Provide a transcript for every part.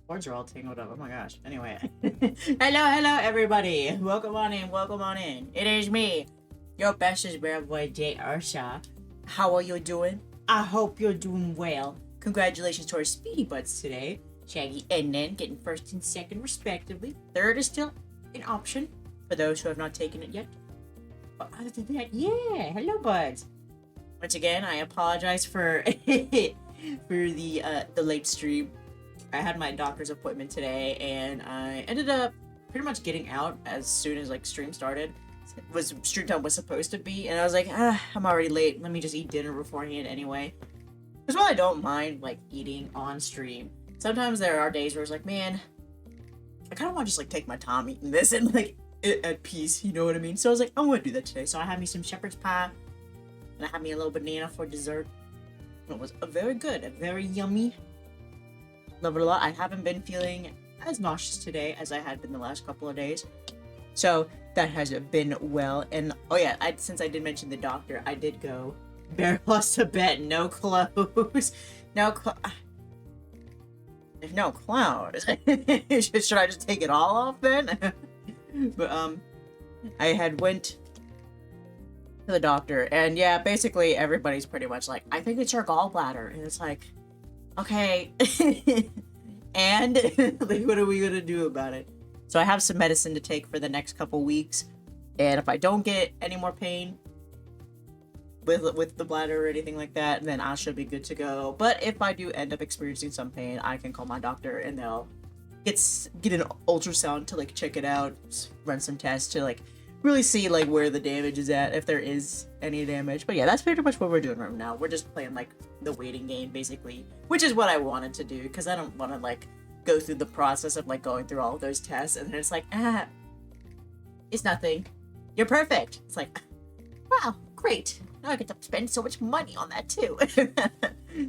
Words are all tangled up. Oh my gosh. Anyway. Hello, everybody. Welcome on in. Welcome on in. It is me, your bestest bear boy, Dae Ursa. How are you doing? I hope you're doing well. Congratulations to our Speedy Butts today. Shaggy and Nen getting first and second, respectively. Third is still an option for those who have not taken it yet. But other than that, yeah. Hello, buds. Once again, I apologize for the late stream. I had my doctor's appointment today, and I ended up pretty much getting out as soon as like stream started. Stream time was supposed to be, and I was like, I'm already late. Let me just eat dinner beforehand anyway. Because while I don't mind like eating on stream, sometimes there are days where it's like, man, I kind of want to just like take my time eating this and like at peace. You know what I mean? So I was like, I'm gonna do that today. So I had me some shepherd's pie, and I had me a little banana for dessert. It was very good, very yummy. Love it a lot. I haven't been feeling as nauseous today as I had been the last couple of days, so that has been well. And oh yeah, since I did mention the doctor, I did go barefaced to bed, no clothes, there's no clothes. Should I just take it all off then? But I had went to the doctor, and yeah, basically everybody's pretty much like, I think it's your gallbladder, and it's like, okay. And like, what are we gonna do about it? So I have some medicine to take for the next couple weeks, and if I don't get any more pain with the bladder or anything like that, then I should be good to go. But if I do end up experiencing some pain, I can call my doctor and they'll get an ultrasound to like check it out, run some tests to like really see like where the damage is at, if there is any damage. But yeah, that's pretty much what we're doing right now. We're just playing like the waiting game basically, which is what I wanted to do, because I don't want to like go through the process of like going through all of those tests and then it's like, it's nothing, you're perfect. It's like, wow, great, now I get to spend so much money on that too.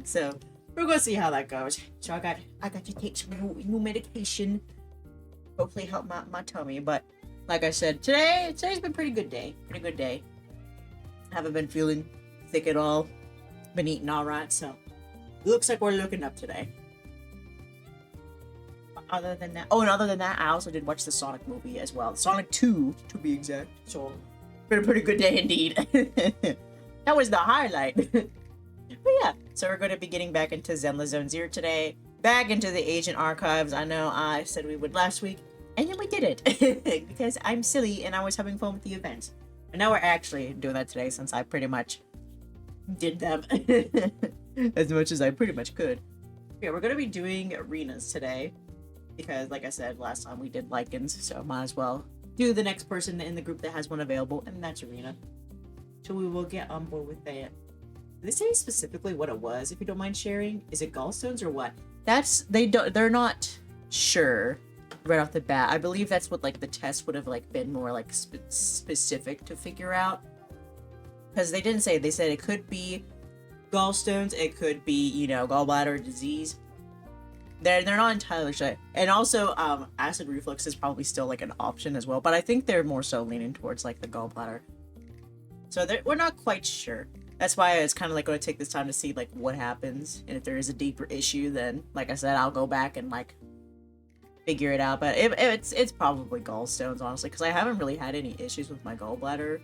So we're gonna see how that goes. So I got to take some new medication, hopefully help my tummy. But like I said, today's been pretty good day. Haven't been feeling sick at all. Been eating all right, so looks like we're looking up today. Other than that, I also did watch the Sonic movie as well. Sonic 2, to be exact. So been a pretty good day indeed. That was the highlight. But yeah, so we're going to be getting back into ZENLESS Zone Zero today. Back into the Agent Archives. I know I said we would last week, and then we did it. Because I'm silly and I was having fun with the events. And now we're actually doing that today, since I pretty much did them as much as I pretty much could. Yeah, we're going to be doing arenas today, because like I said last time, we did lichens, so might as well do the next person in the group that has one available, and that's arena. So we will get on board with that. Did they say specifically what it was, if you don't mind sharing? Is it gallstones or what? They're not sure right off the bat. I believe that's what like the test would have like been more like specific to figure out, because they didn't say. They said it could be gallstones, it could be, you know, gallbladder disease. They're not entirely sure. And also acid reflux is probably still like an option as well, but I think they're more so leaning towards like the gallbladder. So we're not quite sure. That's why it's kind of like going to take this time to see like what happens, and if there is a deeper issue, then like I said, I'll go back and like figure it out. But it's probably gallstones, honestly, because I haven't really had any issues with my gallbladder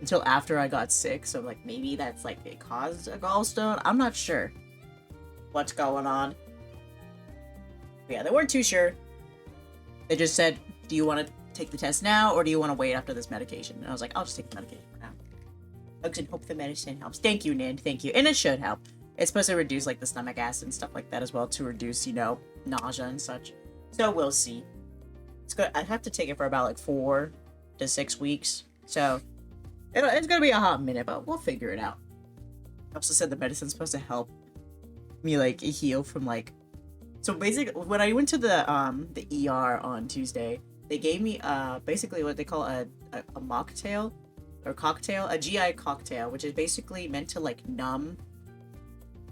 until after I got sick. So like maybe that's like it caused a gallstone. I'm not sure what's going on. But yeah, they weren't too sure. They just said, do you want to take the test now, or do you want to wait after this medication? And I was like, I'll just take the medication for now. Hugs and hope the medicine helps. Thank you, Nan. Thank you. And it should help. It's supposed to reduce like the stomach acid and stuff like that as well, to reduce, you know, nausea and such. So we'll see. It's good. I have to take it for about like 4 to 6 weeks. So it's gonna be a hot minute, but we'll figure it out. I also said the medicine's supposed to help me like heal from like. So basically, when I went to the ER on Tuesday, they gave me basically what they call a mocktail or cocktail, a GI cocktail, which is basically meant to like numb,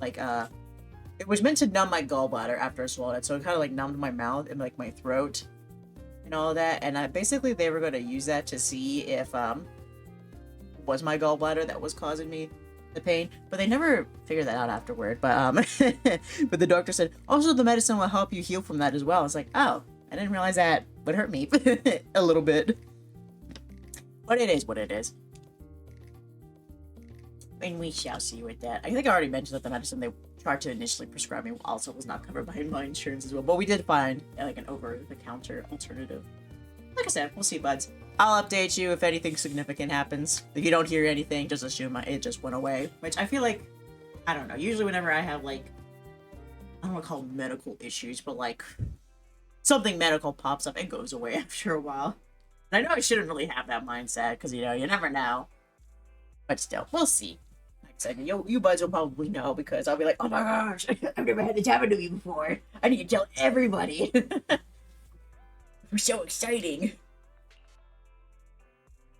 like it was meant to numb my gallbladder after I swallowed it. So it kind of like numbed my mouth and like my throat and all of that. And basically they were going to use that to see if was my gallbladder that was causing me the pain, but they never figured that out afterward. But but the doctor said also the medicine will help you heal from that as well. I was like, oh, I didn't realize that would hurt me a little bit. But it is what it is. And we shall see with that. I think I already mentioned that the medicine they tried to initially prescribe me also was not covered by my insurance as well. But we did find like an over-the-counter alternative. Like I said, we'll see, buds. I'll update you if anything significant happens. If you don't hear anything, just assume it just went away. Which I feel like, I don't know. Usually whenever I have like, I don't want to call them medical issues, but like something medical pops up, it goes away after a while. And I know I shouldn't really have that mindset because, you know, you never know. But still, we'll see. Like I said, you buds will probably know because I'll be like, oh my gosh, I've never had this happen to me before. I need to tell everybody. It's so exciting.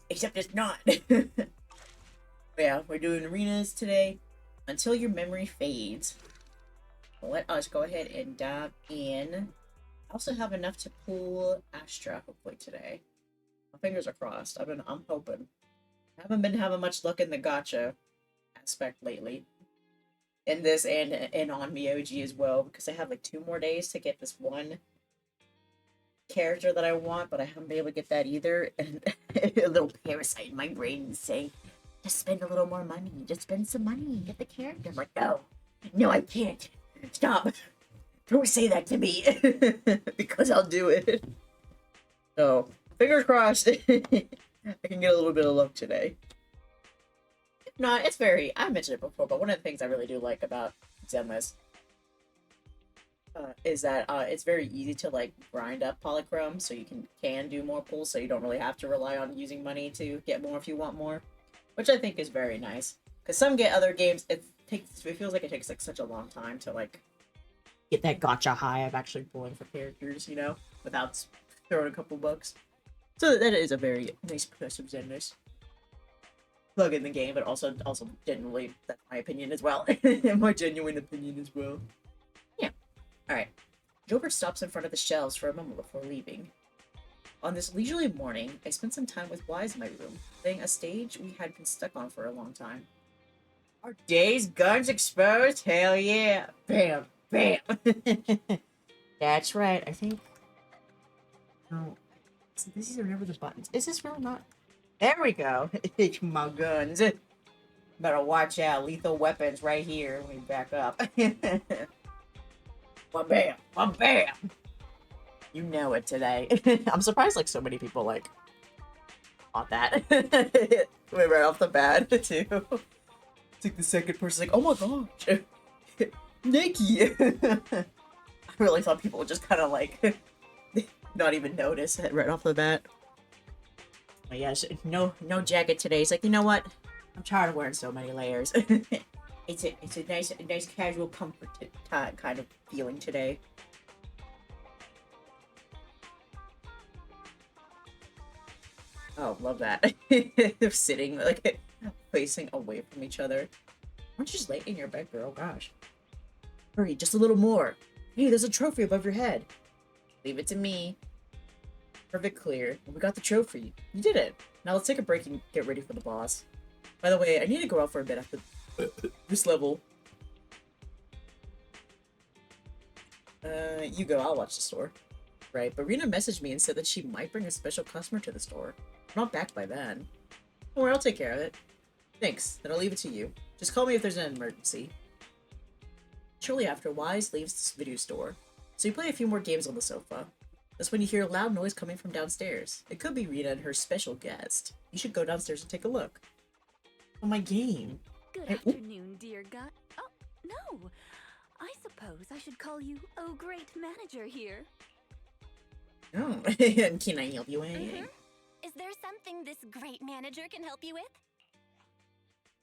Except it's not. But yeah, we're doing arenas today until your memory fades. Let us go ahead and dive in. I also have enough to pull Astra hopefully today. My fingers are crossed. I'm hoping. I haven't been having much luck in the gacha aspect lately. In this and on Miyoji as well, because I have like 2 more days to get this one character that I want, but I haven't been able to get that either. And a little parasite in my brain is saying, just spend a little more money. Just spend some money and get the character. I'm like, no, I can't. Stop. Don't say that to me. Because I'll do it. So, fingers crossed. I can get a little bit of luck today. If not, it's very, I mentioned it before, but one of the things I really do like about ZENLESS is that it's very easy to like grind up polychrome, so you can do more pulls, so you don't really have to rely on using money to get more if you want more, which I think is very nice. Because some other games, it feels like it takes like such a long time to like get that gacha high of actually pulling for characters, you know, without throwing a couple bucks. So that is a very nice piece of ZENLESS. Plug in the game, but also genuinely, that's my opinion as well. My genuine opinion as well. Yeah. Alright. Joker stops in front of the shelves for a moment before leaving. On this leisurely morning, I spent some time with Wise in my room, playing a stage we had been stuck on for a long time. Are Dae's guns exposed? Hell yeah! Bam! Bam! That's right, I think... No. These are never the buttons. Is this really not? There we go. It's my guns. Better watch out. Lethal weapons right here. Let me back up. Well, bam. Well, bam. You know it today. I'm surprised like so many people like bought that. Right off the bat too. It's like the second person like, oh my gosh. Nikki. I really thought people would just kind of like not even notice it right off the bat. But yes, no jacket today. It's like, you know what? I'm tired of wearing so many layers. it's a nice casual comfort kind of feeling today. Oh, love that. They're sitting like facing away from each other. Why don't you just lay in your bed, girl? Gosh. Hurry, just a little more. Hey, there's a trophy above your head. Leave it to me. Perfect clear. We got the trophy. You did it. Now let's take a break and get ready for the boss. By the way, I need to go out for a bit after this level. You go. I'll watch the store. Right, but Rena messaged me and said that she might bring a special customer to the store. I'm not back by then. Don't worry, I'll take care of it. Thanks. Then I'll leave it to you. Just call me if there's an emergency. Shortly after, Wise leaves the video store. So you play a few more games on the sofa. That's when you hear a loud noise coming from downstairs. It could be Rita and her special guest. You should go downstairs and take a look. Oh, my game. Good afternoon, dear God. Oh, no. I suppose I should call you Oh Great Manager here. Oh, can I help you? Is there something this great manager can help you with?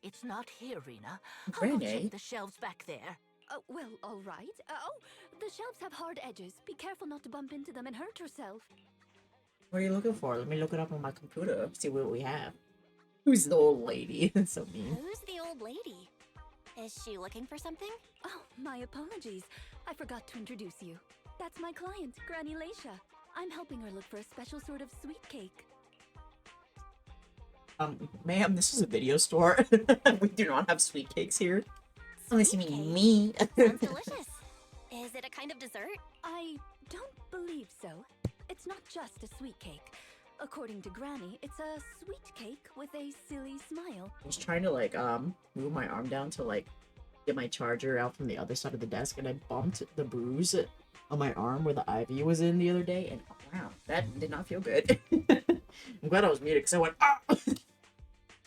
It's not here, Rena. Renee? I'll check the shelves back there. Oh, well, all right. Oh, the shelves have hard edges. Be careful not to bump into them and hurt yourself. What are you looking for? Let me look it up on my computer. See what we have. Who's the old lady? That's so mean. Who's the old lady? Is she looking for something? Oh, my apologies. I forgot to introduce you. That's my client, Granny Laisha. I'm helping her look for a special sort of sweet cake. Ma'am, this is a video store. We do not have sweet cakes here. Unless you Sweet mean cake. me. Sounds delicious. Is it a kind of dessert? I don't believe so. It's not just a sweet cake. According to Granny, it's a sweet cake with a silly smile. I was trying to like move my arm down to like get my charger out from the other side of the desk, and I bumped the bruise on my arm where the ivy was in the other day, and wow, that did not feel good. I'm glad I was muted because I went ah.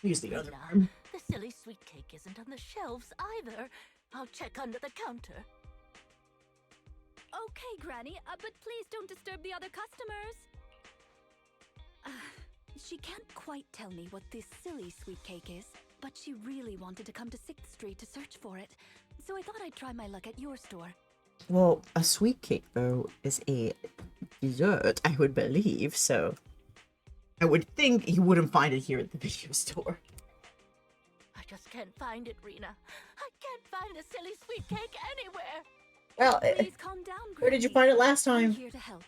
Use the other Rena, arm. the silly sweet cake isn't on the shelves either. I'll check under the counter. Okay, Granny, but please don't disturb the other customers. She can't quite tell me what this silly sweet cake is, but she really wanted to come to 6th Street to search for it, so I thought I'd try my luck at your store. Well, a sweet cake though is a dessert, I would believe, so I would think you wouldn't find it here at the video store. I just can't find it, Rena. I can't find the silly sweet cake anywhere. Well, Please calm down, Granny. where did you find it last I'm time? here to help.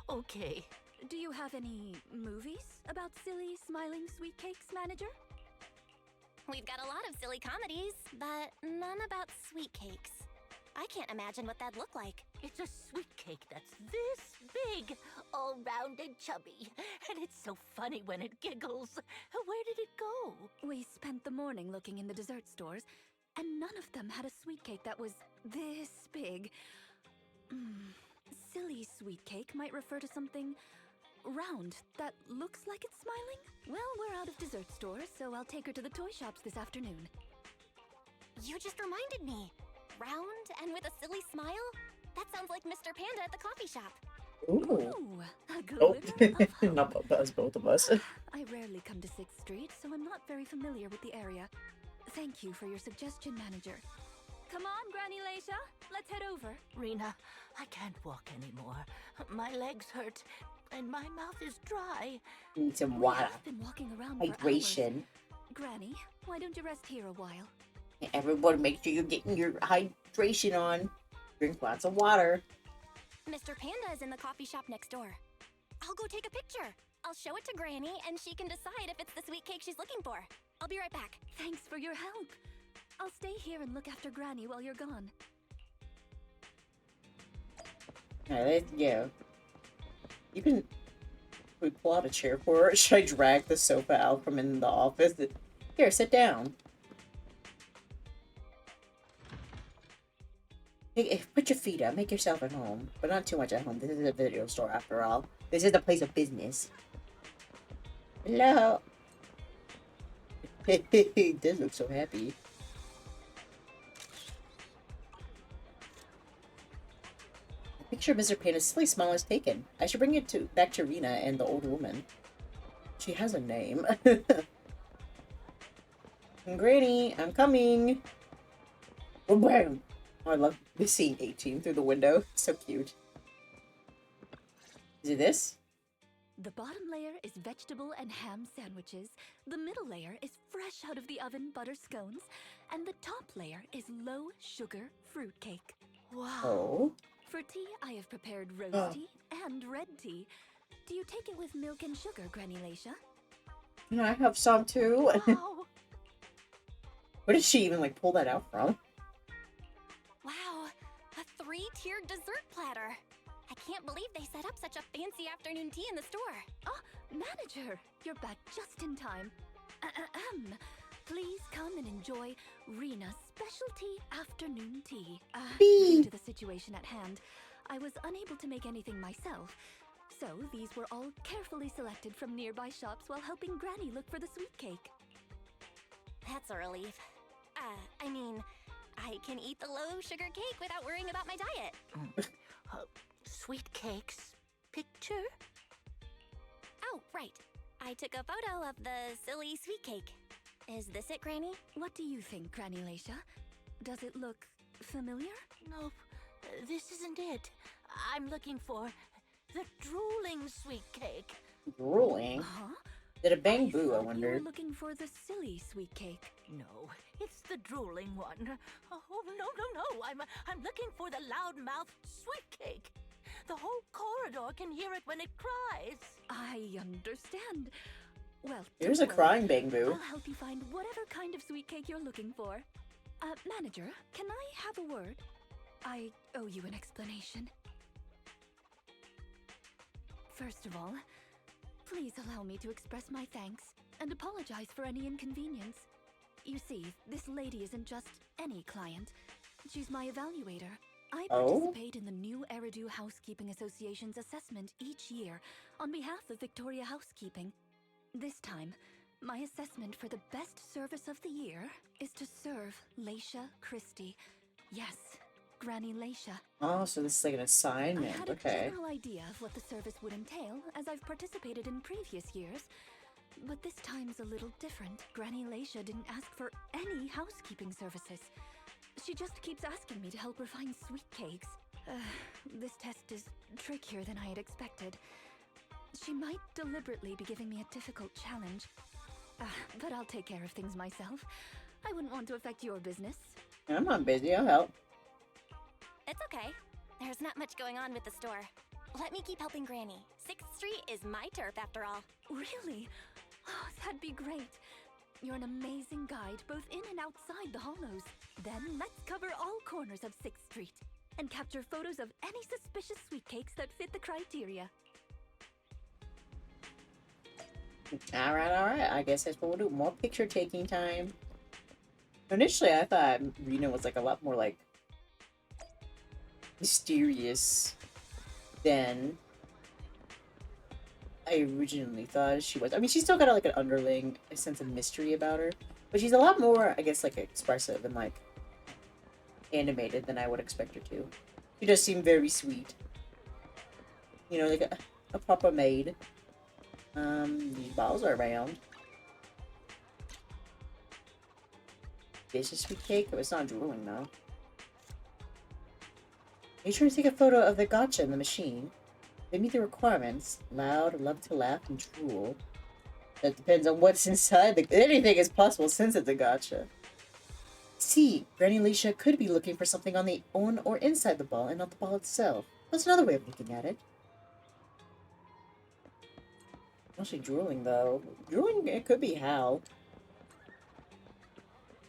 Okay. Do you have any movies about silly, smiling sweet cakes, manager? We've got a lot of silly comedies, but none about sweet cakes. I can't imagine what that'd look like. It's a sweet cake that's this big, all round and chubby. And it's so funny when it giggles. Where did it go? We spent the morning looking in the dessert stores, and none of them had a sweet cake that was this big. Silly sweet cake might refer to something round that looks like it's smiling. Well, we're out of dessert stores, so I'll take her to the toy shops this afternoon. You just reminded me. Round and with a silly smile? That sounds like Mr. Panda at the coffee shop. Ooh. Ooh, a Oh, glimmer of hope. not both us, both of us. I rarely come to 6th Street, so I'm not very familiar with the area. Thank you for your suggestion, manager. Come on, Granny Leisha, let's head over. Rena, I can't walk anymore. My legs hurt, and my mouth is dry. Need some water. I've been walking around for hours. Hydration. Granny, why don't you rest here a while? Everybody make sure you're getting your hydration on. Drink lots of water. Mr. Panda is in the coffee shop next door. I'll go take a picture. I'll show it to Granny, and she can decide if it's the sweet cake she's looking for. I'll be right back. Thanks for your help. I'll stay here and look after Granny while you're gone. Alright, let's go. You can... We pull out a chair for her. Should I drag the sofa out from in the office? Here, sit down. Hey, put your feet up. Make yourself at home. But not too much at home. This is a video store after all. This is a place of business. Hello. He does look so happy. The picture of Mr. Panda's silly smile is taken. I should bring it back to Rena and the old woman. She has a name. Granny, I'm coming. Oh, bam. Oh, I love this scene 18 through the window. So cute. Is it this? The bottom layer is vegetable and ham sandwiches, the middle layer is fresh out of the oven butter scones, and the top layer is low sugar fruit cake. Wow. Oh. For tea, I have prepared rose tea and red tea. Do you take it with milk and sugar, Granny Leisha? Can I have some too? Wow. Where did she even like pull that out from? Wow, a 3-tiered dessert platter. I can't believe they set up such a fancy afternoon tea in the store. Oh, manager, you're back just in time. Please come and enjoy Rena's specialty afternoon tea. Due to the situation at hand, I was unable to make anything myself, so these were all carefully selected from nearby shops while helping Granny look for the sweet cake. That's a relief. I mean, I can eat the low-sugar cake without worrying about my diet. Sweet cakes. Picture? Oh, right. I took a photo of the silly sweet cake. Is this it, Granny? What do you think, Granny Leisha? Does it look familiar? Nope. This isn't it. I'm looking for the drooling sweet cake. Drooling? Huh? Did it bang boo, I thought wonder? You were looking for the silly sweet cake. No, it's the drooling one. Oh, no. I'm looking for the loud-mouthed sweet cake. The whole corridor can hear it when it cries. I understand. Well, Here's don't a worry. crying Bangbu. I'll help you find whatever kind of sweet cake you're looking for. Manager, can I have a word? I owe you an explanation. First of all, please allow me to express my thanks and apologize for any inconvenience. You see, this lady isn't just any client. She's my evaluator. I participate in the new Eridu Housekeeping Association's assessment each year on behalf of Victoria Housekeeping. This time, my assessment for the best service of the year is to serve Leisha Christie. Yes, Granny Leisha. Oh, so this is like an I assignment. had a Okay. general idea of what the service would entail, as I've participated in previous years. But this time's a little different. Granny Leisha didn't ask for any housekeeping services. She just keeps asking me to help her find sweet cakes. This test is trickier than I had expected. She might deliberately be giving me a difficult challenge. But I'll take care of things myself. I wouldn't want to affect your business. I'm not busy. I'll help. It's okay. There's not much going on with the store. Let me keep helping Granny. 6th Street is my turf after all. Really? Oh, that'd be great. You're an amazing guide, both in and outside the hollows. Then let's cover all corners of 6th Street and capture photos of any suspicious sweet cakes that fit the criteria. Alright. I guess that's what we'll do. More picture taking time. Initially, I thought Rena was like a lot more like mysterious than I originally thought she was. I mean, she's still got like an underling sense of mystery about her, but she's a lot more, I guess, like expressive and like animated than I would expect her to. She does seem very sweet. You know, like a proper maid. These balls are round. This is sweet cake? Oh, it's not drooling though. Are you trying to take a photo of the gotcha in the machine? They meet the requirements. Loud, love to laugh, and drool. That depends on what's inside. Anything is possible since it's a gotcha. See, Granny Leisha could be looking for something on or inside the ball and not the ball itself. That's another way of looking at it. Mostly drooling though. Drooling, it could be Hal.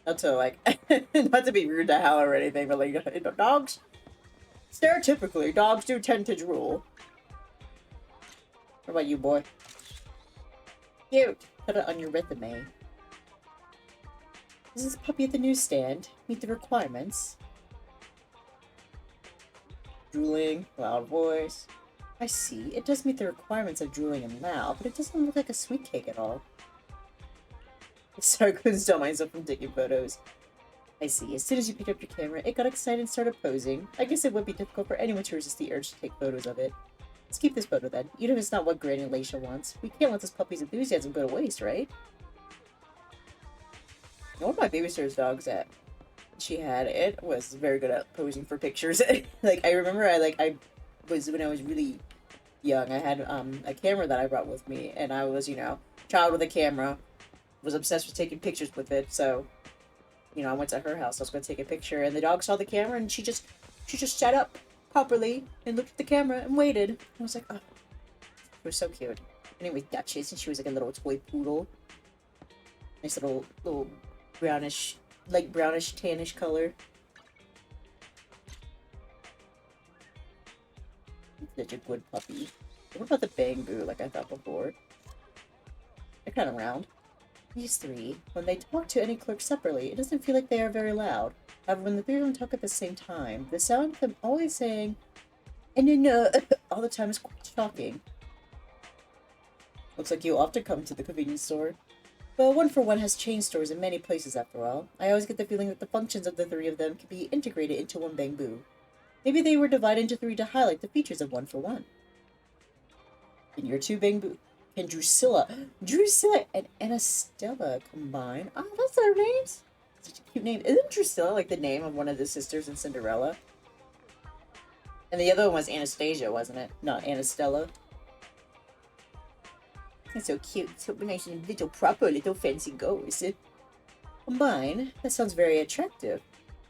Not to like, not to be rude to Hal or anything, but like, dogs, stereotypically, dogs do tend to drool. What about you, boy? Cute. Put it on your resume. This is puppy at the newsstand. Meet the requirements. Drooling, loud voice. I see. It does meet the requirements of drooling and loud, but it doesn't look like a sweet cake at all. Sorry, I couldn't stop myself from taking photos. I see. As soon as you picked up your camera, it got excited and started posing. I guess it would be difficult for anyone to resist the urge to take photos of it. Let's keep this photo then, even if it's not what Granny Leisha wants. We can't let this puppy's enthusiasm go to waste, right? One of my babysitter's dogs that she had, it was very good at posing for pictures. Like, I remember I was, when I was really young, I had a camera that I brought with me, and I was, you know, child with a camera, was obsessed with taking pictures with it, so, you know, I went to her house, I was going to take a picture, and the dog saw the camera, and she just sat up properly and looked at the camera and waited. I was like, oh, it was so cute. Anyway, Duchess, and she was like a little toy poodle. Nice little brownish, like brownish tannish color. Such a good puppy. What about the Bangbu, like I thought before? They're kind of round. These three, when they talk to any clerk separately, it doesn't feel like they are very loud. However, when the three of them talk at the same time, the sound of them always saying, and all the time is quite shocking. Looks like you often come to the convenience store. Well, One for One has chain stores in many places after all. I always get the feeling that the functions of the three of them can be integrated into one Bangbu. Maybe they were divided into three to highlight the features of One for One. In your two Bangbu, can Drusilla and Anastella combine? Oh, that's their names? Such a cute name. Isn't Drusilla like the name of one of the sisters in Cinderella? And the other one was Anastasia, wasn't it? Not Anastella. It's so cute. So nice and little proper little fancy ghost. Combine? That sounds very attractive.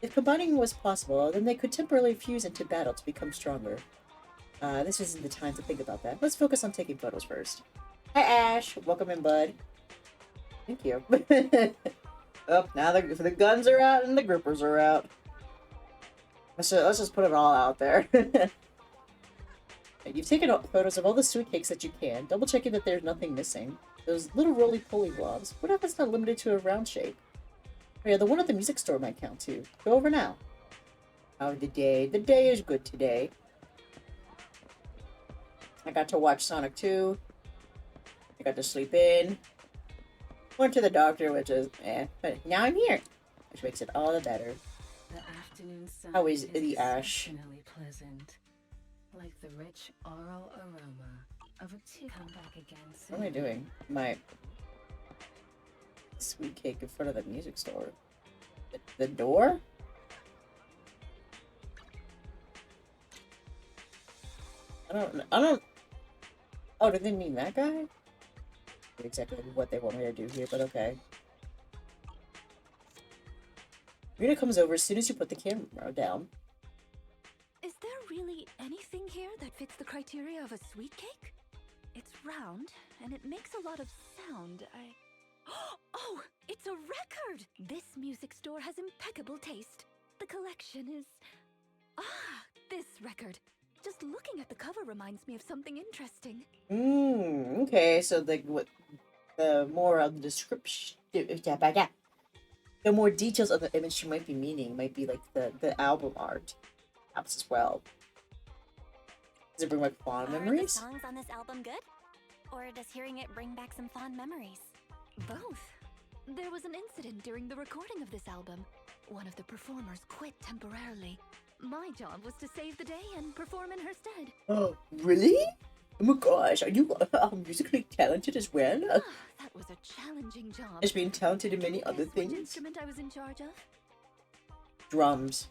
If combining was possible, then they could temporarily fuse into battle to become stronger. This isn't the time to think about that. Let's focus on taking photos first. Hi, Ash. Welcome in, bud. Thank you. Oh, now the guns are out and the grippers are out. Let's just put it all out there. You've taken photos of all the sweet cakes that you can, double checking that there's nothing missing. Those little roly-poly blobs. What if it's not limited to a round shape? Oh yeah, the one at the music store might count too. Go over now. Oh, the day. The day is good today. I got to watch Sonic 2. I got to sleep in. Went to the doctor, which is but now I'm here, which makes it all the better. The afternoon sun How is the ash? exceptionally pleasant, like the rich oral aroma of a tea. Come back again soon. What am I doing? My sweet cake in front of the music store. The door? I don't. Oh, did they mean that guy? Exactly what they want me to do here, but okay. Rita comes over as soon as you put the camera down. Is there really anything here that fits the criteria of a sweet cake? It's round, and it makes a lot of sound. Oh, it's a record! This music store has impeccable taste. The collection is... this record. Just looking at the cover reminds me of something interesting. Okay, so the more of the description, the more details of the image she might be meaning might be like the album art, perhaps as well. Does it bring back fond memories? Are the songs on this album good? Or does hearing it bring back some fond memories? Both. There was an incident during the recording of this album. One of the performers quit temporarily. My job was to save the day and perform in her stead. Oh, really? Oh my gosh, are you musically talented as well? That was a challenging job. As being talented in many Can you other guess which things? instrument I was in charge of? Drums.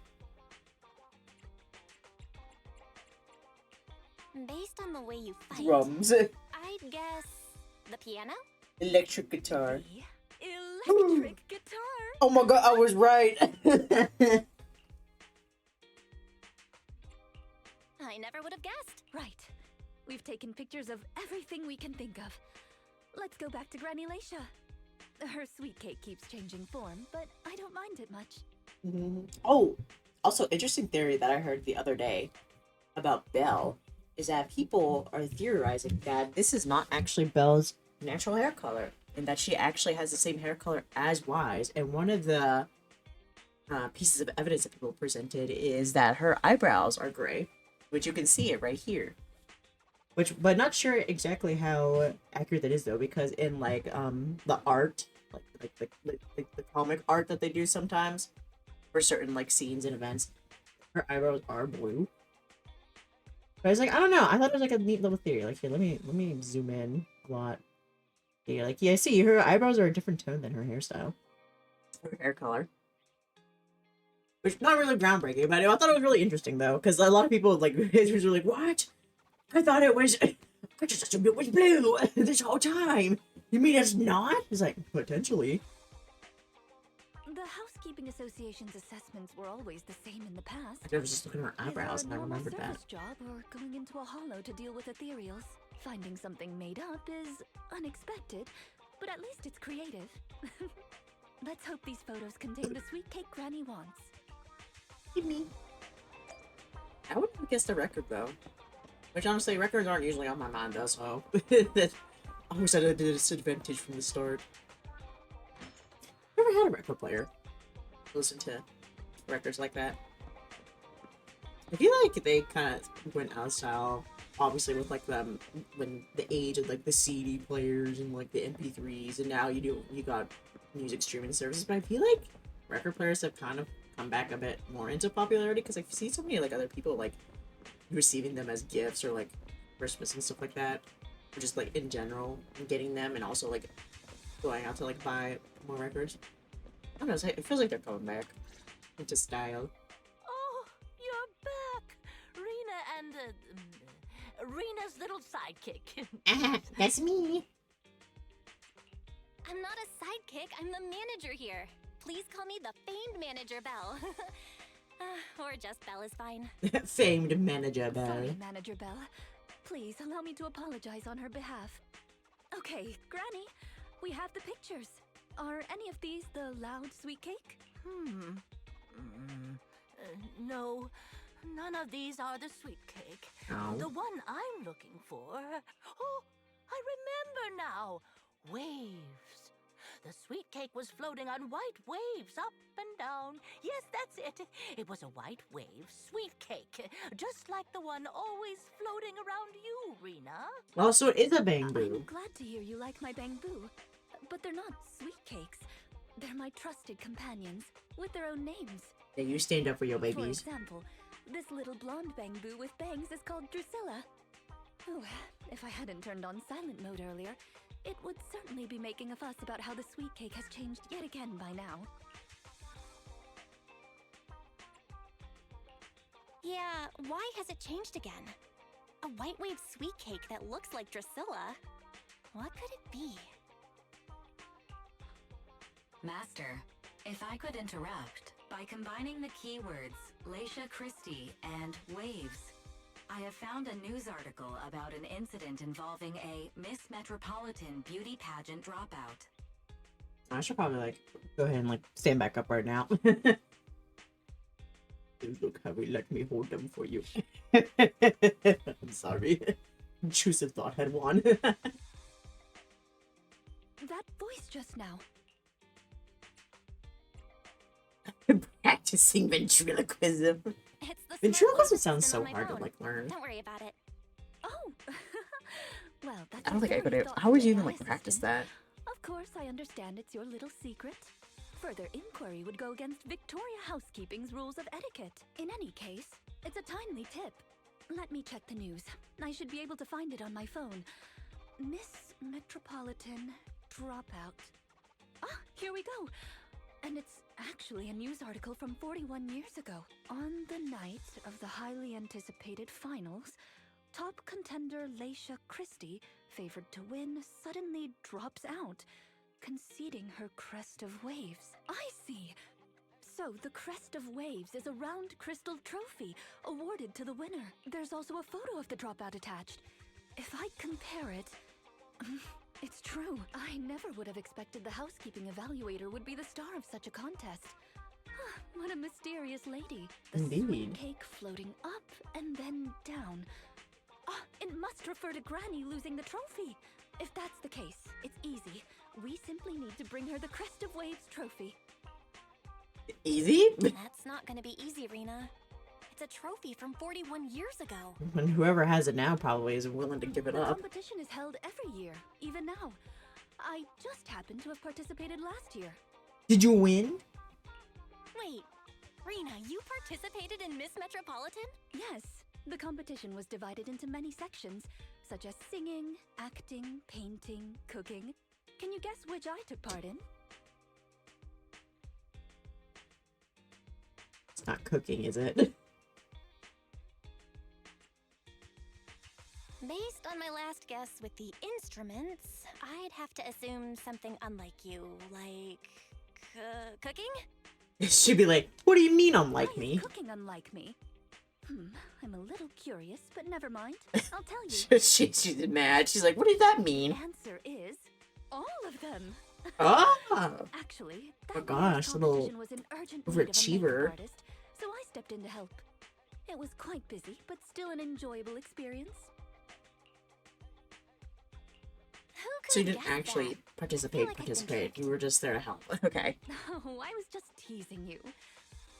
Based on the way you fight, Drums. I'd guess the piano? Electric guitar. The electric guitar. Oh my god, I was right! I never would have guessed. Right. We've taken pictures of everything we can think of. Let's go back to Granny Laisha. Her sweet cake keeps changing form, but I don't mind it much. Oh, also interesting theory that I heard the other day about Belle is that people are theorizing that this is not actually Belle's natural hair color, and that she actually has the same hair color as Wise. And one of the pieces of evidence that people presented is that her eyebrows are gray, which you can see it right here. But not sure exactly how accurate that is though, because in like the art, like the comic art that they do sometimes for certain like scenes and events, her eyebrows are blue. But I was like, I don't know. I thought it was like a neat little theory. Like here, let me zoom in a lot. Yeah, like yeah, see, her eyebrows are a different tone than her hairstyle, her hair color. Which not really groundbreaking, but I thought it was really interesting though, because a lot of people like were like, "What? I thought it was. I just assumed it was blue this whole time. You mean it's not?" It's like potentially. The Housekeeping Association's assessments were always the same in the past. I was just looking at her eyebrows and I Either a normal remembered that. surface job or going into a hollow to deal with ethereals. Finding something made up is unexpected, but at least it's creative. Let's hope these photos contain the sweet cake Granny wants. Give me. I wouldn't have guessed a record though. Which honestly, records aren't usually on my mind though, so that always had a disadvantage from the start. Never had a record player. Listen to records like that. I feel like they kind of went out of style, obviously with like when the age of like the CD players and like the MP3s, and now you got music streaming services. But I feel like record players have kind of come back a bit more into popularity because I see so many like other people like receiving them as gifts or like Christmas and stuff like that, or just like in general getting them, and also like going out to like buy more records. I don't know, it feels like they're coming back into style. Oh, you're back! Rena and, Rena's little sidekick. That's me. I'm not a sidekick, I'm the manager here. Please call me the famed manager Belle. Or just Belle is fine. Famed manager Belle. Sorry, Manager Belle. Please allow me to apologize on her behalf. Okay, Granny, We have the pictures. Are any of these the loud sweet cake? No, none of these are the sweet cake. Oh. The one I'm looking for. Oh, I remember now. Waves. The sweet cake was floating on white waves up and down. Yes, that's it. It was a white wave sweet cake, just like the one always floating around you, Rena. Oh, so it is a I'm bamboo. glad to hear you like my bamboo, but they're not sweet cakes. They're my trusted companions, with their own names. Yeah, you stand up for your For babies. example, this little blonde bamboo with bangs is called Drusilla. Oh, if I hadn't turned on silent mode earlier, it would certainly be making a fuss about how the sweet cake has changed yet again by now. Yeah, why has it changed again? A white wave sweet cake that looks like Drusilla? What could it be? Master, if I could interrupt, by combining the keywords Leisha Christie and waves, I have found a news article about an incident involving a Miss Metropolitan beauty pageant dropout. I should probably like go ahead and like stand back up right now. Look how we let me hold them for you. I'm sorry. Intrusive thought had won. That voice just now. Practicing ventriloquism. It's the Ventriloquism smart sounds voice so assistant on my hard to phone. like learn. Don't worry about it. Oh! Well, that's I don't think I a could. very How would you even thoughtful like practice assistant. that? Of course, I understand it's your little secret. Further inquiry would go against Victoria Housekeeping's rules of etiquette. In any case, it's a timely tip. Let me check the news. I should be able to find it on my phone. Miss Metropolitan Dropout. Ah, here we go. And it's actually a news article from 41 years ago. On the night of the highly anticipated finals, top contender Leisha Christie, favored to win, suddenly drops out, conceding her crest of waves. I see. So the crest of waves is a round crystal trophy awarded to the winner. There's also a photo of the dropout attached. If I compare it, it's true. I never would have expected the housekeeping evaluator would be the star of such a contest. What a mysterious lady. The sweet Indeed. cake floating up and then down. It must refer to Granny losing the trophy. If that's the case, it's easy. We simply need to bring her the Crest of Waves trophy. Easy? That's not gonna be easy, Rena. It's a trophy from 41 years ago. And whoever has it now probably isn't willing to give it The up. competition is held every year, even now. I just happened to have participated last year. Did you win? Wait, Rena, you participated in Miss Metropolitan? Yes, the competition was divided into many sections, such as singing, acting, painting, cooking. Can you guess which I took part in? It's not cooking, is it? Based on my last guess with the instruments, I'd have to assume something unlike you, like cooking? She'd be like, what do you mean Why unlike is me? cooking unlike me? I'm a little curious, but never mind. I'll tell you. She's mad. She's like, what does that The mean? answer is all of them. Oh! Actually, Oh that gosh, year's little competition was in urgent need of a overachiever. makeup artist, so I stepped in to help. It was quite busy, but still an enjoyable experience. Who could So you didn't guess actually that? participate, like I've been participate. tricked. You were just there to help. Okay. Oh, I was just teasing you.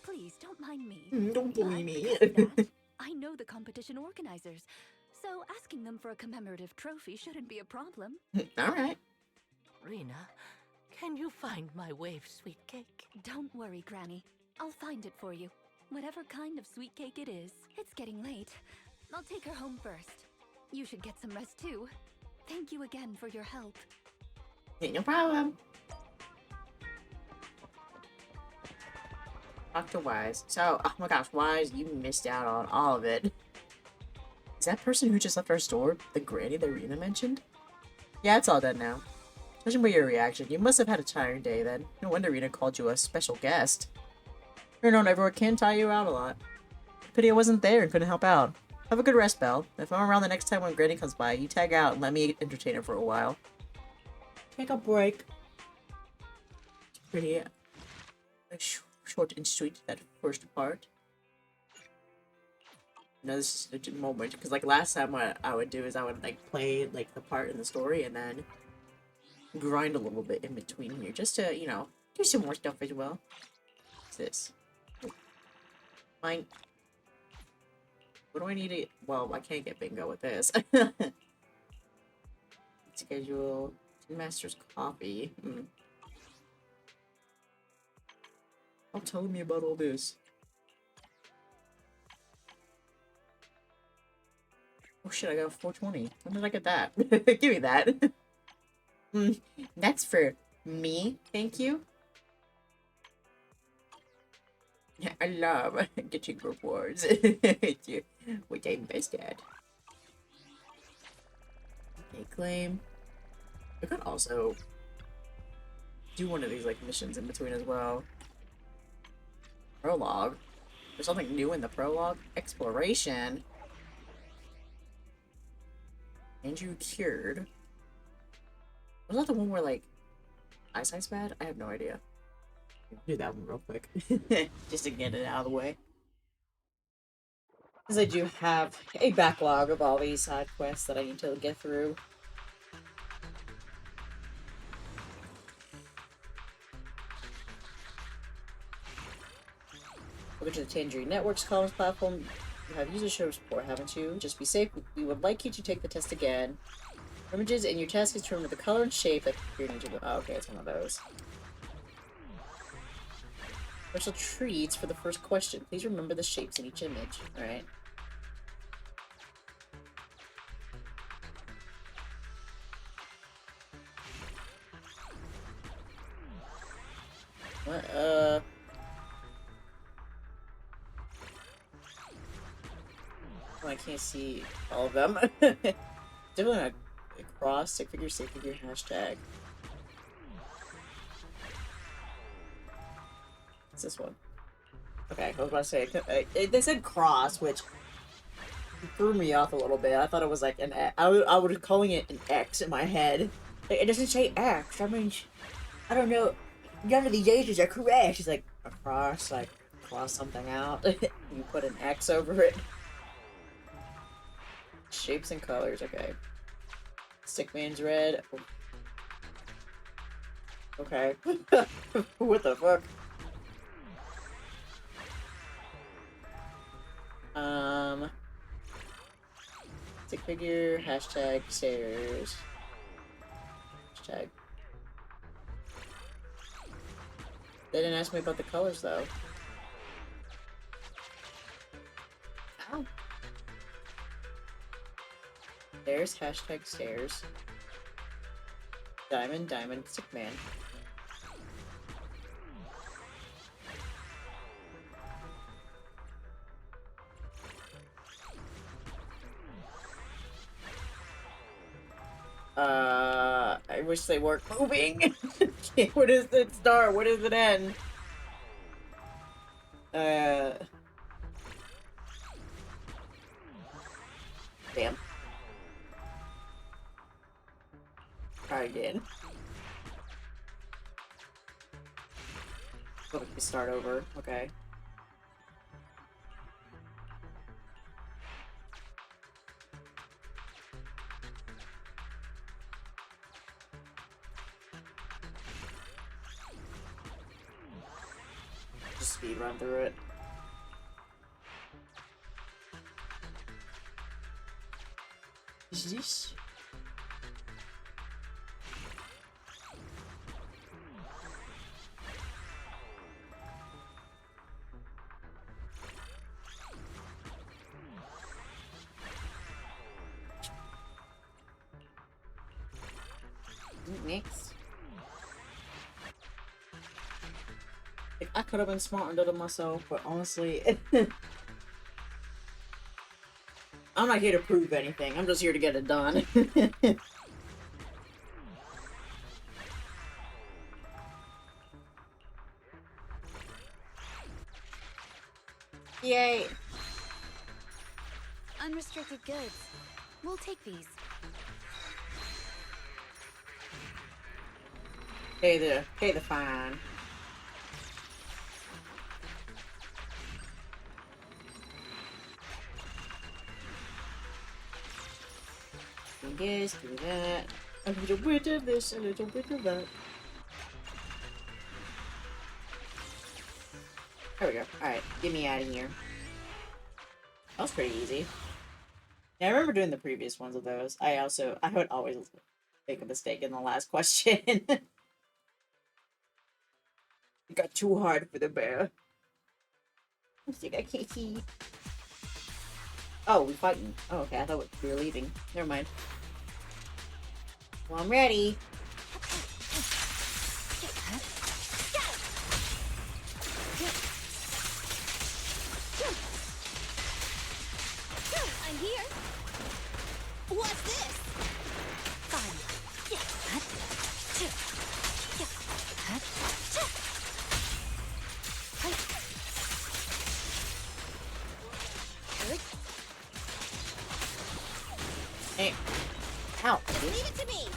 Please don't mind me. Don't bully But me. because of that, I know the competition organizers, so asking them for a commemorative trophy shouldn't be a problem. Alright. Rena, can you find my wave sweet cake? Don't worry, Granny. I'll find it for you. Whatever kind of sweet cake it is. It's getting late. I'll take her home first. You should get some rest too. Thank you again for your help. Ain't no problem. Dr. Wise. So, oh my gosh, Wise, you missed out on all of it. Is that person who just left our store the granny that Rena mentioned? Yeah, it's all done now. Judging by your reaction, you must have had a tiring day then. No wonder Rena called you a special guest. You're known everyone can tie you out a lot. Pity I wasn't there and couldn't help out. Have a good rest, Belle. If I'm around the next time when Granny comes by, you tag out and let me entertain her for a while. take a break. It's pretty short and sweet, that first part. No, this is a moment, because like last time what I would do is I would like play like the part in the story and then grind a little bit in between here, just to, you know, do some more stuff as well. What's this? Mine. What do I need to... Well, I can't get bingo with this. Schedule. Tin Master's coffee. Oh, tell me about all this. Oh shit, I got 420. When did I get that? Give me that. That's for me. Thank you. I love getting rewards. Which I'm best at. Okay, claim. I could also do one of these like missions in between as well. Prologue. There's something new in the prologue. Exploration. Andrew cured. Was that the one where like eyesight's bad? I have no idea. Do that one real quick. Just to get it out of the way. Because I do have a backlog of all these side quests that I need to get through. Welcome to the Tangerine Network's comms platform. You have user show support, haven't you? Just be safe. We would like you to take the test again. Images in your task is determined the color and shape that you need to do. Oh, okay, it's one of those. Special treats for the first question. Please remember the shapes in each image. Alright. What? Oh, I can't see all of them. Definitely not a cross, stick figure, hashtag. What's this one? Okay, I was about to say, they said cross, which threw me off a little bit. I thought it was like an X. I was calling it an X in my head. Like, it doesn't say X. I mean, I don't know. None of these ages are correct. It's like a cross, like cross something out. You put an X over it. Shapes and colors, okay. Stickman's red. Okay. What the fuck? Stick figure, hashtag stairs. Hashtag. They didn't ask me about the colors though. Ow. There's hashtag stairs. Diamond, stickman. I wish they weren't moving. What is it start? What is it end? Damn. Try again. Let me start over. Okay. Just speed run through it. Is this? Next. Like, I could have been smart and done it myself, but honestly, I'm not here to prove anything. I'm just here to get it done. Yay! Unrestricted goods. We'll take these. Pay the fine. Do this, do that. A little bit of this, a little bit of that. There we go. Alright, get me out of here. That was pretty easy. Yeah, I remember doing the previous ones of those. I would always make a mistake in the last question. It got too hard for the bear. I think I can't see. Oh, we fighting. Oh, okay, I thought we were leaving. Never mind. Well, I'm ready. I'm here. What's this? Fine. Hey. Ow. Leave it to me.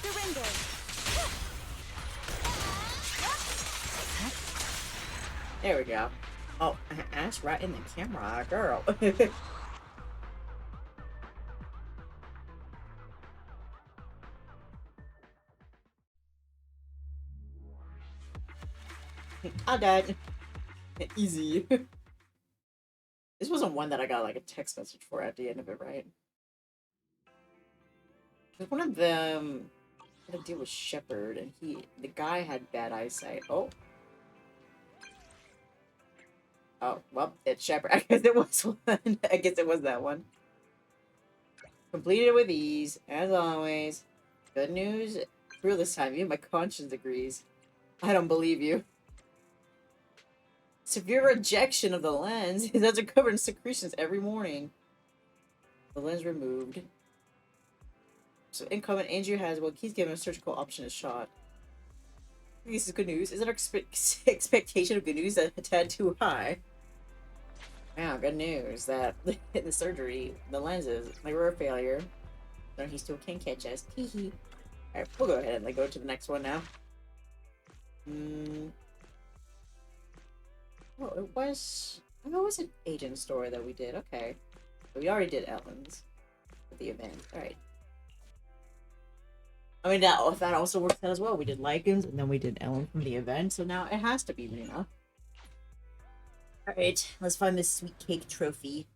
Surrender. There we go. Oh, Ash right in the camera, girl. I died. Easy. This wasn't one that I got like a text message for at the end of it, right? Because one of them had to deal with Shepard, and the guy had bad eyesight. Oh. Oh, well, it's Shepard. I guess it was one. I guess it was that one. Completed it with ease, as always. Good news. Through this time, even my conscience agrees. I don't believe you. Severe rejection of the lens. His eyes are covered in secretions every morning. The lens removed. So incoming Andrew has, well, he's given a surgical option a shot. This is good news. Is our expectation of good news a tad too high? Wow, good news that in the surgery, the lenses, they were a failure. So he still can't catch us. Teehee. Alright, we'll go ahead and go to the next one now. Oh, it was an agent story that we did. Okay. We already did Ellen's at the event. Alright. I mean, that also works out as well. We did Lycans, and then we did Ellen from the event, so now it has to be Rena. Alright, let's find this sweet cake trophy.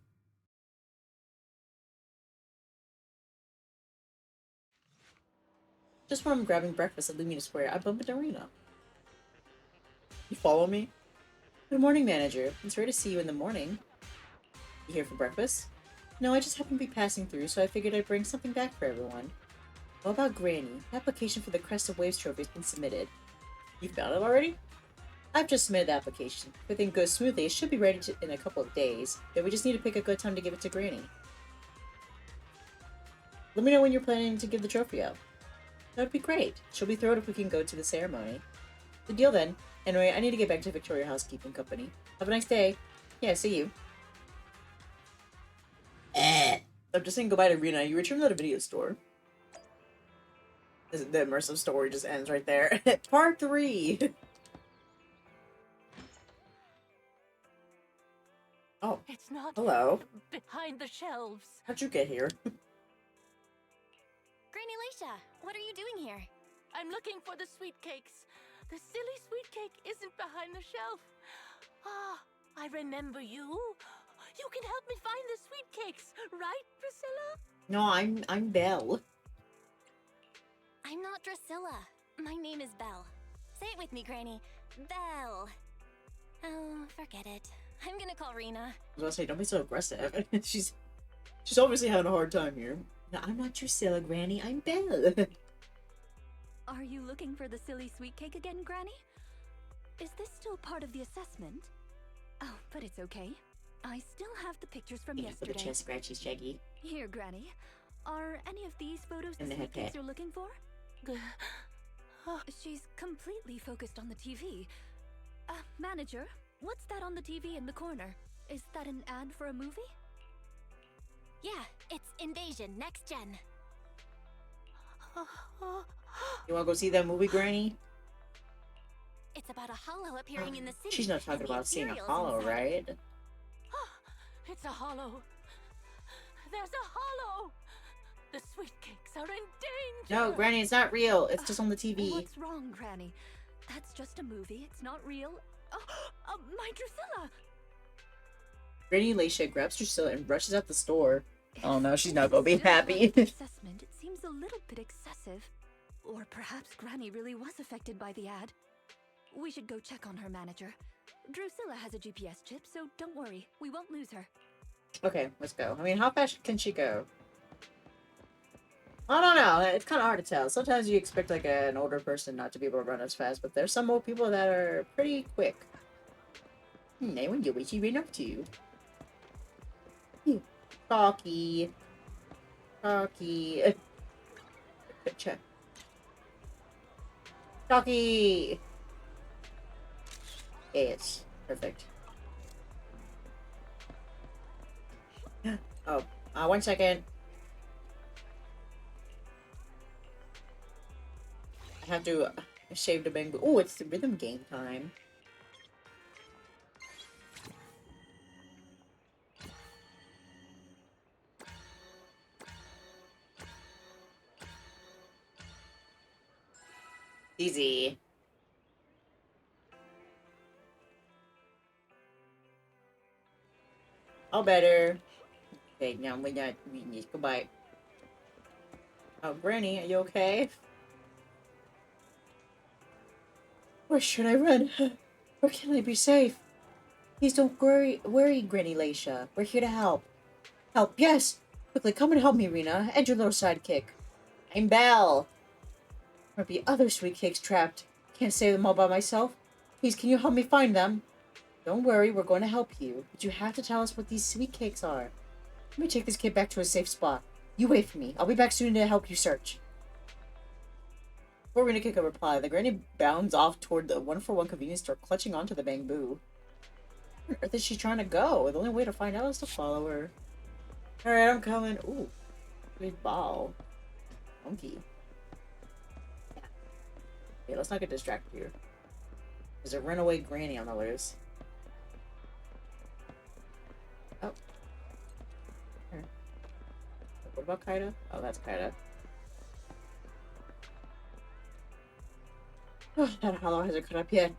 Just when I'm grabbing breakfast at Lumina Square, I bump into Rena. You follow me? Good morning, manager. I'm sorry to see you in the morning. You here for breakfast? No, I just happened to be passing through, so I figured I'd bring something back for everyone. What about Granny? The application for the Crest of Waves trophy has been submitted. You found it already? I've just submitted the application. If everything goes smoothly, it should be ready in a couple of days. Then we just need to pick a good time to give it to Granny. Let me know when you're planning to give the trophy out. That would be great. She'll be thrilled if we can go to the ceremony. Good deal then. Anyway, I need to get back to Victoria Housekeeping Company. Have a nice day. Yeah, see you. I'm just saying goodbye to Rena. You returned to the video store. The immersive story just ends right there. Part 3! Oh, It's not hello. behind the shelves. How'd you get here? Granny Leisha, what are you doing here? I'm looking for the sweet cakes. The silly sweet cake isn't behind the shelf. Ah, I remember you. You can help me find the sweet cakes, right, Priscilla? No, I'm Belle. I'm not Drusilla. My name is Belle. Say it with me, Granny. Belle. Oh, forget it. I'm gonna call Rena. I was gonna say, don't be so aggressive. She's obviously having a hard time here. No, I'm not Drusilla, Granny. I'm Belle. Are you looking for the silly sweet cake again, Granny? Is this still part of the assessment? Oh, but it's okay. I still have the pictures from Thank you for the yesterday. chest scratchy, Shaggy. Here, Granny. Are any of these photos the And the sweet head cakes pat. you're looking for? She's completely focused on the TV. Manager, what's that on the TV in the corner? Is that an ad for a movie? Yeah, it's Invasion Next Gen. You wanna go see that movie, Granny? It's about a hollow appearing in the city. She's not talking and the about seeing a Imperials hollow, inside. right? It's a hollow. There's a hollow. The sweet cakes are in danger. No, Granny, it's not real. It's just on the TV. What's wrong, Granny? That's just a movie. It's not real. My Drusilla! Granny Lacia grabs Drusilla and rushes out the store. Oh no, she's not gonna be Still, happy. by assessment, it seems a little bit excessive. Or perhaps Granny really was affected by the ad. We should go check on her manager. Drusilla has a GPS chip, so don't worry. We won't lose her. Okay, let's go. I mean, how fast can she go? I don't know. It's kind of hard to tell. Sometimes you expect like an older person not to be able to run as fast, but there's some old people that are pretty quick. I wonder what she ran up to. Talkie. Talkie. Check. Talkie. Yes. Perfect. Oh, 1 second. I have to shave the bamboo. Oh, it's the rhythm game time. Easy. All better. Okay, now we need goodbye. Oh, Granny, are you okay? Where should I run? Where can I be safe? Please don't worry, Granny Lacia. We're here to help. Help, yes! Quickly, come and help me, Rena, and your little sidekick. I'm Belle. There might be other sweet cakes trapped. Can't save them all by myself. Please, can you help me find them? Don't worry, we're going to help you. But you have to tell us what these sweet cakes are. Let me take this kid back to a safe spot. You wait for me. I'll be back soon to help you search. Before Rena could reply, the granny bounds off toward the 1-for-1 convenience store, clutching onto the bamboo. Where on earth is she trying to go? The only way to find out is to follow her. Alright, I'm coming. Ooh. Big ball. Monkey. Yeah. Okay, let's not get distracted here. There's a runaway granny on the loose. Oh. Here. What about Kaida? Oh, that's Kaida. Oh, that hollow hasn't cut up yet.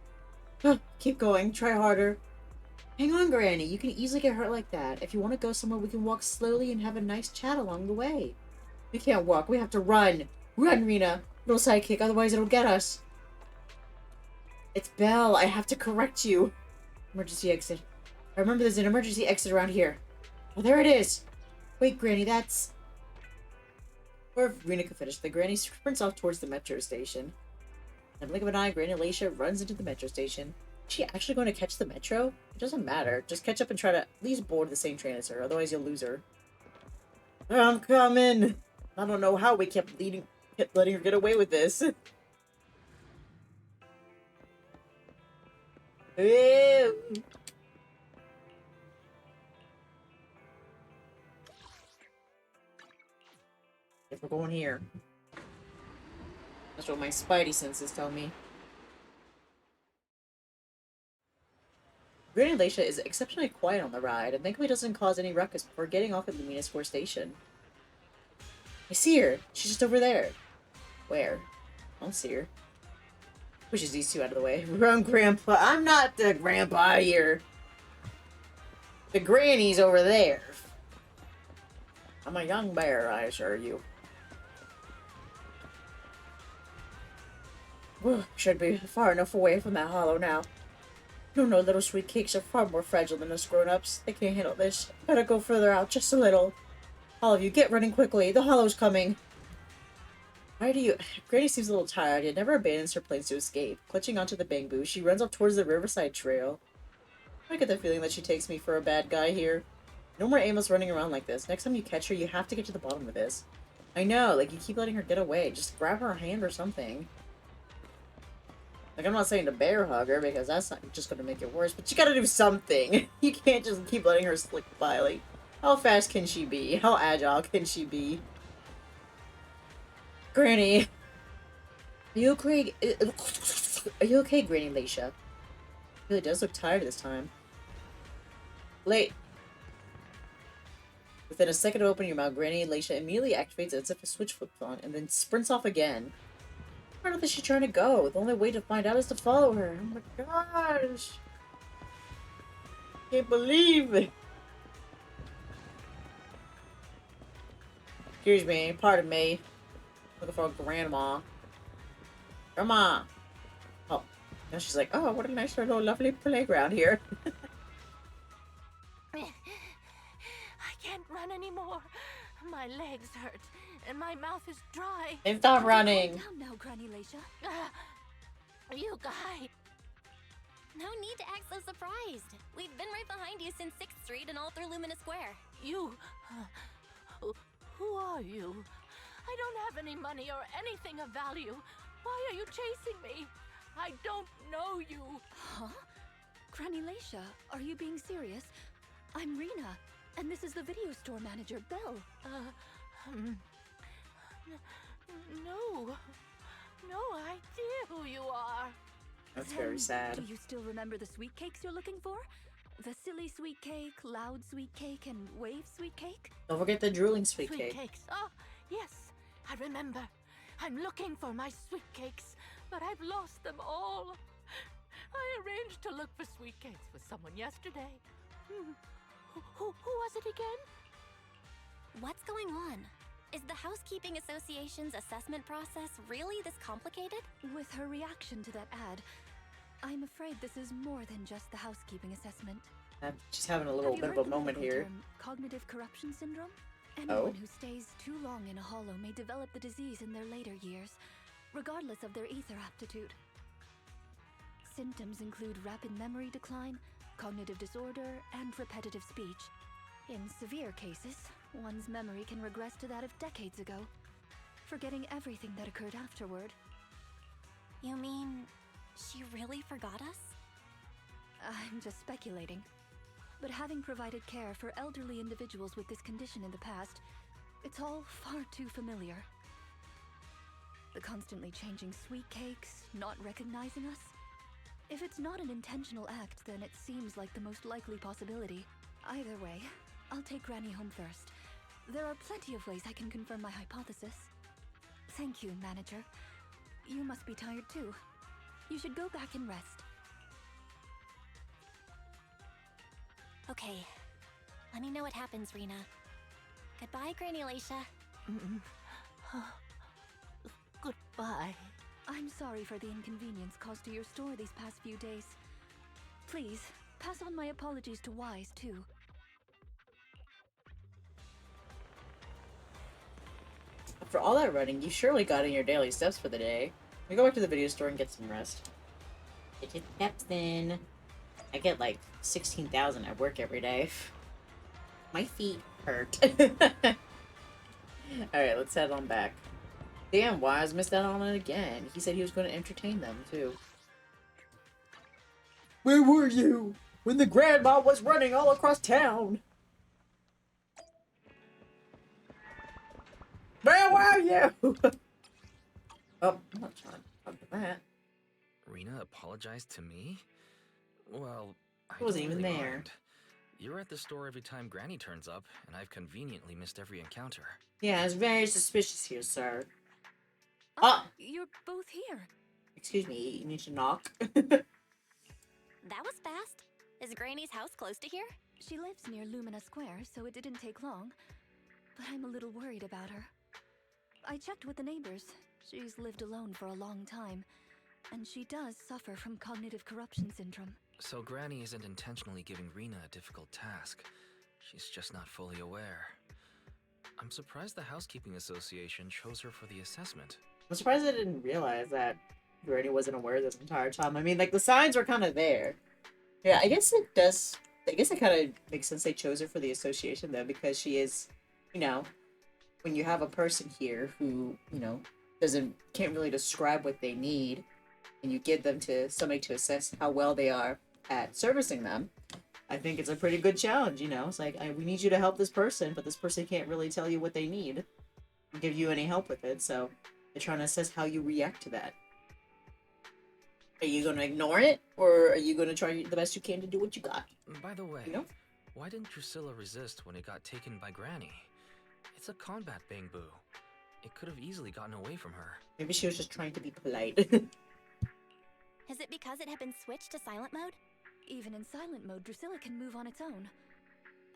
Oh, keep going. Try harder. Hang on, Granny. You can easily get hurt like that. If you want to go somewhere, we can walk slowly and have a nice chat along the way. We can't walk. We have to run. Run, Rena. Little sidekick, otherwise it'll get us. It's Belle. I have to correct you. Emergency exit. I remember there's an emergency exit around here. Oh, there it is. Wait, Granny, that's... Before Rena could finish, the Granny sprints off towards the metro station. In the blink of an eye, Granny Lacia runs into the metro station. Is she actually going to catch the metro? It doesn't matter. Just catch up and try to at least board the same train as her, otherwise you'll lose her. I'm coming! I don't know how we kept letting her get away with this. Ew. If we're going here. That's what my spidey senses tell me. Granny Lacia is exceptionally quiet on the ride, and thankfully doesn't cause any ruckus before getting off at Lumina Square Station. I see her! She's just over there. Where? I don't see her. Pushes these two out of the way. Run, Grandpa! I'm not the grandpa here! The granny's over there! I'm a young bear, I assure you. Should be far enough away from that hollow now. You know, little sweet cakes are far more fragile than us grown-ups. They can't handle this. Better go further out, just a little. All of you, get running quickly. The hollow's coming. Why do you... Granny seems a little tired, yet never abandons her plans to escape. Clutching onto the bamboo, she runs up towards the riverside trail. I get the feeling that she takes me for a bad guy here. No more aimless running around like this. Next time you catch her, you have to get to the bottom of this. I know, like, you keep letting her get away. Just grab her hand or something. Like, I'm not saying to bear hug her, because that's not just gonna make it worse, but you gotta do something. You can't just keep letting her slip by. Like, how fast can she be? How agile can she be? Granny. Are you okay? Are you okay, Granny Leisha? Really does look tired this time. Late. Within a second of opening your mouth, Granny Leisha immediately activates it as if a switch flips on, and then sprints off again. Where is she trying to go? The only way to find out is to follow her. Oh my gosh. Can't believe it. Excuse me, pardon me. Looking for a grandma. Grandma! Oh, now she's like, oh, what a nice little lovely playground here. I can't run anymore. My legs hurt, and my mouth is dry. And stop running. Calm down now, Granny Leisha. You guys. No need to act so surprised. We've been right behind you since 6th Street and all through Lumina Square. You. Who are you? I don't have any money or anything of value. Why are you chasing me? I don't know you. Huh? Granny Leisha, are you being serious? I'm Rena, and this is the video store manager, Belle. No. No idea who you are. That's Then, very sad. Do you still remember the sweet cakes you're looking for? The silly sweet cake, loud sweet cake, and wave sweet cake? Don't forget the drooling sweet Sweet cake. cakes. Oh, yes. I remember. I'm looking for my sweet cakes, but I've lost them all. I arranged to look for sweet cakes with someone yesterday. Who was it again? What's going on? Is the Housekeeping Association's assessment process really this complicated? With her reaction to that ad, I'm afraid this is more than just the housekeeping assessment. She's having a little Have you bit heard of a the moment medical here. term cognitive corruption syndrome? Oh? Anyone who stays too long in a hollow may develop the disease in their later years, regardless of their ether aptitude. Symptoms include rapid memory decline, cognitive disorder, and repetitive speech. In severe cases, one's memory can regress to that of decades ago, forgetting everything that occurred afterward. You mean she really forgot us? I'm just speculating. But having provided care for elderly individuals with this condition in the past, it's all far too familiar. The constantly changing sweet cakes, not recognizing us. If it's not an intentional act, then it seems like the most likely possibility. Either way, I'll take Granny home first. There are plenty of ways I can confirm my hypothesis. Thank you, manager. You must be tired too. You should go back and rest. Okay. Let me know what happens, Rena. Goodbye, Granny Leisha. Goodbye. I'm sorry for the inconvenience caused to your store these past few days. Please, pass on my apologies to Wise, too. For all that running, you surely got in your daily steps for the day. We go back to the video store and get some rest. Get your steps in. I get like 16,000 at work every day. My feet hurt. Alright, let's head on back. Damn, Wise missed out on it again. He said he was going to entertain them, too. Where were you when the grandma was running all across town? Where were you? Oh, I'm not trying to talk to that. Rena apologized to me? Well, I Wasn't don't even really there. mind. You're at the store every time Granny turns up, and I've conveniently missed every encounter. Yeah, it's very suspicious here, sir. Oh, you're both here. Excuse me, you need to knock. That was fast. Is Granny's house close to here? She lives near Lumina Square, so it didn't take long. But I'm a little worried about her. I checked with the neighbors. She's lived alone for a long time, and she does suffer from cognitive corruption syndrome. So Granny isn't intentionally giving Rena a difficult task. She's just not fully aware. I'm surprised the Housekeeping Association chose her for the assessment. I'm surprised I didn't realize that Granny wasn't aware this entire time. I mean, like, the signs were kind of there. Yeah, I guess it does. I guess it kind of makes sense they chose her for the association, though, because she is, you know, when you have a person here who, you know, can't really describe what they need, and you give them to somebody to assess how well they are at servicing them, I think it's a pretty good challenge, you know? It's like, we need you to help this person, but this person can't really tell you what they need, give you any help with it, so they're trying to assess how you react to that. Are you going to ignore it, or are you going to try the best you can to do what you got? By the way, You know? why didn't Drusilla resist when it got taken by Granny? It's a combat bangbu. It could have easily gotten away from her. Maybe she was just trying to be polite. Is it because it had been switched to silent mode? Even in silent mode, Drusilla can move on its own.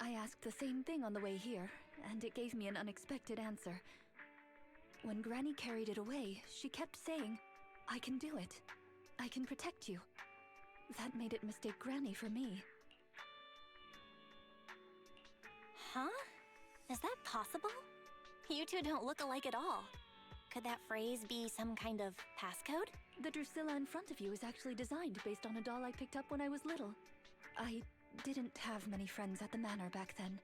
I asked the same thing on the way here, and it gave me an unexpected answer. When Granny carried it away, she kept saying, "I can do it. I can protect you." That made it mistake Granny for me. Huh? Is that possible? You two don't look alike at all. Could that phrase be some kind of passcode? The Drusilla in front of you is actually designed based on a doll I picked up when I was little. I didn't have many friends at the manor back then.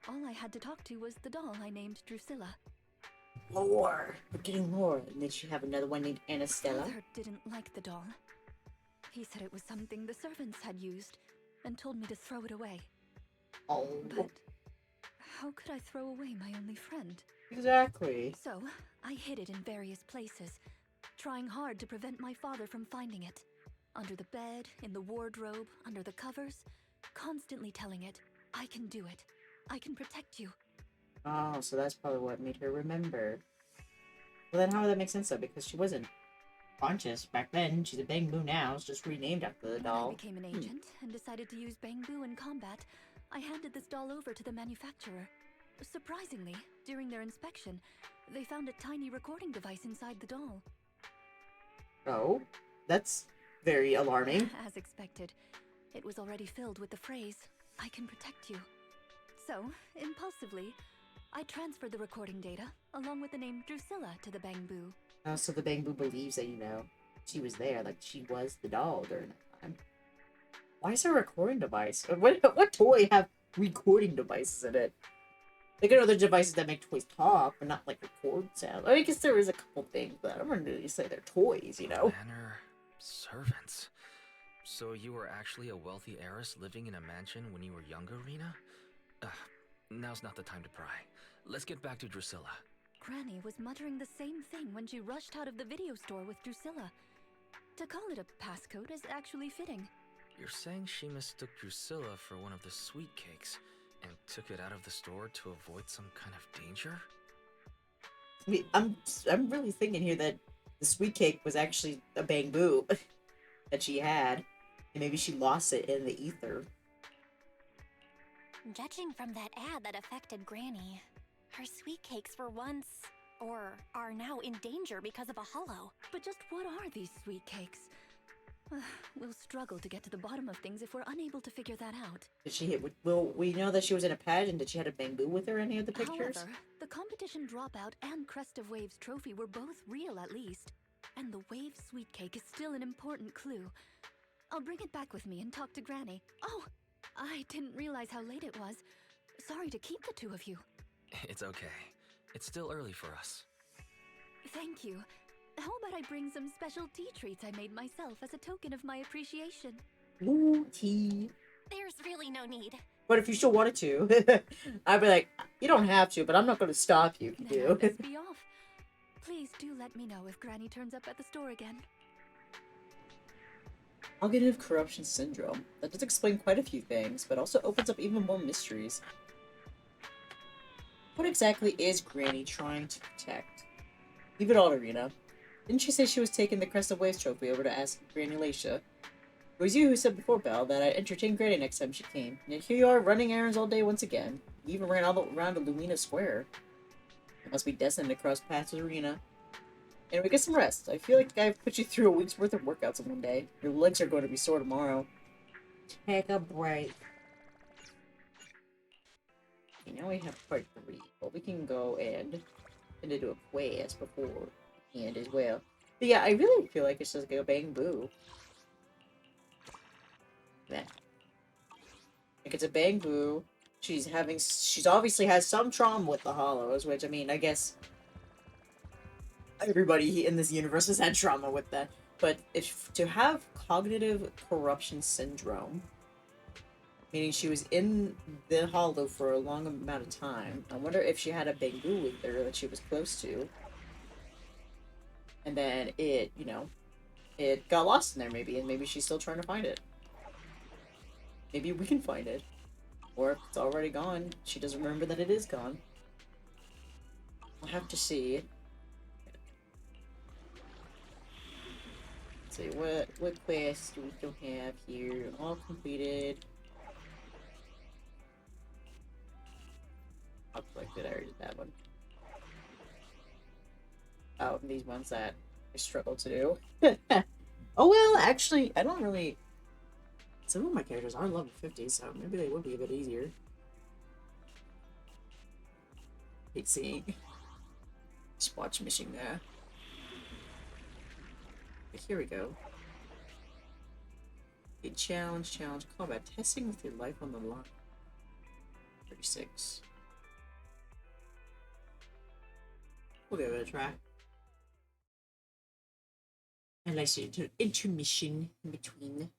All I had to talk to was the doll I named Drusilla. Lore! We're getting more. And then you have another one named Anastella. Father didn't like the doll. He said it was something the servants had used, and told me to throw it away. Oh, But how could I throw away my only friend? exactly. So, I hid it in various places, trying hard to prevent my father from finding it. Under the bed, in the wardrobe, under the covers, constantly telling it, "I can do it. I can protect you." Oh, so that's probably what made her remember. Well, then how would that make sense, though? Because she wasn't conscious back then. She's a Bangbu now. It's just renamed after the When doll. I became an agent and decided to use Bangbu in combat, I handed this doll over to the manufacturer. Surprisingly, during their inspection, they found a tiny recording device inside the doll. Oh, that's very alarming. As expected, it was already filled with the phrase, "I can protect you." So, impulsively, I transferred the recording data, along with the name Drusilla, to the Bangbu. Oh, so the Bangbu believes that, you know, she was there, like she was the doll during that time. Why is there a recording device? What toy have recording devices in it? Like, I know there's devices that make toys talk, but not like record sound. I guess there is a couple things, but I don't really say they're toys, you know? Manor servants. So you were actually a wealthy heiress living in a mansion when you were younger, Rena? Now's not the time to pry. Let's get back to Drusilla. Granny was muttering the same thing when she rushed out of the video store with Drusilla. To call it a passcode is actually fitting. You're saying she mistook Drusilla for one of the sweet cakes and took it out of the store to avoid some kind of danger? I mean, I'm really thinking here that the sweet cake was actually a Bangbu that she had, and maybe she lost it in the ether. Judging from that ad that affected Granny, her sweet cakes were once, or are now in danger because of a hollow. But just what are these sweet cakes? We'll struggle to get to the bottom of things if we're unable to figure that out. Did she hit? Well, we know that she was in a pageant. Did she have a Bangbu with her? Any of the pictures? However, the competition dropout and Crest of Waves trophy were both real at least. And the Wave sweet cake is still an important clue. I'll bring it back with me and talk to Granny. Oh, I didn't realize how late it was. Sorry to keep the two of you. It's okay. It's still early for us. Thank you. How about I bring some special tea treats I made myself as a token of my appreciation? Ooh, tea. There's really no need. But if you still wanted to, I'd be like, you don't have to, but I'm not going to stop you if you Then do. I'd best be off. Please do let me know if Granny turns up at the store again. Cognitive corruption syndrome. That does explain quite a few things, but also opens up even more mysteries. What exactly is Granny trying to protect? Leave it all to Rena. Didn't she say she was taking the Crest of Waves trophy over to ask Granny Lacia? It was you who said before, Belle, that I'd entertain Granny next time she came. Yet here you are running errands all day once again. You even ran all the around to Lumina Square. It must be destined to cross paths with Rena. Anyway, get some rest. I feel like I've put you through a week's worth of workouts in one day. Your legs are going to be sore tomorrow. Take a break. Okay, now we have part 3. But we can go and do a quest before the end as well. But yeah, I really feel like it's just like a Bangbu. Man. Like it's a Bangbu. She's obviously has some trauma with the Hollows, which I mean, I guess everybody in this universe has had trauma with that. But if to have cognitive corruption syndrome, meaning she was in the hollow for a long amount of time, I wonder if she had a Bangu with her that she was close to. And then it, you know, it got lost in there maybe, and maybe she's still trying to find it. Maybe we can find it. Or if it's already gone, she doesn't remember that it is gone. We'll have to see. Let's see, what quests do we still have here? All completed. I'll collect it, I already did that one. Oh, and these ones that I struggle to do. Oh well, actually, I don't really... Some of my characters are level 50, so maybe they would be a bit easier. Hate seeing. Just watch missing there. But here we go. A challenge, combat. Testing with your life on the line. 36. We'll give it a try. Unless you do intermission in between.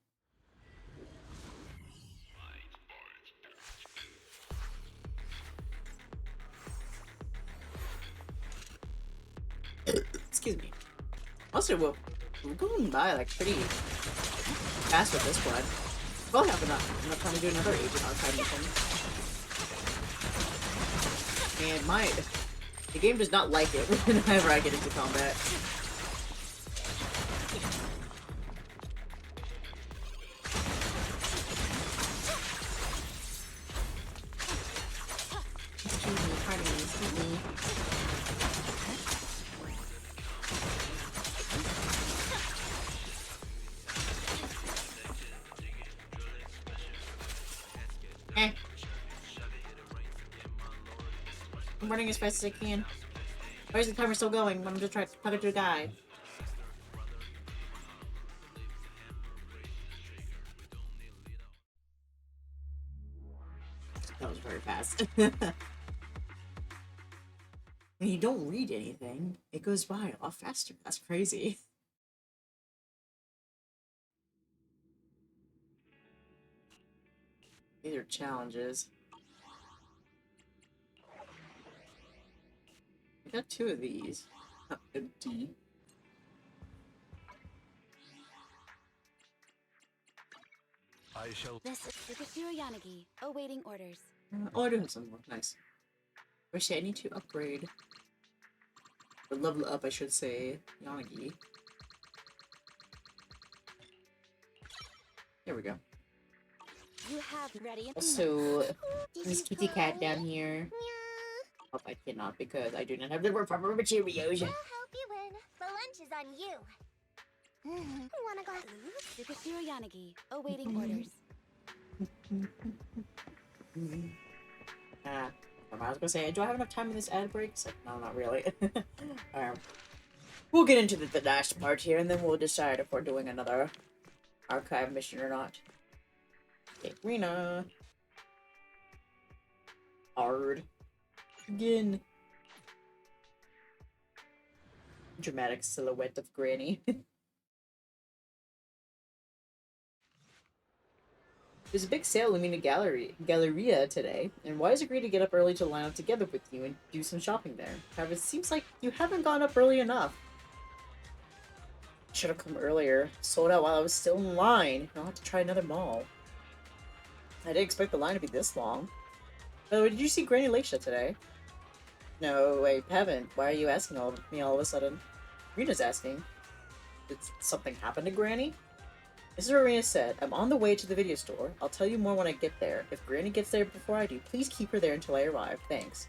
Excuse me. Also, we're going by like pretty fast with this one. We'll have enough time to do another agent archive mission. And the game does not like it whenever I get into combat. Excuse me, pardon me, excuse me. I'm running as fast as I can. Why is the timer still going when I'm just trying to talk to a guy? That was very fast. When you don't read anything, it goes by a lot faster. That's crazy. These are challenges. I got 2 of these. Oh, empty. I shall. This is Superhero Yanagi, awaiting orders. Oh, I do have some more. Nice. Wish I need to upgrade. Or level up, I should say. Yanagi. There we go. You have ready. Also, this kitty cat down here. Oh, I cannot because I do not have the proper materials. I'll help you win. The lunch is on you. Wanna go? Superhero Yanagi, awaiting orders. I was gonna say, do I have enough time in this ad break? So, no, not really. We'll get into the last part here, and then we'll decide if we're doing another archive mission or not. Okay, Rena. Hard. Again. Dramatic silhouette of Granny. There's a big sale looming at Galleria today, and Wise agreed to get up early to line up together with you and do some shopping there. However, it seems like you haven't gone up early enough. Should have come earlier. Sold out while I was still in line. I'll have to try another mall. I didn't expect the line to be this long. By the way, did you see Granny Laisha today? No, I haven't. Why are you asking me all of a sudden? Rena's asking. Did something happen to Granny? This is what Rena said. I'm on the way to the video store. I'll tell you more when I get there. If Granny gets there before I do, please keep her there until I arrive. Thanks.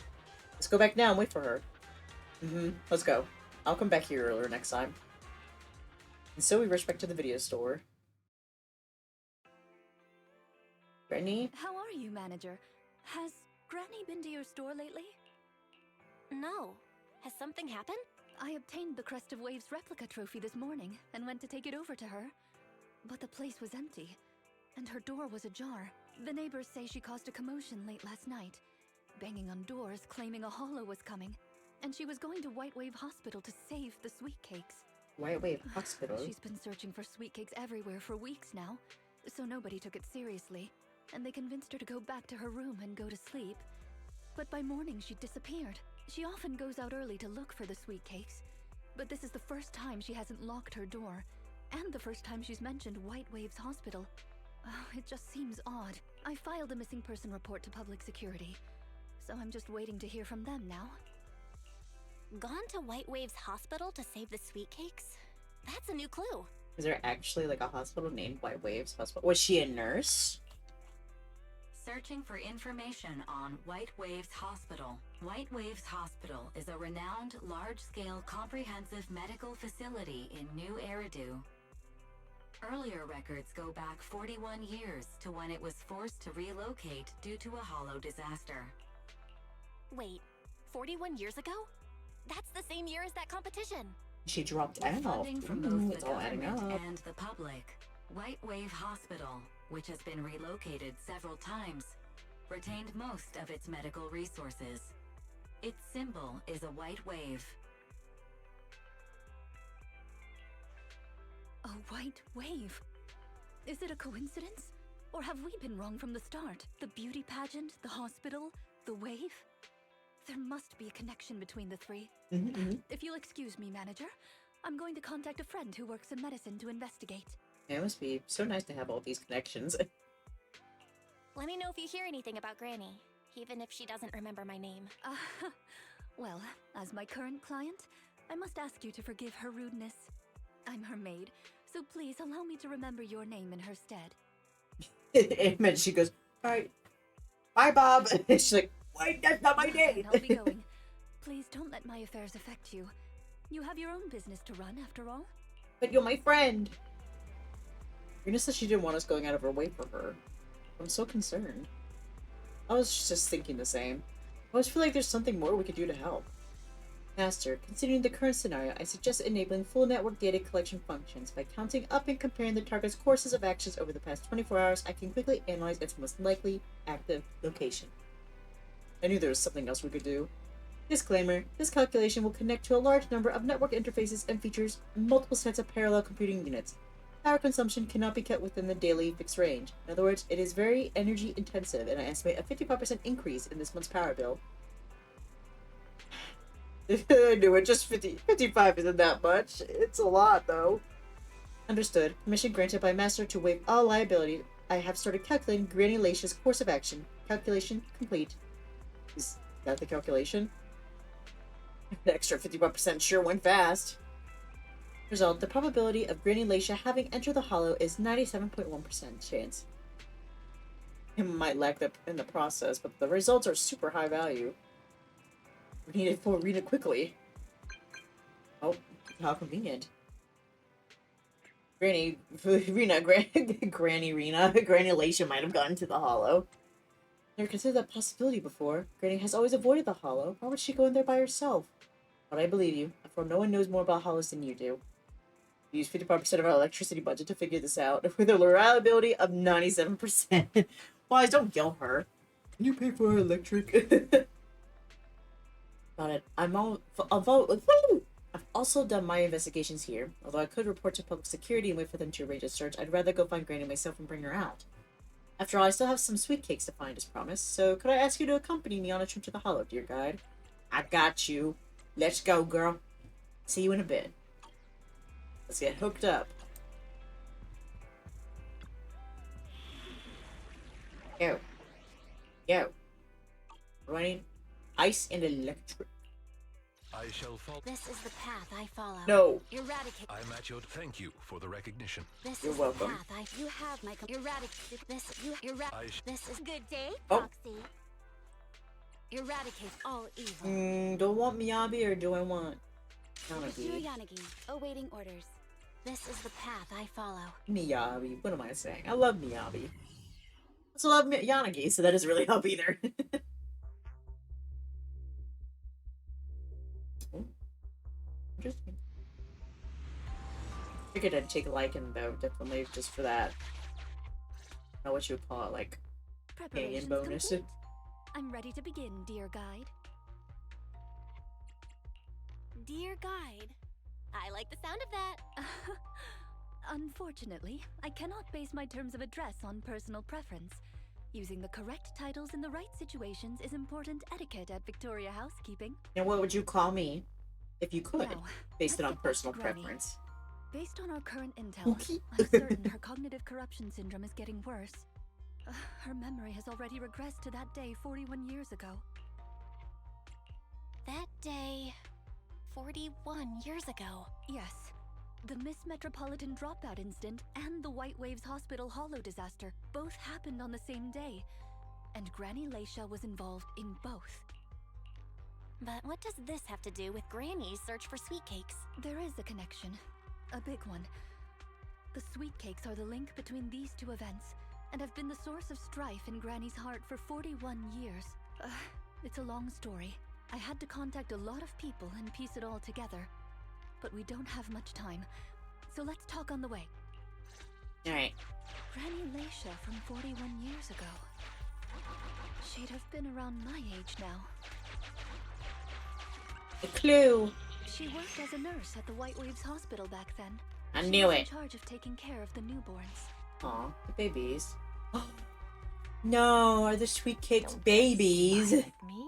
Let's go back now and wait for her. Let's go. I'll come back here earlier next time. And so we rush back to the video store. Granny? How are you, manager? Has Granny been to your store lately? No. Has something happened? I obtained the Crest of Waves replica trophy this morning and went to take it over to her. But the place was empty, and her door was ajar. The neighbors say she caused a commotion late last night, banging on doors claiming a hollow was coming, and she was going to White Wave Hospital to save the sweet cakes. White Wave Hospital. She's been searching for sweet cakes everywhere for weeks now, so nobody took it seriously, and they convinced her to go back to her room and go to sleep. But by morning, she'd disappeared. She often goes out early to look for the sweet cakes, but this is the first time she hasn't locked her door, and the first time she's mentioned White Wave's hospital. Oh, it just seems odd. I filed a missing person report to public security, so I'm just waiting to hear from them now. Gone to White Wave's hospital to save the sweet cakes? That's a new clue. Is there actually like a hospital named White Waves Hospital? Was she a nurse? Searching for information on White Waves Hospital. White Waves Hospital is a renowned, large-scale, comprehensive medical facility in New Eridu. Earlier records go back 41 years to when it was forced to relocate due to a hollow disaster. Wait, 41 years ago? That's the same year as that competition. She dropped With out. funding from both It's the all adding government up. and the public, White Wave Hospital, which has been relocated several times, retained most of its medical resources. Its symbol is a white wave. A white wave? Is it a coincidence? Or have we been wrong from the start? The beauty pageant, the hospital, the wave? There must be a connection between the three. If you'll excuse me, manager, I'm going to contact a friend who works in medicine to investigate. It must be so nice to have all these connections. Let me know if you hear anything about Granny, even if she doesn't remember my name. Well, as my current client, I must ask you to forgive her rudeness. I'm her maid, so please allow me to remember your name in her stead. And she goes, alright, bye Bob. And she's like, wait, that's not my name. I'll be going. Please don't let my affairs affect you. You have your own business to run, after all. But you're my friend. Rena said she didn't want us going out of her way for her. I'm so concerned. I was just thinking the same. I always feel like there's something more we could do to help. Master, considering the current scenario, I suggest enabling full network data collection functions. By counting up and comparing the target's courses of actions over the past 24 hours, I can quickly analyze its most likely active location. I knew there was something else we could do. Disclaimer, this calculation will connect to a large number of network interfaces and features multiple sets of parallel computing units. Power consumption cannot be kept within the daily fixed range. In other words, it is very energy intensive, and I estimate a 55% increase in this month's power bill. I knew it, just 55 isn't that much. It's a lot, though. Understood. Permission granted by Master to waive all liability. I have started calculating Granny Lacia's course of action. Calculation complete. Is that the calculation? The extra 51% sure went fast. Result, the probability of Granny Lacia having entered the hollow is 97.1% chance. It might lag in the process, but the results are super high value. We need it for Rena quickly. Oh, how convenient. Granny Rena, Granny Rena, Granny Lacia might have gotten to the hollow. Never considered that possibility before. Granny has always avoided the hollow. Why would she go in there by herself? But I believe you, for no one knows more about hollows than you do. We use 55% of our electricity budget to figure this out, with a reliability of 97%. Wise, don't yell her. Can you pay for our electric? Got it. I've also done my investigations here. Although I could report to public security and wait for them to arrange a search, I'd rather go find Granny myself and bring her out. After all, I still have some sweet cakes to find as promised, so could I ask you to accompany me on a trip to the hollow, dear guide? I got you. Let's go, girl. See you in a bit. Let's get hooked up. Yo. Yo. Running ice and electric. I shall follow. This is the path I follow. No. Eradicate. I'm at your. Thank you for the recognition. This You're is welcome. the path you have my eradicate. This is good day, Oh. Proxy. Eradicate all evil. Do I want Miyabi or do I want Monsieur Yanagi? Yanagi, awaiting orders. This is the path I follow. Miyabi. What am I saying? I love Miyabi. I also love Yanagi, so that doesn't really help either. Oh, interesting. Figured I'd take a liking though, definitely just for that. I don't know what you would call it, like companion Preparations bonus. complete. I'm ready to begin, dear guide. Dear guide, I like the sound of that. Unfortunately, I cannot base my terms of address on personal preference. Using the correct titles in the right situations is important etiquette at Victoria Housekeeping. Now, what would you call me if you could, Now, based it let's on get back to personal Granny. preference? Based on our current intel, Okay. I'm certain her cognitive corruption syndrome is getting worse. Her memory has already regressed to that day 41 years ago. That day, 41 years ago. Yes. The Miss Metropolitan dropout incident and the White Waves Hospital Hollow disaster both happened on the same day. And Granny Leisha was involved in both. But what does this have to do with Granny's search for sweet cakes? There is a connection. A big one. The sweet cakes are the link between these two events, and have been the source of strife in Granny's heart for 41 years. It's a long story. I had to contact a lot of people and piece it all together. But we don't have much time, so let's talk on the way. Alright. Granny Leisha from 41 years ago. She'd have been around my age now. A clue. She worked as a nurse at the White Waves Hospital back then. I She knew was it. in charge of taking care of the newborns. Aw, the babies. No, are the sweet cakes Don't babies? fight with me.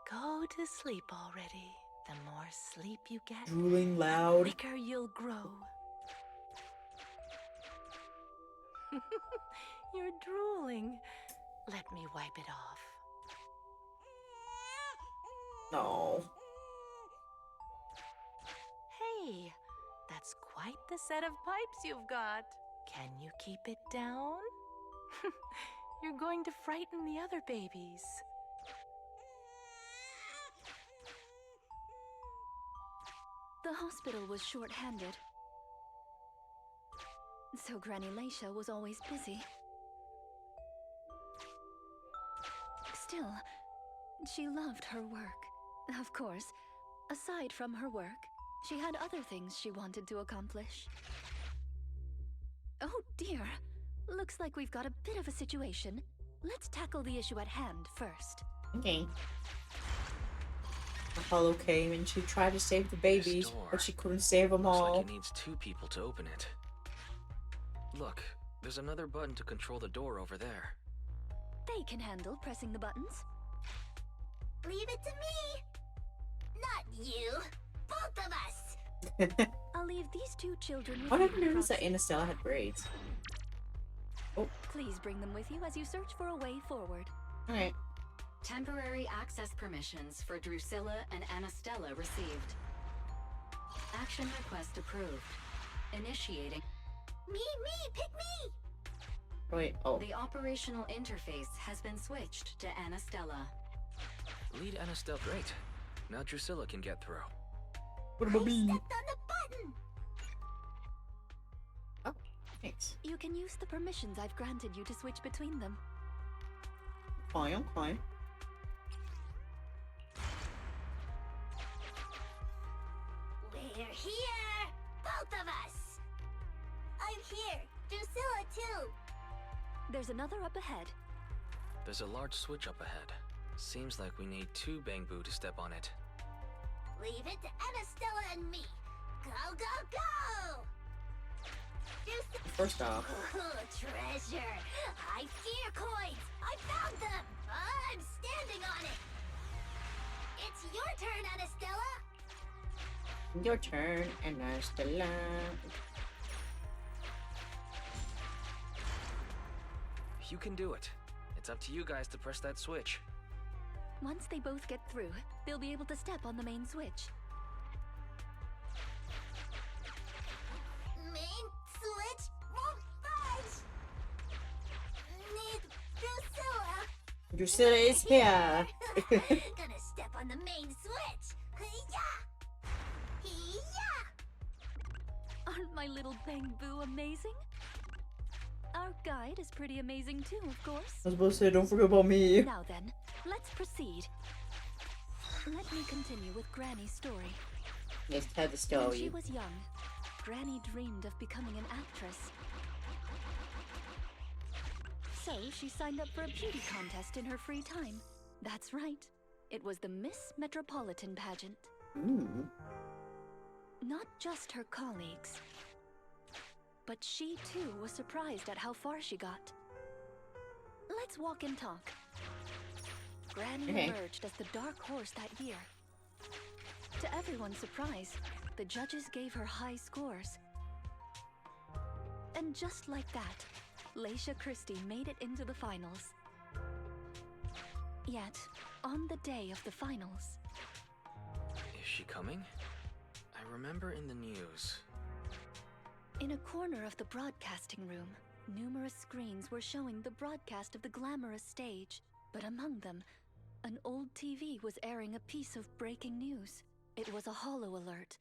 Go to sleep already. The more sleep you get, Drooling the loud. quicker you'll grow. You're drooling. Let me wipe it off. No. Hey, that's quite the set of pipes you've got. Can you keep it down? You're going to frighten the other babies. The hospital was short-handed, so Granny Leisha was always busy. Still, she loved her work. Of course, aside from her work, she had other things she wanted to accomplish. Oh dear, looks like we've got a bit of a situation. Let's tackle the issue at hand first. Okay. Apollo came and she tried to save the babies, door but she couldn't save them Looks all. like it needs 2 people to open it. Look, there's another button to control the door over there. They can handle pressing the buttons. Leave it to me! Not you! Both of us! I'll leave these two children with I you, never noticed that Proxy. Anastella had braids. Please bring them with you as you search for a way forward. Alright. Temporary access permissions for Drusilla and Anastella received. Action request approved. Initiating. Me! Pick me! Wait, oh. The operational interface has been switched to Anastella. Lead Anastelle, great. Now Drusilla can get through. What I about me? stepped on the button! Oh, thanks. You can use the permissions I've granted you to switch between them. Fine, I'm fine. We're here! Both of us! I'm here! Drusilla too! There's another up ahead. There's a large switch up ahead. Seems like we need 2 Bangbu to step on it. Leave it to Anastella and me! Go, go, go! Drusilla! First off, Oh, treasure! I see your coins! I found them! I'm standing on it! It's your turn, Anastella! your turn, Anastella. You can do it. It's up to you guys to press that switch. Once they both get through, they'll be able to step on the main switch. Main switch won't budge! Need Drusilla! Drusilla is here. Gonna step on the main switch! Hey-ya! Hey-ya! Aren't my little Bangbu amazing? Our guide is pretty amazing too, of course. I was supposed to say, don't forget about me. Now then, let's proceed. Let me continue with Granny's story. Let's tell the When she story. was young, Granny dreamed of becoming an actress. So she signed up for a beauty contest in her free time. That's right. It was the Miss Metropolitan pageant. Ooh. Not just her colleagues, but she too was surprised at how far she got. Let's walk and talk. Granny emerged as the dark horse that year. To everyone's surprise, the judges gave her high scores. And just like that, Leisha Christie made it into the finals. Yet, on the day of the finals... Is she coming? I remember in the news. In a corner of the broadcasting room, numerous screens were showing the broadcast of the glamorous stage. But among them, an old TV was airing a piece of breaking news. It was a holo alert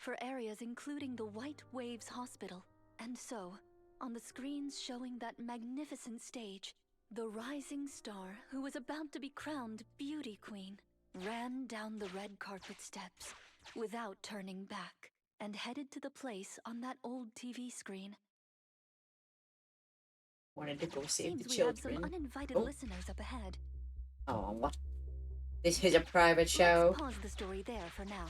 for areas including the White Waves Hospital. And so, on the screens showing that magnificent stage, the rising star who was about to be crowned Beauty Queen ran down the red carpet steps without turning back and headed to the place on that old TV screen. Wanted to go save Seems the we children. have some uninvited listeners up ahead. Oh, what? This is a private show. Let's pause the story there for now.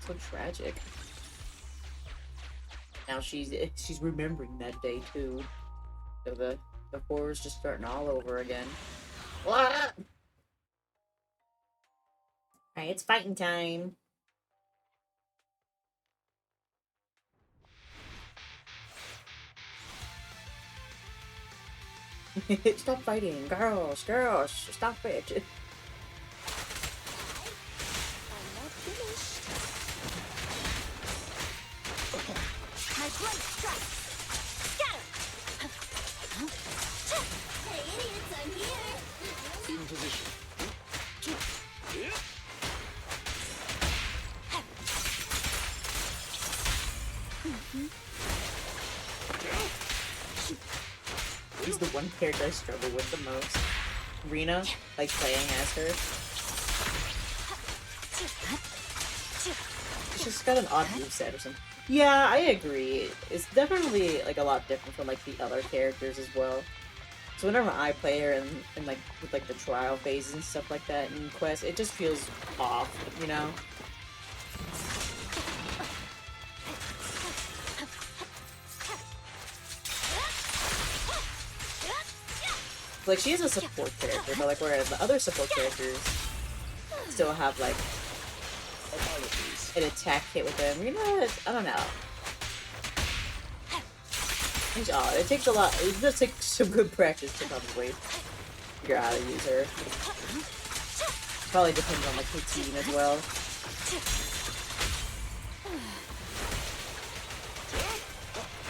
So tragic. Now she's remembering that day too. So the horror's just starting all over again. What? Alright, it's fighting time. Stop fighting, girls, stop it. My blade strikes! Scatter! Hey, idiots, I'm here! In position. He's the one character I struggle with the most. Rena, like playing as her. She's got an odd moveset or something. Yeah, I agree. It's definitely like a lot different from like the other characters as well. So whenever I play her in like with like the trial phases and stuff like that in Quest, it just feels off, you know? Like, she is a support character, but like whereas the other support characters still have like an attack hit with them. You know, I don't know. It's odd. It takes a lot. It does take some good practice to probably figure out how to use her. Probably depends on like the team as well.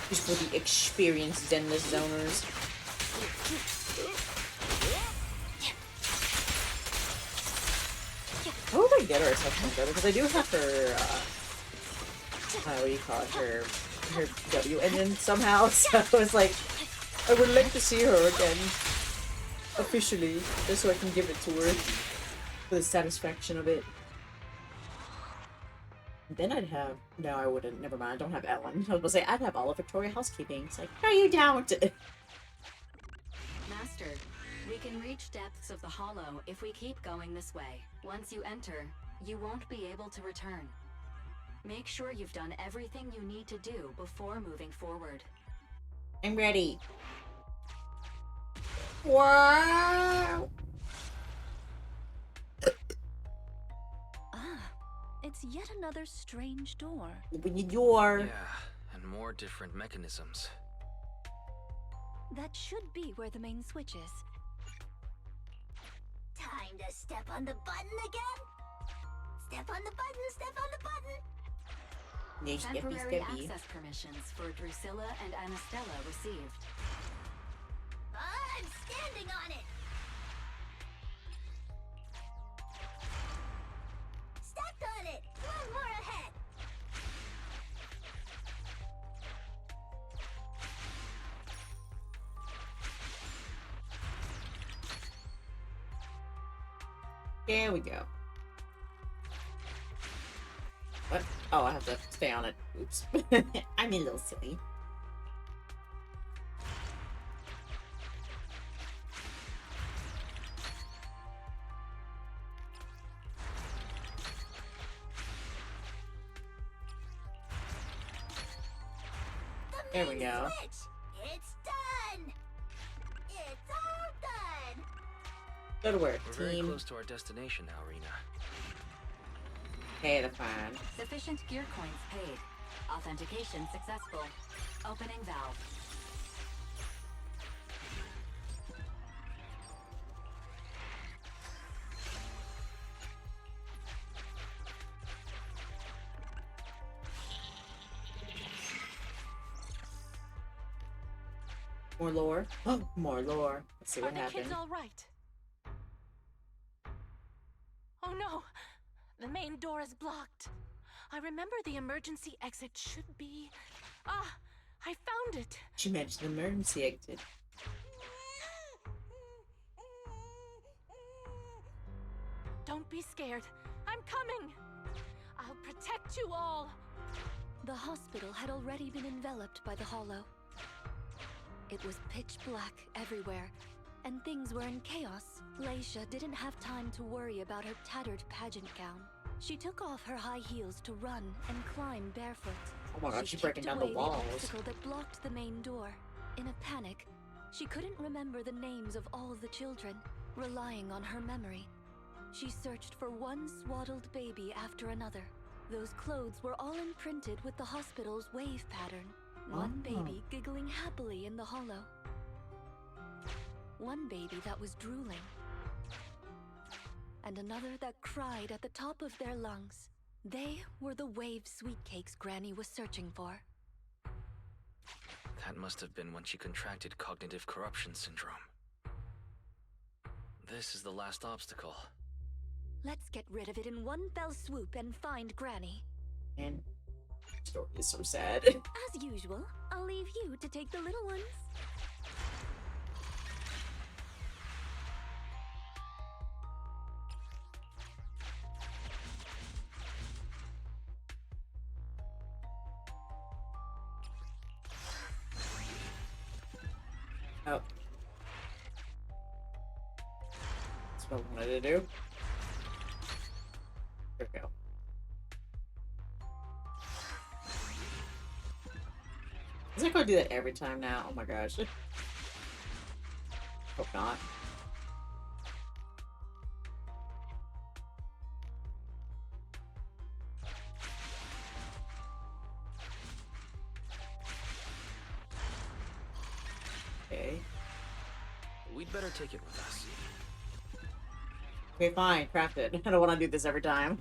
Just for the experienced ZENLESS zoners. I hope I get her a second go because I do have her, what do you call it, her W engine somehow, so it's like, I would like to see her again, officially, just so I can give it to her, for the satisfaction of it. Then I'd have, no I wouldn't, never mind, I don't have Ellen. I was gonna say, I'd have all of Victoria Housekeeping. It's like, no you don't! Master, we can reach depths of the hollow if we keep going this way. Once you enter, you won't be able to return. Make sure you've done everything you need to do before moving forward. I'm ready. Wow! Ah, it's yet another strange door. Open your door. Yeah, and more different mechanisms. That should be where the main switch is. Time to step on the button again? Step on the button, step on the button! Nice, Temporary access permissions for Drusilla and Anastella received. I'm standing on it! Stepped on it! One more ahead! There we go. What? Oh, I have to stay on it. Oops. I'm a little silly. There we go. Switch. It's done. It's all done. Go to work, We're very team. close to our destination now, Rena. Okay, the fine. Sufficient gear coins paid. Authentication successful. Opening valve. More lore. Oh, more lore. Let's see Are what the happened. kids all right? Oh no! The main door is blocked. I remember the emergency exit should be... Ah! I found it! She mentioned the emergency exit. Don't be scared. I'm coming! I'll protect you all! The hospital had already been enveloped by the hollow. It was pitch black everywhere, and things were in chaos. Leisha didn't have time to worry about her tattered pageant gown. She took off her high heels to run and climb barefoot. Oh my god, she's breaking kicked down the away walls. obstacle that blocked the main door. In a panic, she couldn't remember the names of all the children. Relying on her memory, she searched for one swaddled baby after another. Those clothes were all imprinted with the hospital's wave pattern. One Oh. baby giggling happily in the hollow. One baby that was drooling. And another that cried at the top of their lungs. They were the wave sweet cakes Granny was searching for. That must have been when she contracted cognitive corruption syndrome. This is the last obstacle. Let's get rid of it in one fell swoop and find Granny. And the story is so sad. As usual, I'll leave you to take the little ones. Oh. That's what I wanted to do. There we go. Is it going to do that every time now? Oh my gosh. Hope not. Okay. We'd better take it with us. Okay, fine. Craft it. I don't want to do this every time.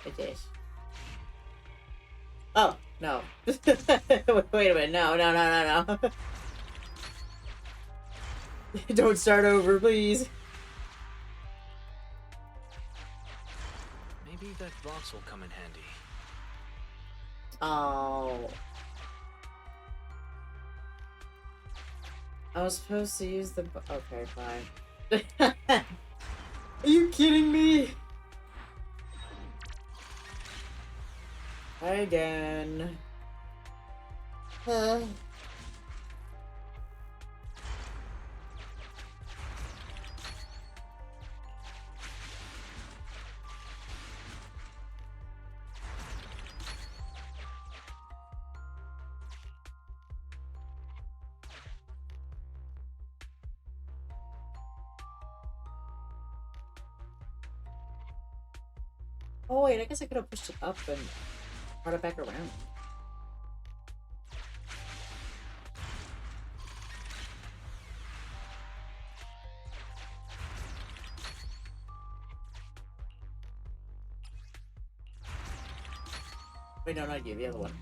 It is. Oh, no. Wait a minute. No, no, no, no, no. Don't start over, please. Maybe that box will come in handy. Oh. I was supposed to use the... Okay, fine. Are you kidding me? Again. Oh wait, I guess I could have pushed it up and brought it back around. Wait, no, not you, the other one.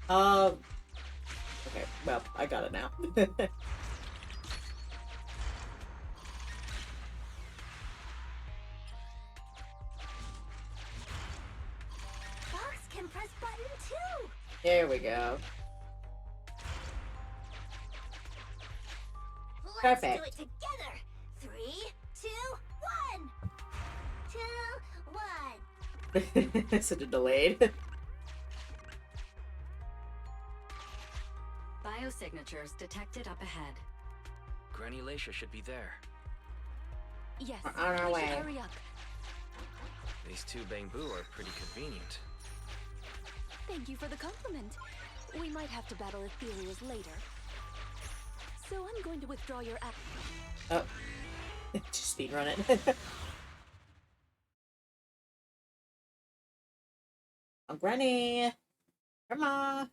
Okay, well, I got it now. Fox can press button too. There we go. Let's Perfect. do it together. 3, 2, 1. 2, 1. Such a delayed. Biosignatures detected up ahead. Granny Leisha should be there. Yes, We're on our we should way. hurry up. These two bamboo are pretty convenient. Thank you for the compliment. We might have to battle Ethereals later. So I'm going to withdraw your app. Oh. Just speedrun it. Oh, Granny! Grandma!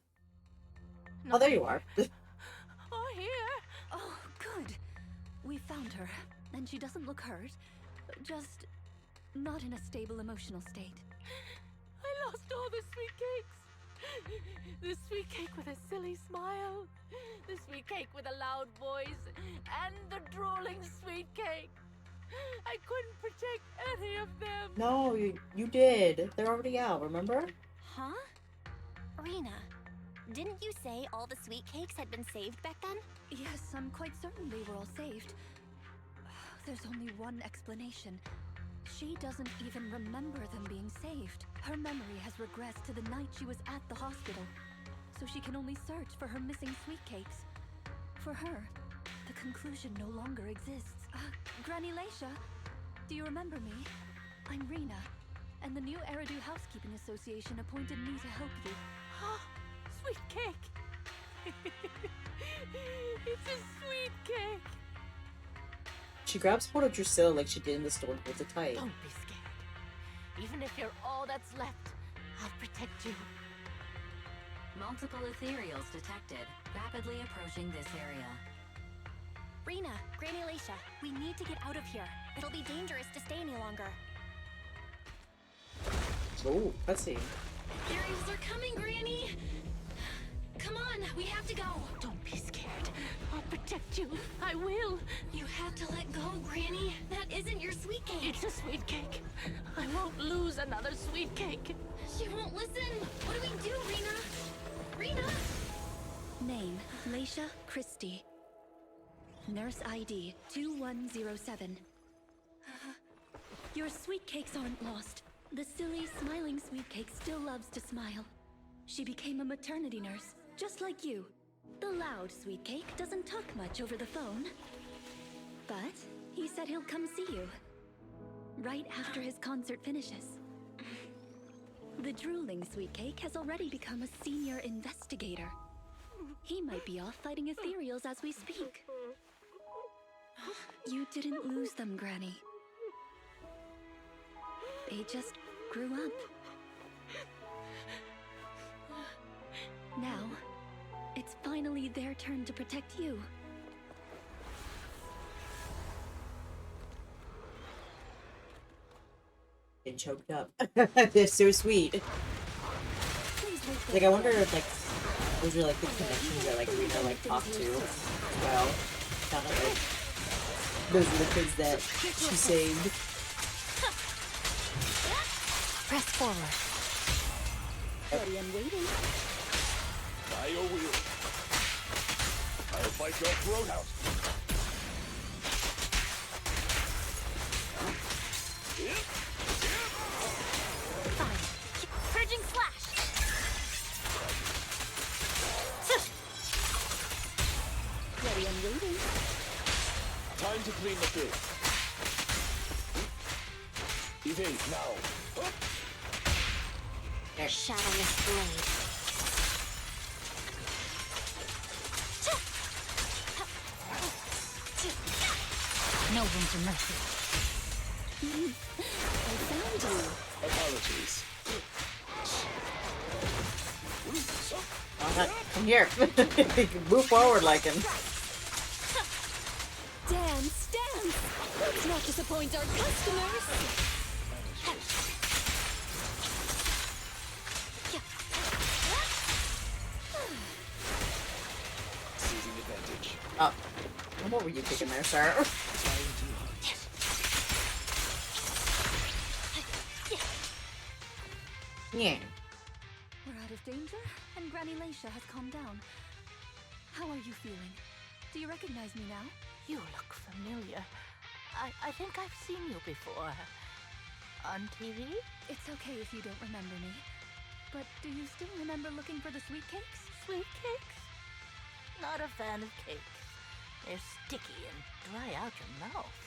Oh, there you are. Oh, here. Oh, good. We found her, and she doesn't look hurt. Just not in a stable emotional state. I lost all the sweet cakes. The sweet cake with a silly smile. The sweet cake with a loud voice. And the drooling sweet cake. I couldn't protect any of them. No, you did. They're already out, remember? Huh? Rena, didn't you say all the sweet cakes had been saved back then? Yes, I'm quite certain they were all saved. There's only one explanation. She doesn't even remember them being saved. Her memory has regressed to the night she was at the hospital, so she can only search for her missing sweet cakes. For her, the conclusion no longer exists. Granny Leisha, do you remember me? I'm Rena, and the new Eridu Housekeeping Association appointed me to help you. Sweet cake. It's a sweet cake. She grabs hold of Drusilla like she did in the store and holds it tight. Don't be scared. Even if you're all that's left, I'll protect you. Multiple ethereals detected, rapidly approaching this area. Rena, Granny Leisha, we need to get out of here. It'll be dangerous to stay any longer. Oh, let's see. Aerials are coming, Granny! Come on, we have to go! Don't be scared. I'll protect you. I will. You have to let go, Granny. That isn't your sweet cake. It's a sweet cake. I won't lose another sweet cake. She won't listen. What do we do, Rena? Rena? Name, Leisha Christie. Nurse ID 2107. Your sweet cakes aren't lost. The silly, smiling sweet cake still loves to smile. She became a maternity nurse, just like you. The loud sweet cake doesn't talk much over the phone. But he said he'll come see you. Right after his concert finishes. The drooling sweet cake has already become a senior investigator. He might be off fighting ethereals as we speak. You didn't lose them, Granny. They just grew up. Now, it's finally their turn to protect you. Getting choked up. They're so sweet. Please wait Like, I wonder if, like, those are, like, the connections that, like, Rena, like, talked to as well. Kind of, like, those are the kids that she saved. Press forward. Ready and waiting. By your wheel. I'll fight your roadhouse. Fine. Purging slash. Ready and waiting. Time to clean the field. Evade now. Shadowless blade. No room for mercy. I found you. Apologies. Come here. Move forward like him. Dance, dance! Let's not disappoint our customers! Seizing advantage. Oh. What were you kicking there, sir? Yeah. We're out of danger, and Granny Leisha has calmed down. How are you feeling? Do you recognize me now? You look familiar. I think I've seen you before. On TV? It's okay if you don't remember me. But do you still remember looking for the sweet cakes? Sweet cakes? Not a fan of cakes. They're sticky and dry out your mouth.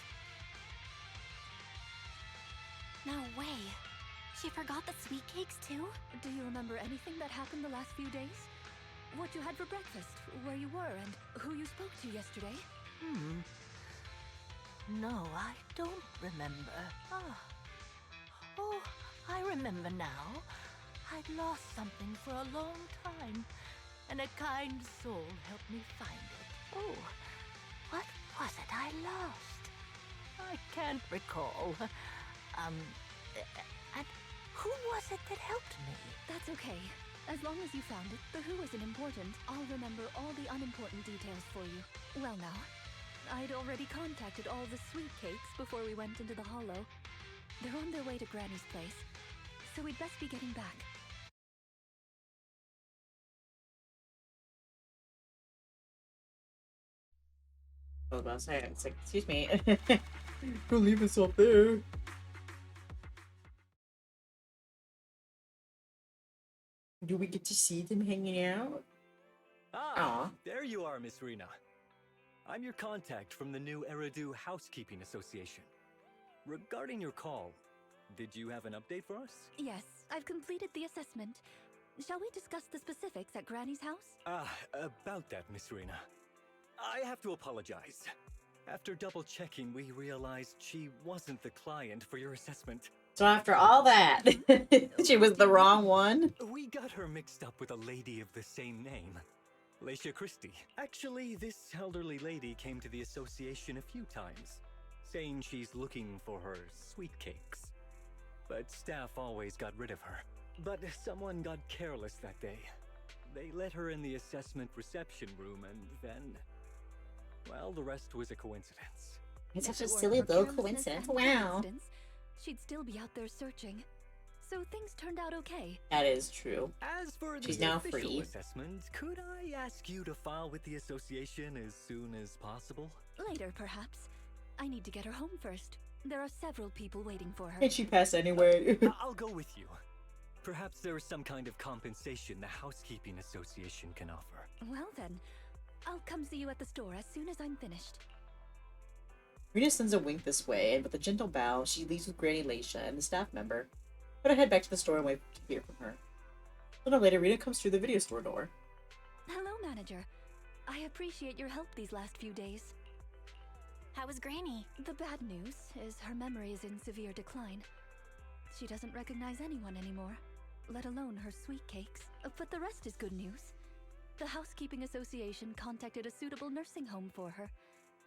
No way. She forgot the sweet cakes too? Do you remember anything that happened the last few days? What you had for breakfast, where you were, and who you spoke to yesterday? No, I don't remember. Oh, I remember now. I'd lost something for a long time, and a kind soul helped me find it. Oh, what was it I lost? I can't recall. And who was it that helped me? That's okay. As long as you found it, the who isn't important. I'll remember all the unimportant details for you. Well now, I'd already contacted all the sweet cakes before we went into the hollow. They're on their way to Granny's place, so we'd best be getting back. I was about to say, it's like, excuse me. Don't leave us up there. Do we get to see them hanging out? Aw. There you are, Miss Rena. I'm your contact from the new Eridu Housekeeping Association. Regarding your call, did you have an update for us? Yes, I've completed the assessment. Shall we discuss the specifics at Granny's house? About that, Miss Rena. I have to apologize. After double-checking, we realized she wasn't the client for your assessment. So after all that, she was the wrong one? We got her mixed up with a lady of the same name. Leisha Christie. Actually, this elderly lady came to the association a few times, saying she's looking for her sweet cakes. But staff always got rid of her. But someone got careless that day. They let her in the assessment reception room and then... well, the rest was a coincidence. It's such If a it weren't silly for little carelessness coincidence. and Wow. coincidence, she'd still be out there searching. So things turned out okay. That is true. As for She's the now official free. assessment, could I ask you to file with the association as soon as possible? Later, perhaps. I need to get her home first. There are several people waiting for her. And she passed anyway. I'll go with you. Perhaps there is some kind of compensation the Housekeeping Association can offer. Well then, I'll come see you at the store as soon as I'm finished. Rena sends a wink this way, and with a gentle bow, she leaves with Granny Leisha and the staff member. But I head back to the store and wait to hear from her. A little later, Rena comes through the video store door. Hello, manager. I appreciate your help these last few days. How was Granny? The bad news is her memory is in severe decline. She doesn't recognize anyone anymore, let alone her sweet cakes. But the rest is good news. The Housekeeping Association contacted a suitable nursing home for her,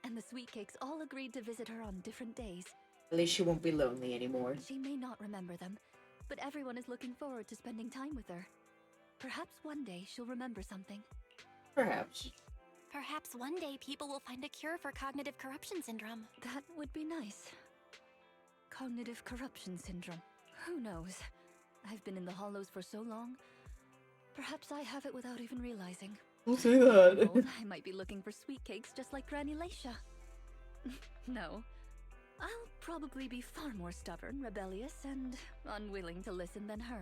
and the sweet cakes all agreed to visit her on different days. At least she won't be lonely anymore. She may not remember them, but everyone is looking forward to spending time with her. Perhaps one day she'll remember something. Perhaps. Perhaps one day people will find a cure for cognitive corruption syndrome. That would be nice. Cognitive corruption syndrome. Who knows? I've been in the hollows for so long. Perhaps I have it without even realizing. Don't say that. Well, I might be looking for sweet cakes just like Granny Leisha. No. I'll probably be far more stubborn, rebellious, and unwilling to listen than her.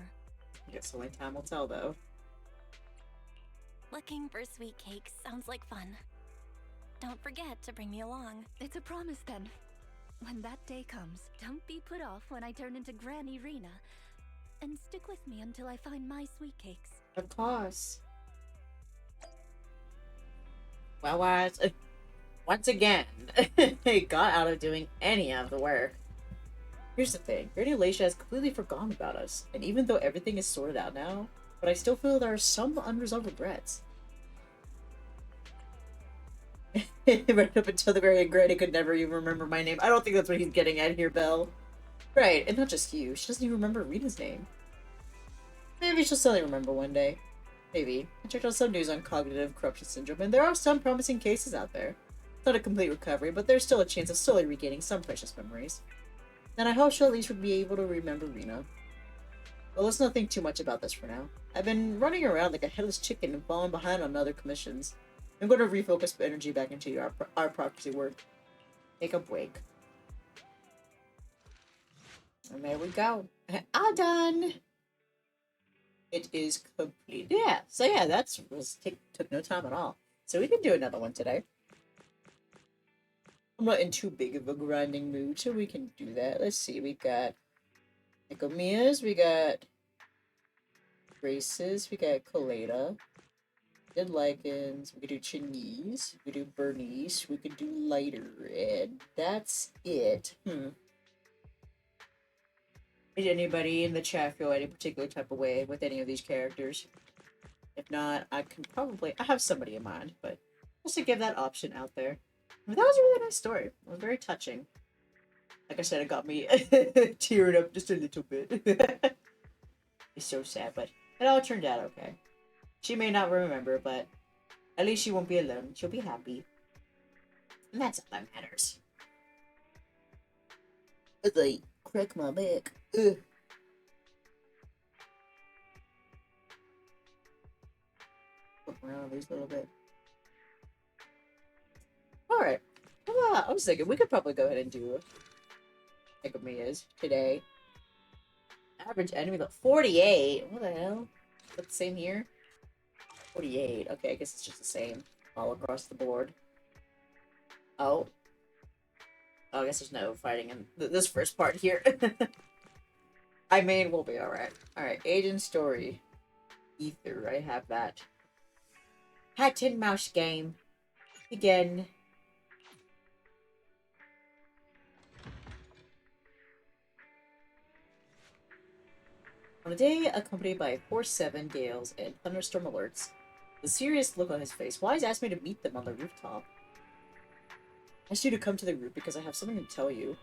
Guess only time will tell, though. Looking for sweet cakes sounds like fun. Don't forget to bring me along. It's a promise then. When that day comes, don't be put off when I turn into Granny Rena. And stick with me until I find my sweet cakes. Of course. Well, once again, they got out of doing any of the work. Here's the thing, Granny Leisha has completely forgotten about us, and even though everything is sorted out now, but I still feel there are some unresolved regrets. Right up until the very end, Granny could never even remember my name. I don't think that's what he's getting at here, Belle. Right, and not just you, she doesn't even remember Rita's name. Maybe she'll suddenly remember one day. Maybe. I checked out some news on cognitive corruption syndrome, and there are some promising cases out there. It's not a complete recovery, but there's still a chance of slowly regaining some precious memories. And I hope she'll at least be able to remember Rena. Well, let's not think too much about this for now. I've been running around like a headless chicken and falling behind on other commissions. I'm going to refocus energy back into our property work. Make up wake. And there we go. All done! It is complete. Yeah, so yeah, took no time at all. So we can do another one today. I'm not in too big of a grinding mood, so we can do that. Let's see, we got Nicomias, we got Graces, we got Kaleda, we did Lycans, we could do Chinese, we could do Bernice, we could do Lighter, and that's it. Did anybody in the chat feel any particular type of way with any of these characters? If not, I have somebody in mind, but just to give that option out there. But that was a really nice story. It was very touching. Like I said, it got me tearing up just a little bit. It's so sad, but it all turned out okay. She may not remember, but at least she won't be alone. She'll be happy. And that's all that matters. It's like, crack my back. Ugh. Look around these a little bit. Alright. I was thinking we could probably go ahead and do Nicomias today. Average enemy level 48. What the hell? Is that the same here? 48. Okay, I guess it's just the same all across the board. Oh. Oh, I guess there's no fighting in this first part here. I mean, we'll be alright. Alright, Agent Story. Ether, I have that. Hat and mouse game. Again. On a day accompanied by 4-7 gales and thunderstorm alerts, the serious look on his face, Wise asked me to meet them on the rooftop. I asked you to come to the roof because I have something to tell you.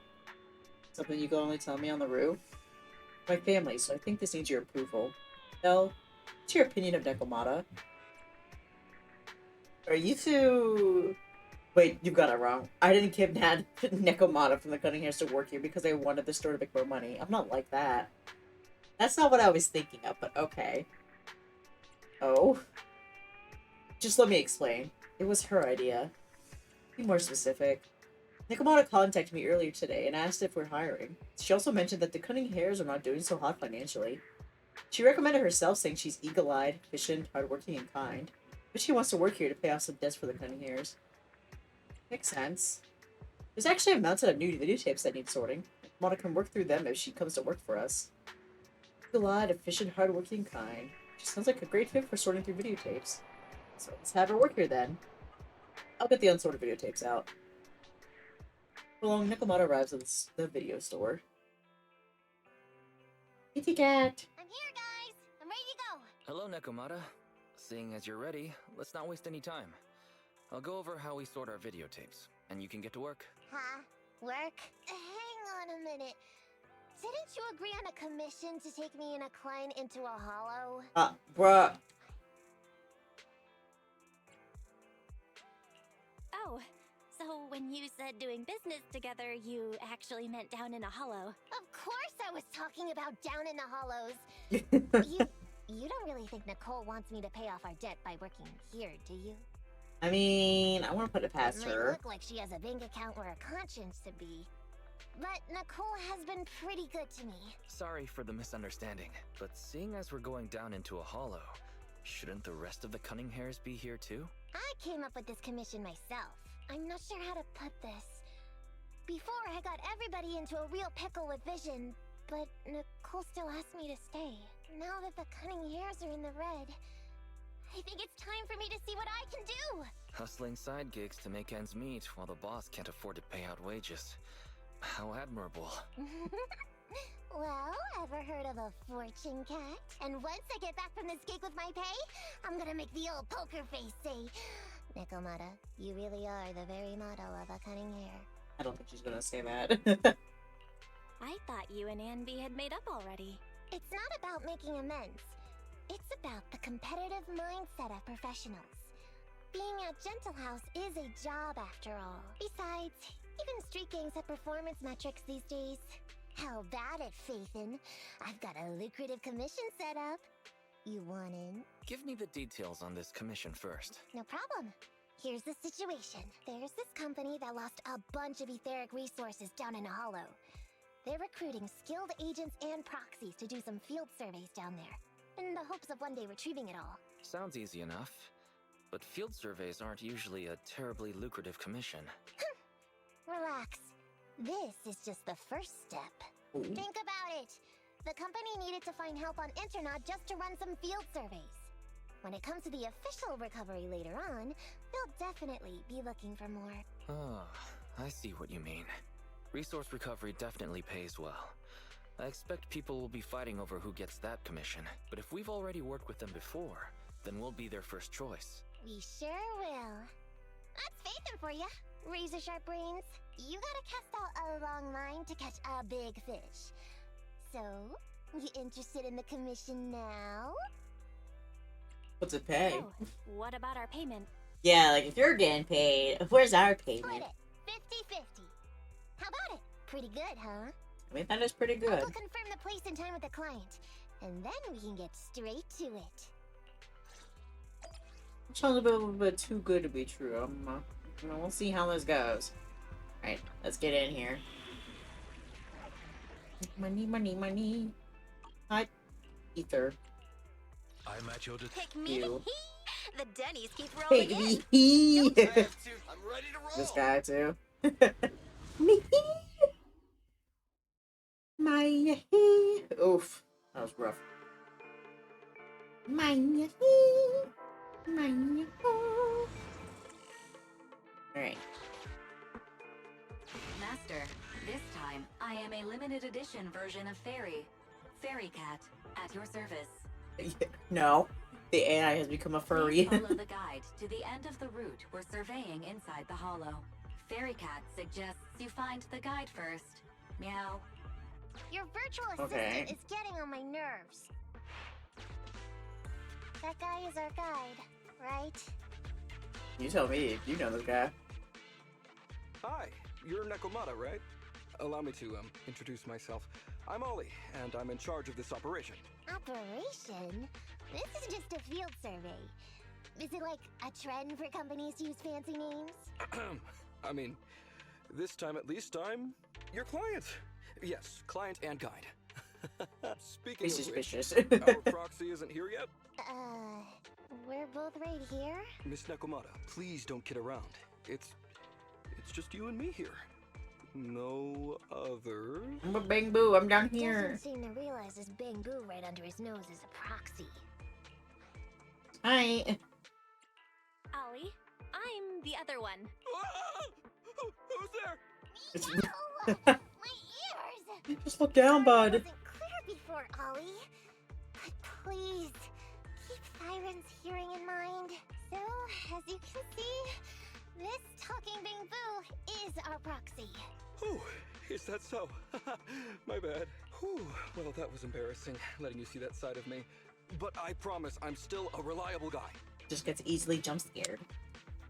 Something you can only tell me on the roof? My family, so I think this needs your approval. Belle, what's your opinion of Nekomata? Are you two... Wait, you got it wrong. I didn't kidnap Nekomata from the Cunning Hairs to work here because I wanted the store to make more money. I'm not like that. That's not what I was thinking of, but okay. Oh. Just let me explain. It was her idea. Be more specific. Nekomata contacted me earlier today and asked if we're hiring. She also mentioned that the Cunning Hairs are not doing so hot financially. She recommended herself, saying she's eagle-eyed, efficient, hardworking, and kind. But she wants to work here to pay off some debts for the Cunning Hairs. Makes sense. There's actually a mountain of new videotapes that need sorting. Nekomata can work through them if she comes to work for us. Eagle-eyed, efficient, hardworking, kind. She sounds like a great fit for sorting through videotapes. So let's have her work here then. I'll get the unsorted videotapes out. Along, Nekomata arrives at the video store. Kitty cat! I'm here, guys! I'm ready to go! Hello, Nekomata. Seeing as you're ready, let's not waste any time. I'll go over how we sort our videotapes, and you can get to work. Huh? Work? Hang on a minute. Didn't you agree on a commission to take me and a client into a hollow? Bruh. Oh, so when you said doing business together, you actually meant down in a hollow. Of course I was talking about down in the hollows. You don't really think Nicole wants me to pay off our debt by working here, do you? I mean, I want to put it past Might her. look like she has a bank account or a conscience to be. But Nicole has been pretty good to me. Sorry for the misunderstanding, but seeing as we're going down into a hollow, shouldn't the rest of the Cunning Hairs be here too? I came up with this commission myself. I'm not sure how to put this. Before, I got everybody into a real pickle with Vision, but Nicole still asked me to stay. Now that the Cunning Hairs are in the red, I think it's time for me to see what I can do! Hustling side gigs to make ends meet while the boss can't afford to pay out wages. How admirable. Well, ever heard of a fortune cat? And once I get back from this gig with my pay, I'm gonna make the old poker face say, Nekomata, you really are the very model of a cunning hair. I don't think she's gonna say that. I thought you and Anby had made up already. It's not about making amends. It's about the competitive mindset of professionals. Being at Gentle House is a job after all. Besides, even street gangs have performance metrics these days. How about it, Faithin? I've got a lucrative commission set up. You want in? Give me the details on this commission first. No problem. Here's the situation. There's this company that lost a bunch of etheric resources down in a hollow. They're recruiting skilled agents and proxies to do some field surveys down there, in the hopes of one day retrieving it all. Sounds easy enough. But field surveys aren't usually a terribly lucrative commission. Relax. This is just the first step. Ooh. Think about it. The company needed to find help on Internet just to run some field surveys. When it comes to the official recovery later on, they'll definitely be looking for more. Ah, I see what you mean. Resource recovery definitely pays well. I expect people will be fighting over who gets that commission, but if we've already worked with them before, then we'll be their first choice. We sure will. That's Phaethon for ya. Razor sharp brains. You gotta cast out a long line to catch a big fish. So, you interested in the commission now? What's it pay? Oh, what about our payment? Yeah, like if you're getting paid, where's our Split payment? it. 50-50. How about it? Pretty good, huh? I mean, that is pretty I'll good. go confirm the place in time with the client. And then we can get straight to it. Sounds a little bit too good to be true. We'll see how this goes. Alright, let's get in here. Money, money, money. Hot ether. I'm at your Pick me. You. The Denny's keep rolling in. Hey, me. I'm ready to roll. This guy too. Me. My. Oof. That was rough. My. Alright. Master, this time I am a limited edition version of Fairy Cat, at your service. No. The AI has become a furry. Please follow the guide to the end of the route we're surveying inside the hollow. Fairy Cat suggests you find the guide first. Meow. Your virtual assistant Okay. is getting on my nerves. That guy is our guide, right? You tell me. You know this guy. Hi, you're Nekomata, right? Allow me to introduce myself. I'm Ollie, and I'm in charge of this operation. Operation? This is just a field survey. Is it like a trend for companies to use fancy names? I mean, this time at least I'm your client. Yes, client and guide. Speaking He's of which, suspicious. our proxy isn't here yet. We're both right here. Miss Nekomata, please don't kid around. It's just you and me here. No others. I'm a bang boo. I'm down here. Doesn't seem to realize this bamboo right under his nose is a proxy. Hi. Ollie, I'm the other one. Who's there? It's No! My ears! Just look down, bud. Wasn't clear before, Ollie. But please, keep Siren's hearing in mind. So, as you can see, this talking bamboo is our proxy. Oh, is that so? My bad. Whew. Well, that was embarrassing, letting you see that side of me. But I promise I'm still a reliable guy. Just gets easily jump scared.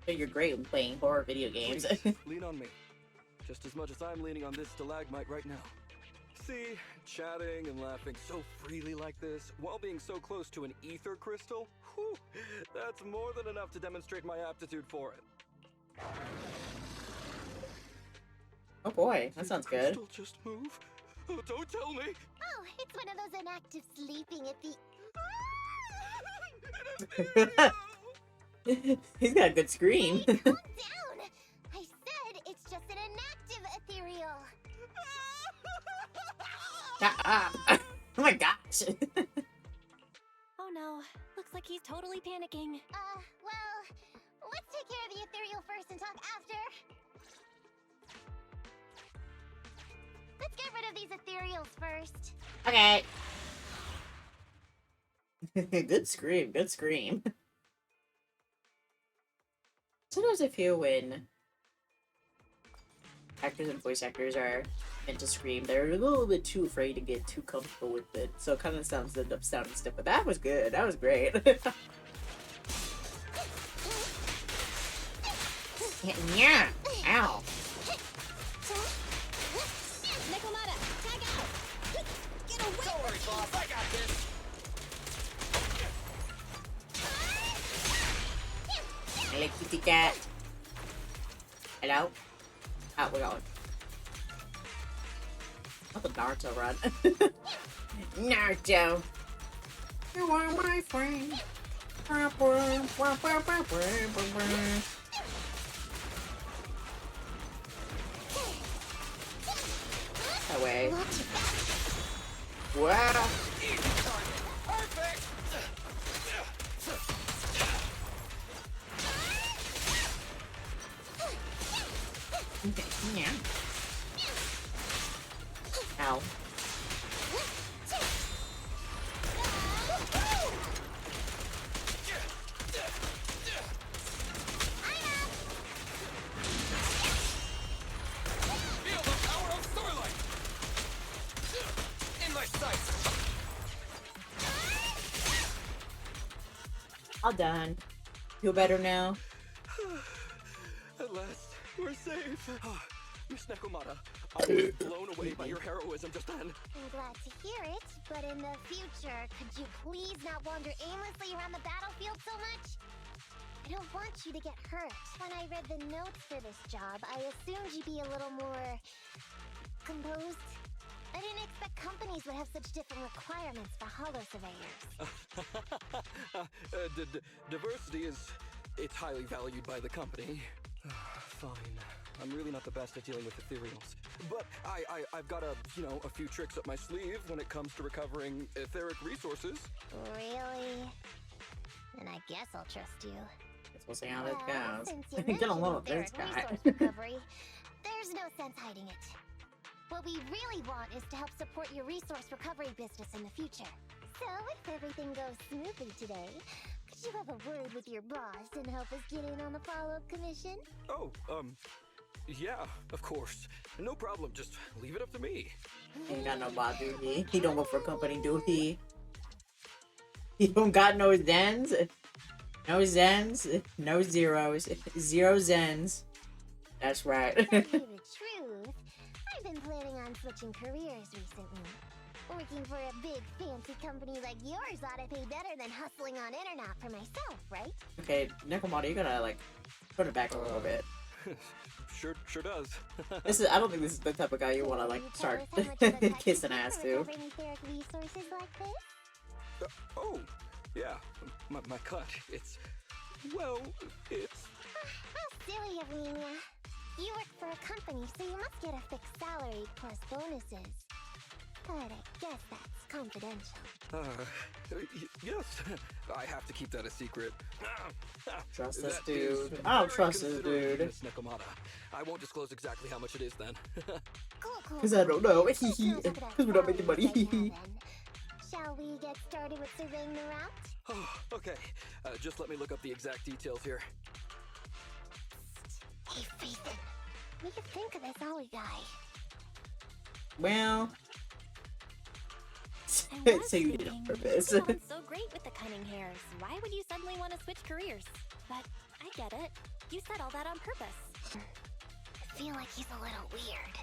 So you're great when playing horror video games. Please, lean on me. Just as much as I'm leaning on this stalagmite right now. See, chatting and laughing so freely like this, while being so close to an ether crystal, whew, that's more than enough to demonstrate my aptitude for it. Oh boy, that Did sounds the good. crystal just move? Oh, don't tell me! Oh, it's one of those inactive sleeping at the... He's got a good scream. Hey, calm down! I said it's just an inactive ethereal. Oh my gosh. Oh no, looks like he's totally panicking. Well, let's take care of the ethereal first and talk after. Let's get rid of these ethereals first. Okay. Good scream, good scream. Sometimes I feel when actors and voice actors are meant to scream, they're a little bit too afraid to get too comfortable with it. So it kind of ends up sounding stiff, but that was good. That was great. Yeah. Ow. Nekomata, tag out! Get away! Don't worry, boss. I got this. I like kitty cat. Hello? Out we going. Not the Naruto run. Naruto. You are my friend. way. Look at that. Wow. Perfect! Yeah. Ow. Feel the power of starlight! In my sights! All done. Feel better now? At last, we're safe. Miss Nekomata, I was blown away by your heroism just then. I'm glad to hear it, but in the future, could you please not wander aimlessly around the battlefield so much? I don't want you to get hurt. When I read the notes for this job, I assumed you'd be a little more composed. I didn't expect companies would have such different requirements for holo surveyors. Diversity it's highly valued by the company. Fine. I'm really not the best at dealing with ethereals. But I've got a few tricks up my sleeve when it comes to recovering etheric resources. Really? Then I guess I'll trust you. Guess we'll see how this goes. Since you Get along mentioned with this etheric guy. resource recovery, there's no sense hiding it. What we really want is to help support your resource recovery business in the future. So, if everything goes smoothly today, could you have a word with your boss and help us get in on the follow-up commission? Oh, yeah, of course. No problem. Just leave it up to me. He ain't got no boss, do he? He don't work for a company, do he? He don't got no Zens? No Zens, no zeros. Zero Zens. That's right. To tell you the truth, I've been planning on switching careers recently. Working for a big fancy company like yours ought to pay better than hustling on internet for myself, right? Okay, Nekomata, you gotta like put it back a little bit. Sure does. I don't think this is the type of guy you wanna like start kissing ass to. Recovering etheric resources like this? Oh, yeah. My cut. It's How silly of me, Mia. You work for a company, so you must get a fixed salary plus bonuses. But I guess that's confidential. Yes. I have to keep that a secret. Trust this That is dude. I don't very trust this considerate, dude. Miss Nekomata. I won't disclose exactly how much it is then. Cool. Because I don't know. Let's not talk about Because we're not making money. salaries right now, then. Shall we get started with surveying the route? Oh, okay. Just let me look up the exact details here. Hey, Ethan. What do you think of this Ollie guy? Well, I was so you did it on thinking, purpose. you get on so great with the cunning hairs. Why would you suddenly want to switch careers? But I get it. You said all that on purpose. I feel like he's a little weird.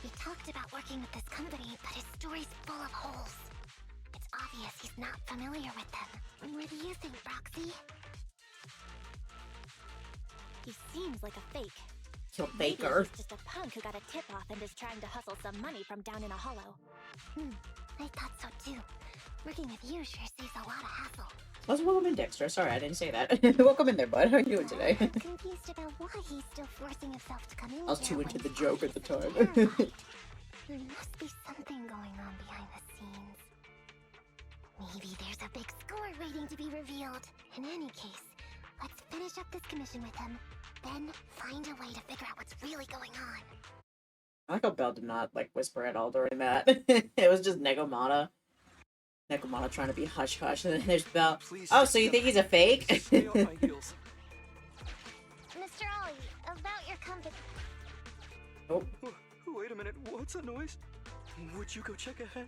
He talked about working with this company, but his story's full of holes. It's obvious he's not familiar with them. What do you think, Roxy? He seems like a fake. Kill Maybe Baker. he's just a punk who got a tip-off and is trying to hustle some money from down in a hollow. I thought so too. Working with you sure saves a lot of hassle. Let's welcome in Dexter. Sorry, I didn't say that. Welcome in there, bud. How are you doing today? I'm confused about why he's still forcing himself to come in. I was here too into when the he's joke at the obviously time. terrified. There must be something going on behind the scenes. Maybe there's a big score waiting to be revealed. In any case, let's finish up this commission with him, then find a way to figure out what's really going on. I like how Belle did not like whisper at all during that. It was just Nekomata. Nekomata trying to be hush hush, and then there's Belle. Please Oh, so you think he's a fake? Stay off my heels. Mr. Ollie, about your company. Oh Wait a minute. What's that noise? Would you go check ahead?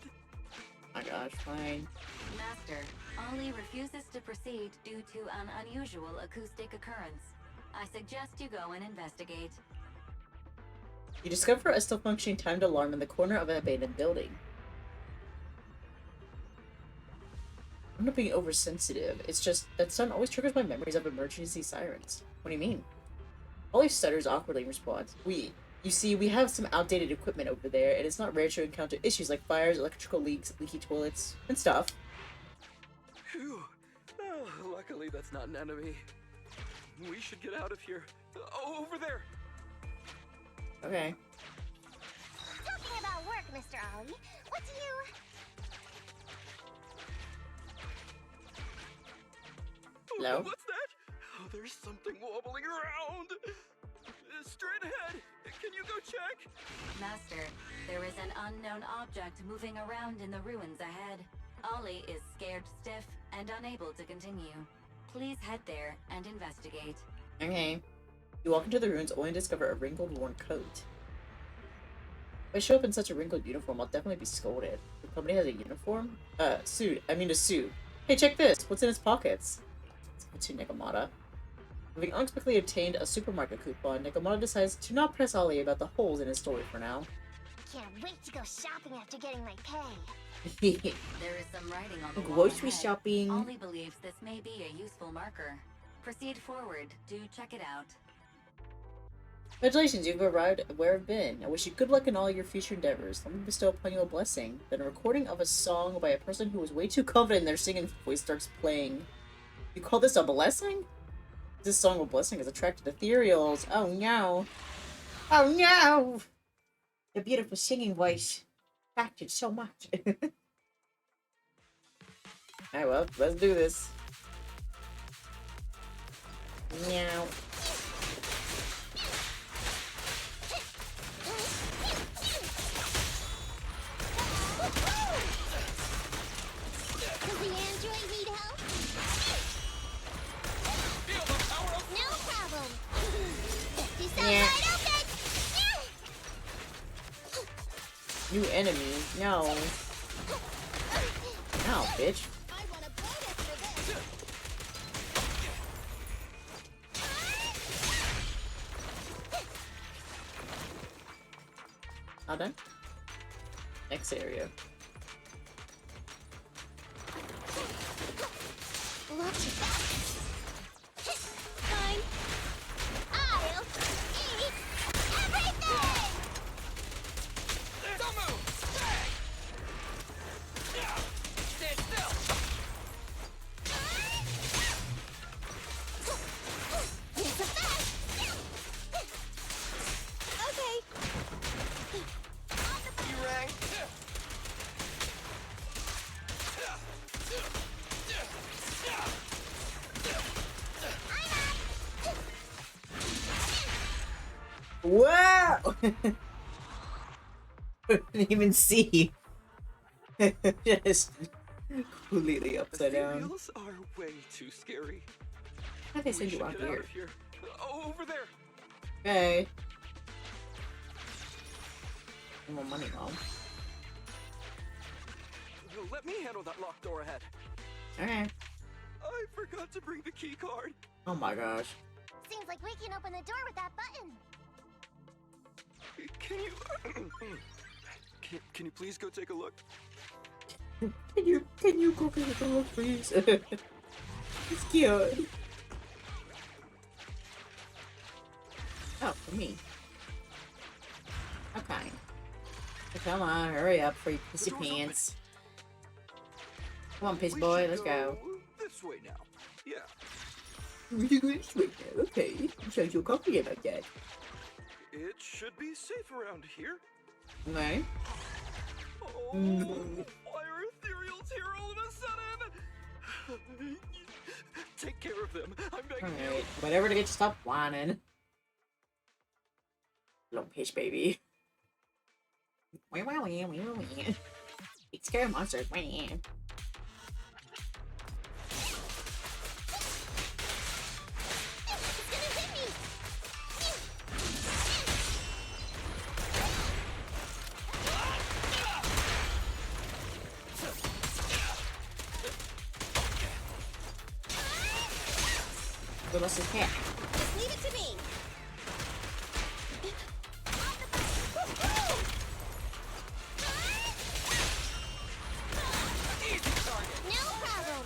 my gosh, fine. Master, Ollie refuses to proceed due to an unusual acoustic occurrence. I suggest you go and investigate. You discover a still functioning timed alarm in the corner of an abandoned building. I'm not being oversensitive. It's just that sound always triggers my memories of emergency sirens. What do you mean? Ollie stutters awkwardly in response. You see, we have some outdated equipment over there, and it's not rare to encounter issues like fires, electrical leaks, leaky toilets, and stuff. Phew. Oh, luckily that's not an enemy. We should get out of here. Oh, over there! Okay. Talking about work, Mr. What do you... Hello? What's that? Oh, there's something wobbling around. Straight ahead. Can you go check? Master, there is an unknown object moving around in the ruins ahead. Ollie is scared stiff and unable to continue. Please head there and investigate. Okay. You walk into the ruins only to discover a wrinkled, worn coat. If I show up in such a wrinkled uniform, I'll definitely be scolded. The company has a uniform? Suit. I mean a suit. Hey, check this! What's in its pockets? It's to Nekomata. Having unexpectedly obtained a supermarket coupon, Nekomata decides to not press Ollie about the holes in his story for now. Can't wait to go shopping after getting my pay. There is some writing on the wall Grocery ahead. shopping. Ollie believes this may be a useful marker. Proceed forward. Do check it out. Congratulations, you've arrived where I've been. I wish you good luck in all your future endeavors. Let me bestow upon you a blessing. Then a recording of a song by a person who was way too confident in their singing voice starts playing. You call this a blessing? This song of blessing is attracted ethereals. Oh no. Oh no! The beautiful singing voice attracted so much. Alright, well, let's do this. Meow. Does the android need help? Feel the power of No problem. You sound Yeah. wide open. New enemy. No. No, bitch. I want a bonus for this. All done? Next area. Look at that. Fine. I'll eat everything. Don't move! Stand still! Here's the best. Okay. You rang? Wow! Couldn't even see. Just completely upside down. Ethereals are way too scary. How they We send you should out get out here? of here. Oh, over there. Okay. More money, Mom. Let me handle that locked door ahead. Alright. I forgot to bring the key card. Oh my gosh. Seems like we can open the door with that button. Can you... can you please go take a look? Can you go get the look, please? It's cute. Oh, for me. Okay. Come on, hurry up before you piss The your door's open. pants. Come on, piss We boy, should let's go. This way now. Yeah. We can go this way now, okay. You sound so confident about that. It should be safe around here. Okay. Oh, Mm. why are ethereals here all of a sudden? Take care of them. I'm begging Alright, you. whatever to get you stop whining. Little pitch baby. Wee wee wee wee wee. It's scary monsters. Wee. It's gonna hit me. What else is here? Just leave it to me. No problem.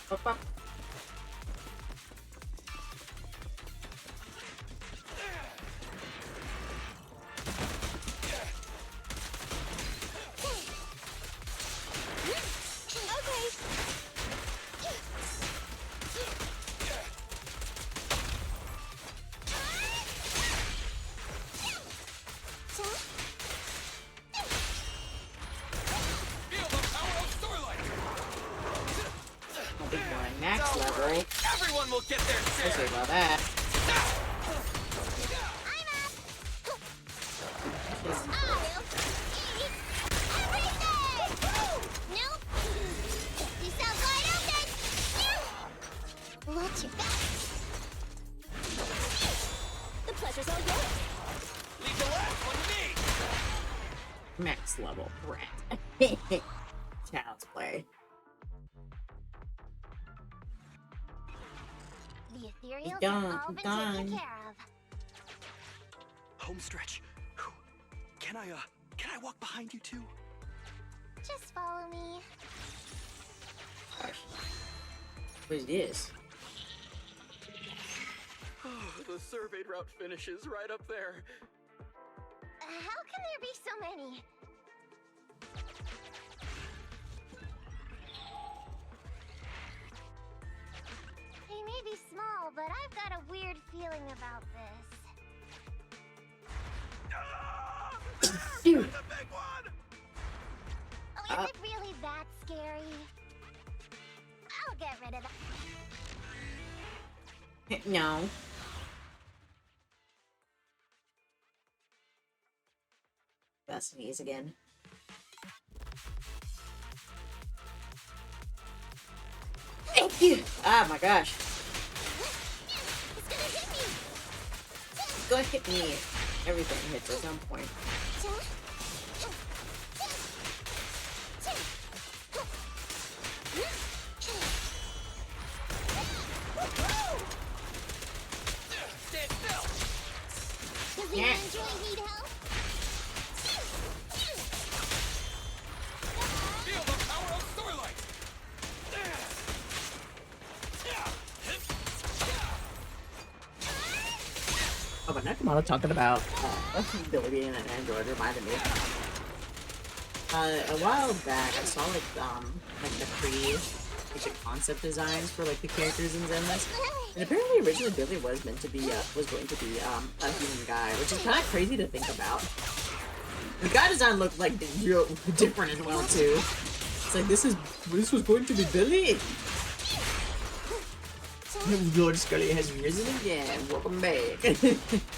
Pop, pop. Everyone will get their We'll see share. about that. I'll eat everything! Nope. You sound wide open! Watch your back. The pleasure's all yours. Leave the last one to me. Max level brat. Child's play. The ethereals Done, have all been done. taken care of. Home stretch. Whew. Can I walk behind you too? Just follow me. What is this? The surveyed route finishes right up there. How can there be so many? They may be small, but I've got a weird feeling about this. Dude. The big one! Oh, is it really that scary? I'll get rid of that. No. That's knees again. Thank you. Ah, my gosh. It's gonna hit me! Go ahead, hit me. Everything hits at some point. Stand still. Does the Yeah. android need help? Feel the power of starlight. Oh, but Nakamura talking about Billy being an android reminded me. A while back, I saw like the concept designs for like the characters in ZENLESS, and apparently originally Billy was meant to be was going to be a human guy, which is kind of crazy to think about. The guy design looked like real different as well too. It's like this was going to be Billy. Lord Scully has risen again. Welcome back to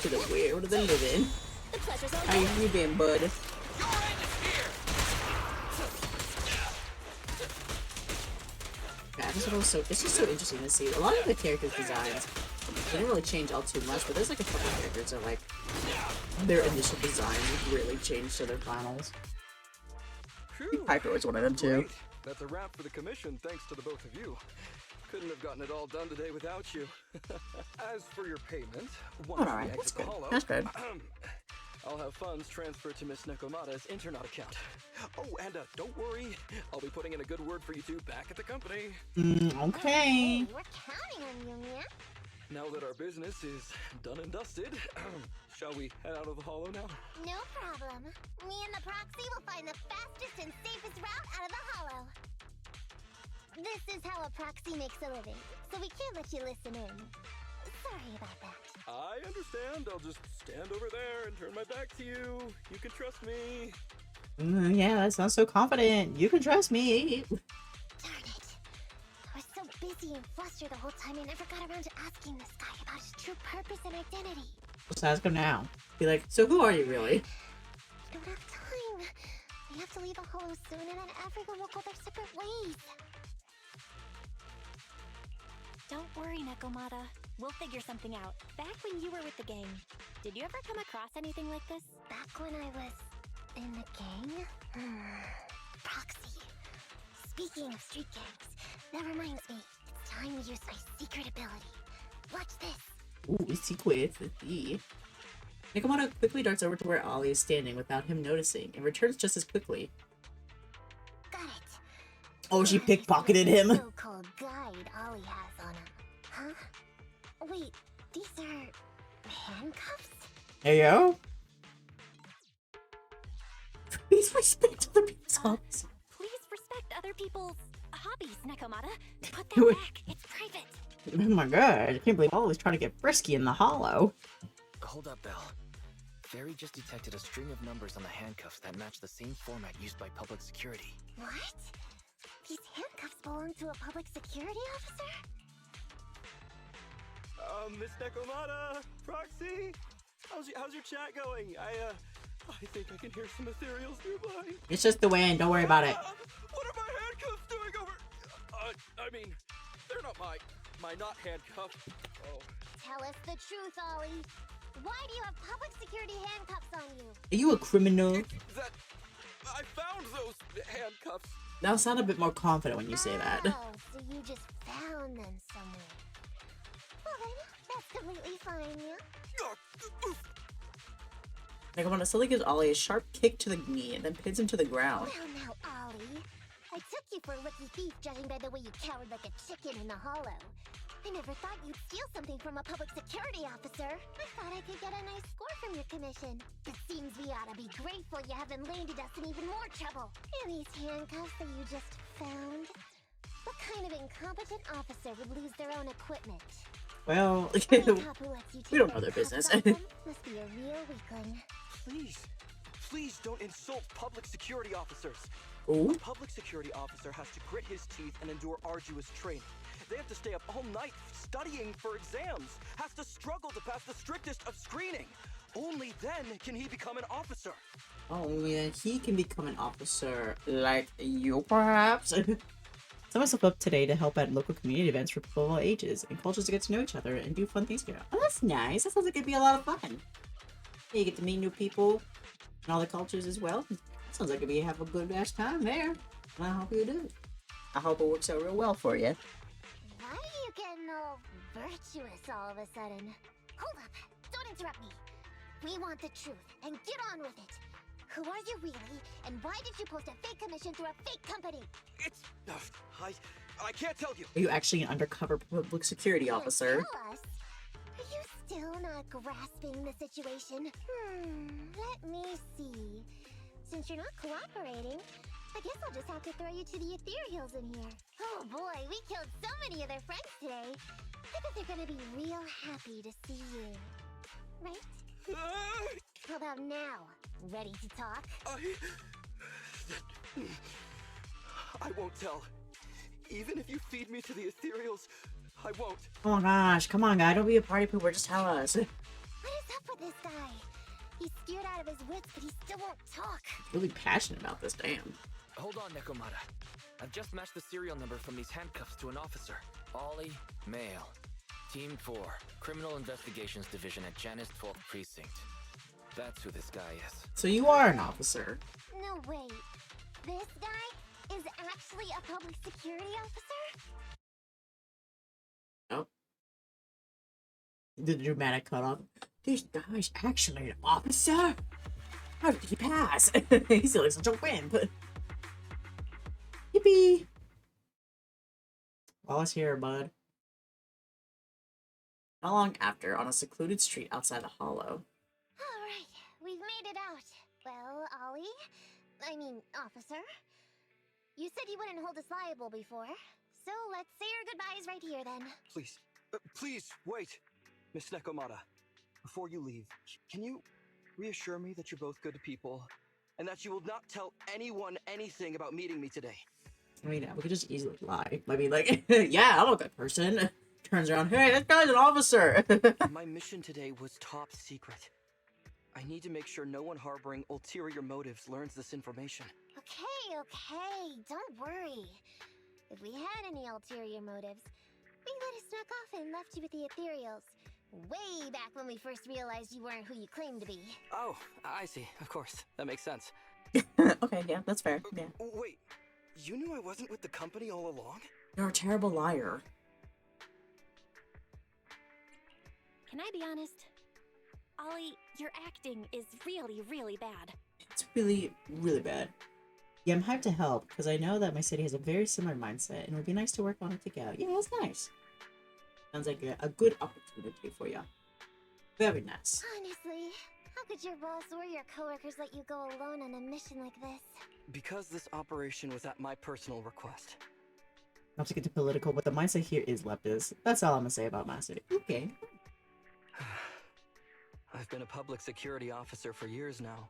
the world of the living. The pleasure's all How you been, bud? Your end is here. Yeah, it's just so interesting to see. A lot of the characters' designs, they didn't really change all too much, but there's like a couple characters that like their initial designs really changed to their finals. Phew. Piper was one of them too. Great. That's a wrap for the commission, thanks to the both of you. Couldn't have gotten it all done today without you. As for your payment, once Alright, we that's exit the good. hollow, That's good. I'll have funds transferred to Miss Nekomata's Internet account. Oh, and don't worry, I'll be putting in a good word for you two back at the company. Okay. We're counting on you, Mia. Now that our business is done and dusted, shall we head out of the hollow now? No problem. Me and the proxy will find the fastest and safest route out of the hollow. This is how a proxy makes a living, so we can't let you listen in. Sorry about that. I understand. I'll just stand over there and turn my back to you. You can trust me. Yeah, that sounds so confident. You can trust me. Darn it. I was so busy and flustered the whole time I never got around to asking this guy about his true purpose and identity. Let's ask him now. Be like, so who are you really? I don't have time. We have to leave the hollow soon and then everyone will go their separate ways. Don't worry, Nekomata. We'll figure something out. Back when you were with the gang, did you ever come across anything like this? Back when I was in the gang? Proxy. Speaking of street gangs, that reminds me. It's time to use my secret ability. Watch this. Ooh, secret. Nakamura quickly darts over to where Ollie is standing without him noticing, and returns just as quickly. Got it. Oh, she pickpocketed him. So-called guide Ollie has on him. Huh? Wait, these are handcuffs? Hey, yo. Please respect other people's hobbies. Please respect other people's hobbies, Nekomata. Put Do that it. back. It's private. Oh my god, I can't believe Ollie's trying to get frisky in the hollow. Hold up, Belle. Fairy just detected a string of numbers on the handcuffs that match the same format used by public security. What? These handcuffs belong to a public security officer? Miss Nekomata, Proxy, how's your chat going? I think I can hear some ethereals nearby. It's just the wind. Don't worry about it. What are my handcuffs doing over? I mean, they're not my not handcuffs. Oh. Tell us the truth, Ollie. Why do you have public security handcuffs on you? Are you a criminal? That I found those handcuffs. Now sound a bit more confident when you say that. Oh, so you just found them somewhere. Well then, that's completely fine, yeah? Nekomata suddenly gives Ollie a sharp kick to the knee and then pins him to the ground. Well now, Ollie. I took you for a rookie thief judging by the way you cowered like a chicken in the hollow. I never thought you'd steal something from a public security officer. I thought I could get a nice score from your commission. It seems we ought to be grateful you haven't landed us in even more trouble. And these handcuffs that you just found? What kind of incompetent officer would lose their own equipment? Well, Any cop who lets you we take don't know their their cuffs business. off them must be a real weakling. Please don't insult public security officers. Ooh. A public security officer has to grit his teeth and endure arduous training. They have to stay up all night studying for exams, has to struggle to pass the strictest of screening. Only then can he become an officer. Oh, yeah, he can become an officer like you, perhaps? Set myself up today to help at local community events for people of all ages and cultures to get to know each other and do fun things together. Oh, that's nice. That sounds like it'd be a lot of fun. You get to meet new people and all the cultures as well. That sounds like it'd have a good ass time there. And I hope you do. I hope it works out real well for you. Why are you getting all virtuous all of a sudden? Hold up! Don't interrupt me! We want the truth, and get on with it! Who are you really, and why did you post a fake commission through a fake company? It's... I can't tell you. Are you actually an undercover public security officer? Tell us. Are you still not grasping the situation? Let me see. Since you're not cooperating, I guess I'll just have to throw you to the ethereals in here. Oh boy, we killed so many of their friends today. I bet they're gonna be real happy to see you. Right? How about now? Ready to talk? I won't tell. Even if you feed me to the ethereals, I won't. Oh my gosh, come on, guy. Don't be a party pooper. Just tell us. What is up with this guy? He's scared out of his wits, but he still won't talk. Really passionate about this, damn. Hold on, Nekomata. I've just matched the serial number from these handcuffs to an officer. Ollie, male. Team 4, Criminal Investigations Division at Janus 12th Precinct. That's who this guy is. So you are an officer. No, wait. This guy is actually a public security officer? Nope. The dramatic cutoff. This guy's actually an officer? How did he pass? He's like such a wimp. Yippee! Wallace here, bud. Not long after, on a secluded street outside the Hollow. Alright, we've made it out. Well, officer, you said you wouldn't hold us liable before, so let's say our goodbyes right here then. Please, wait. Miss Nekomata, before you leave, can you reassure me that you're both good people, and that you will not tell anyone anything about meeting me today? I mean, we could just easily lie. I mean, like, yeah, I'm a good person. Turns around, hey, that guy's an officer. My mission today was top secret. I need to make sure no one harboring ulterior motives learns this information. Okay, don't worry. If we had any ulterior motives, we would have snuck off and left you with the ethereals. Way back when we first realized you weren't who you claimed to be. Oh, I see. Of course. That makes sense. Okay, yeah, that's fair. Yeah. Wait, you knew I wasn't with the company all along? You're a terrible liar. Can I be honest? Ollie, your acting is really, really bad. It's really, really bad. Yeah, I'm hyped to help, because I know that my city has a very similar mindset, and it would be nice to work on it together. Yeah, that's nice. Sounds like a good opportunity for you. Very nice. Honestly, how could your boss or your coworkers let you go alone on a mission like this? Because this operation was at my personal request. Not to get too political, but the mindset here is leftist. That's all I'm gonna say about my city. Okay. I've been a public security officer for years now,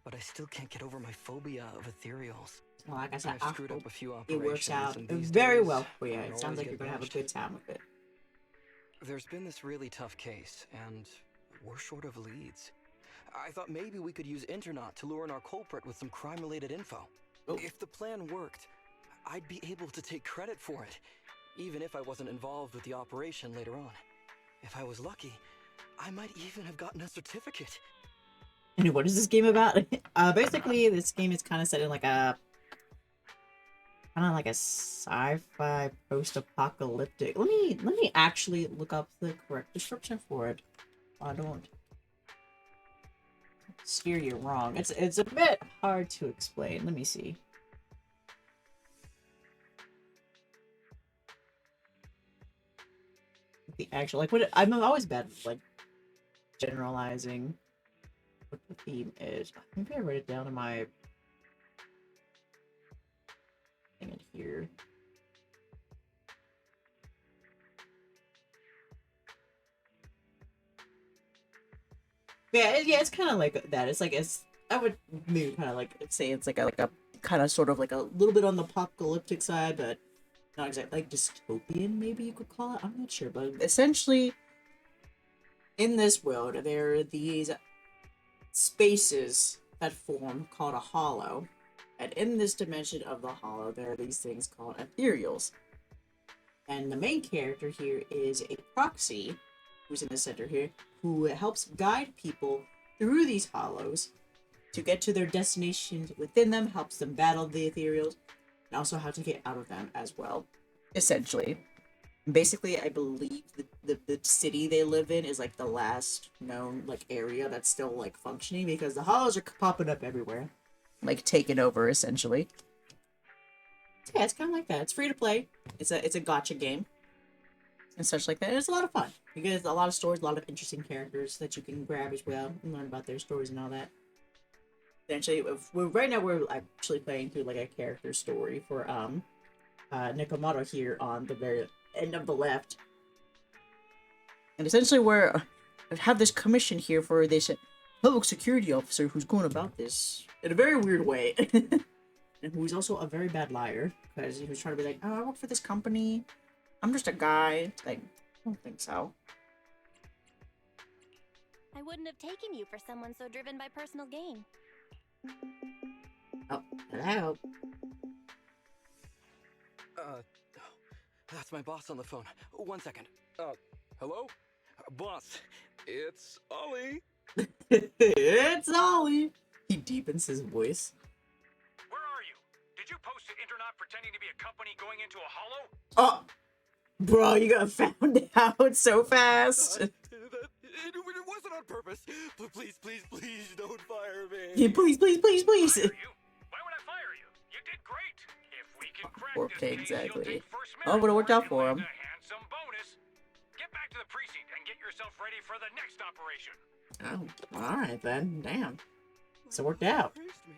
but I still can't get over my phobia of ethereals. Well, like I said, I've screwed up a few it operations. works out and these very days, well for you. I It sounds always like get you're gonna have a bashed. good time with it. there's been this really tough case, and we're short of leads. I thought maybe we could use Internaut to lure in our culprit with some crime-related info. Oh. If the plan worked, I'd be able to take credit for it, even if I wasn't involved with the operation later on. If I was lucky, I might even have gotten a certificate. And what is this game about? Basically, this game is kind of set in like a sci-fi post-apocalyptic. Let me actually look up the correct description for it. I don't steer you wrong. It's a bit hard to explain. Let me see. The actual I'm always bad at like generalizing what the theme is. Maybe I wrote it down in my thing in here. Yeah, it's kind of like that. I would maybe kind of like say it's like a kind of sort of like a little bit on the apocalyptic side, but not exactly like dystopian, maybe you could call it. I'm not sure, but essentially, in this world, there are these spaces that form called a hollow, and in this dimension of the hollow, there are these things called ethereals. And the main character here is a proxy, who's in the center here, who helps guide people through these hollows to get to their destinations within them, helps them battle the ethereals, and also how to get out of them as well. Essentially. Basically, I believe the city they live in is like the last known like area that's still like functioning, because the hollows are popping up everywhere. Like taking over, essentially. Yeah, it's kind of like that. It's free to play. It's a gacha game. And such like that. And it's a lot of fun. Because a lot of stories, a lot of interesting characters that you can grab as well and learn about their stories and all that. Essentially, right now we're actually playing through like a character story for Nikomoto here on the very end of the left. And essentially I have this commission here for this public security officer who's going about this in a very weird way. And who's also a very bad liar, because he was trying to be like, oh, I work for this company. I'm just a guy. Like, I don't think so. I wouldn't have taken you for someone so driven by personal gain. Oh, hello. That's my boss on the phone. 1 second. Hello? Boss, it's Ollie. It's Ollie. He deepens his voice. Where are you? Did you post to Internaut pretending to be a company going into a hollow? Oh, bro, you got found out so fast. It wasn't on purpose. Please, please, please don't fire me. Yeah, please. Fire you? Why would I fire you? You did great. If we can crack this case, exactly. you'll take first Oh, merit but it worked out for and him. a handsome bonus. Get back to the precinct and get yourself ready for the next operation. Oh, all right then. Damn. So it worked out. Praised me.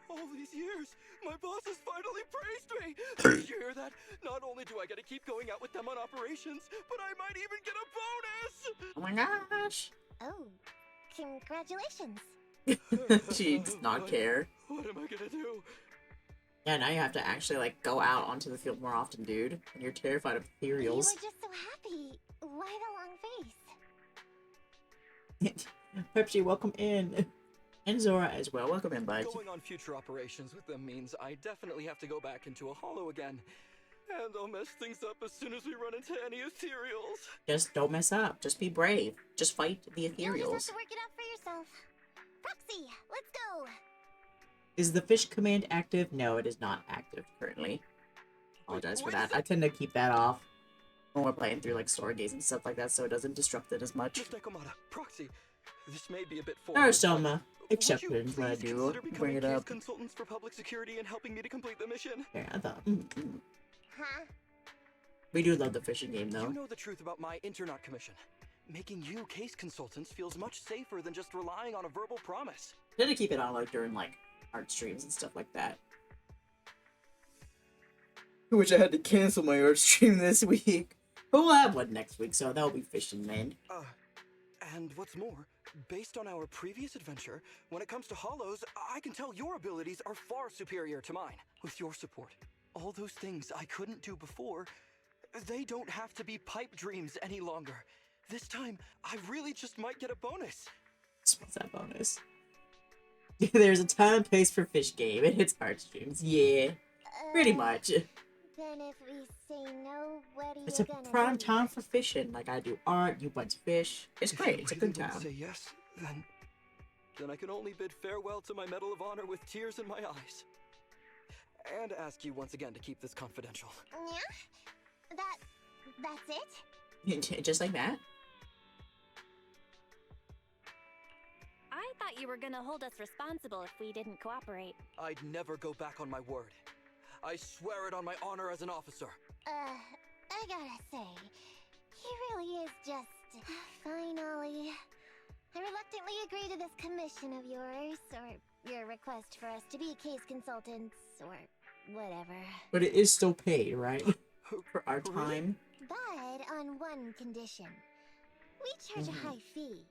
All these years, my boss has finally praised me. Did you hear that? Not only do I get to keep going out with them on operations, but I might even get a bonus. Oh my gosh. Oh, congratulations. She does not care. What am I gonna do? Yeah, now you have to actually like go out onto the field more often, dude. And you're terrified of You were ethereals. just so happy. Why the long face? Pepsi, welcome in. And Zora as well. Welcome in, bud. Going on future operations with them means I definitely have to go back into a hollow again. And I'll mess things up as soon as we run into any ethereals. Just don't mess up. Just be brave. Just fight the You'll just have ethereals. to work it out for yourself. Proxy, let's go. Is the fish command active? No, it is not active currently. Apologize for that. I tend to keep that off when we're playing through like story games and stuff like that, so it doesn't disrupt it as much. Miss Nekomata, Proxy, this may be a bit There are forward. some Would you exceptions when I please do consider bring becoming it case up. consultants for public security and helping me to complete the mission? Yeah, I thought. Huh? We do love the fishing game though. You know the truth about my Internaut commission. Making you case consultants feels much safer than just relying on a verbal promise. I tend to keep it on like during like art streams and stuff like that. I wish I had to cancel my art stream this week. But we'll have one next week, so that'll be fishing, man. And what's more, based on our previous adventure, when it comes to hollows, I can tell your abilities are far superior to mine. With your support, all those things I couldn't do before, They don't have to be pipe dreams any longer. This time, I really just might get a bonus. What's that bonus? There's a time and place for fish game. It hits heartstrings. Yeah, pretty much. Then if we say no, what are It's you a gonna prime do? time for fishing. Like, I do art, you bunch fish. It's If great. you It's a really good won't time. say yes, then I can only bid farewell to my Medal of Honor with tears in my eyes. And ask you once again to keep this confidential. Yeah? That's it? Just like that. I thought you were gonna hold us responsible if we didn't cooperate. I'd never go back on my word. I swear it on my honor as an officer. I gotta say, he really is just... Fine, Ollie. I reluctantly agree to this commission of yours, or your request for us to be case consultants, or whatever. But it is still paid, right? For our time. But on one condition. We charge a high fee.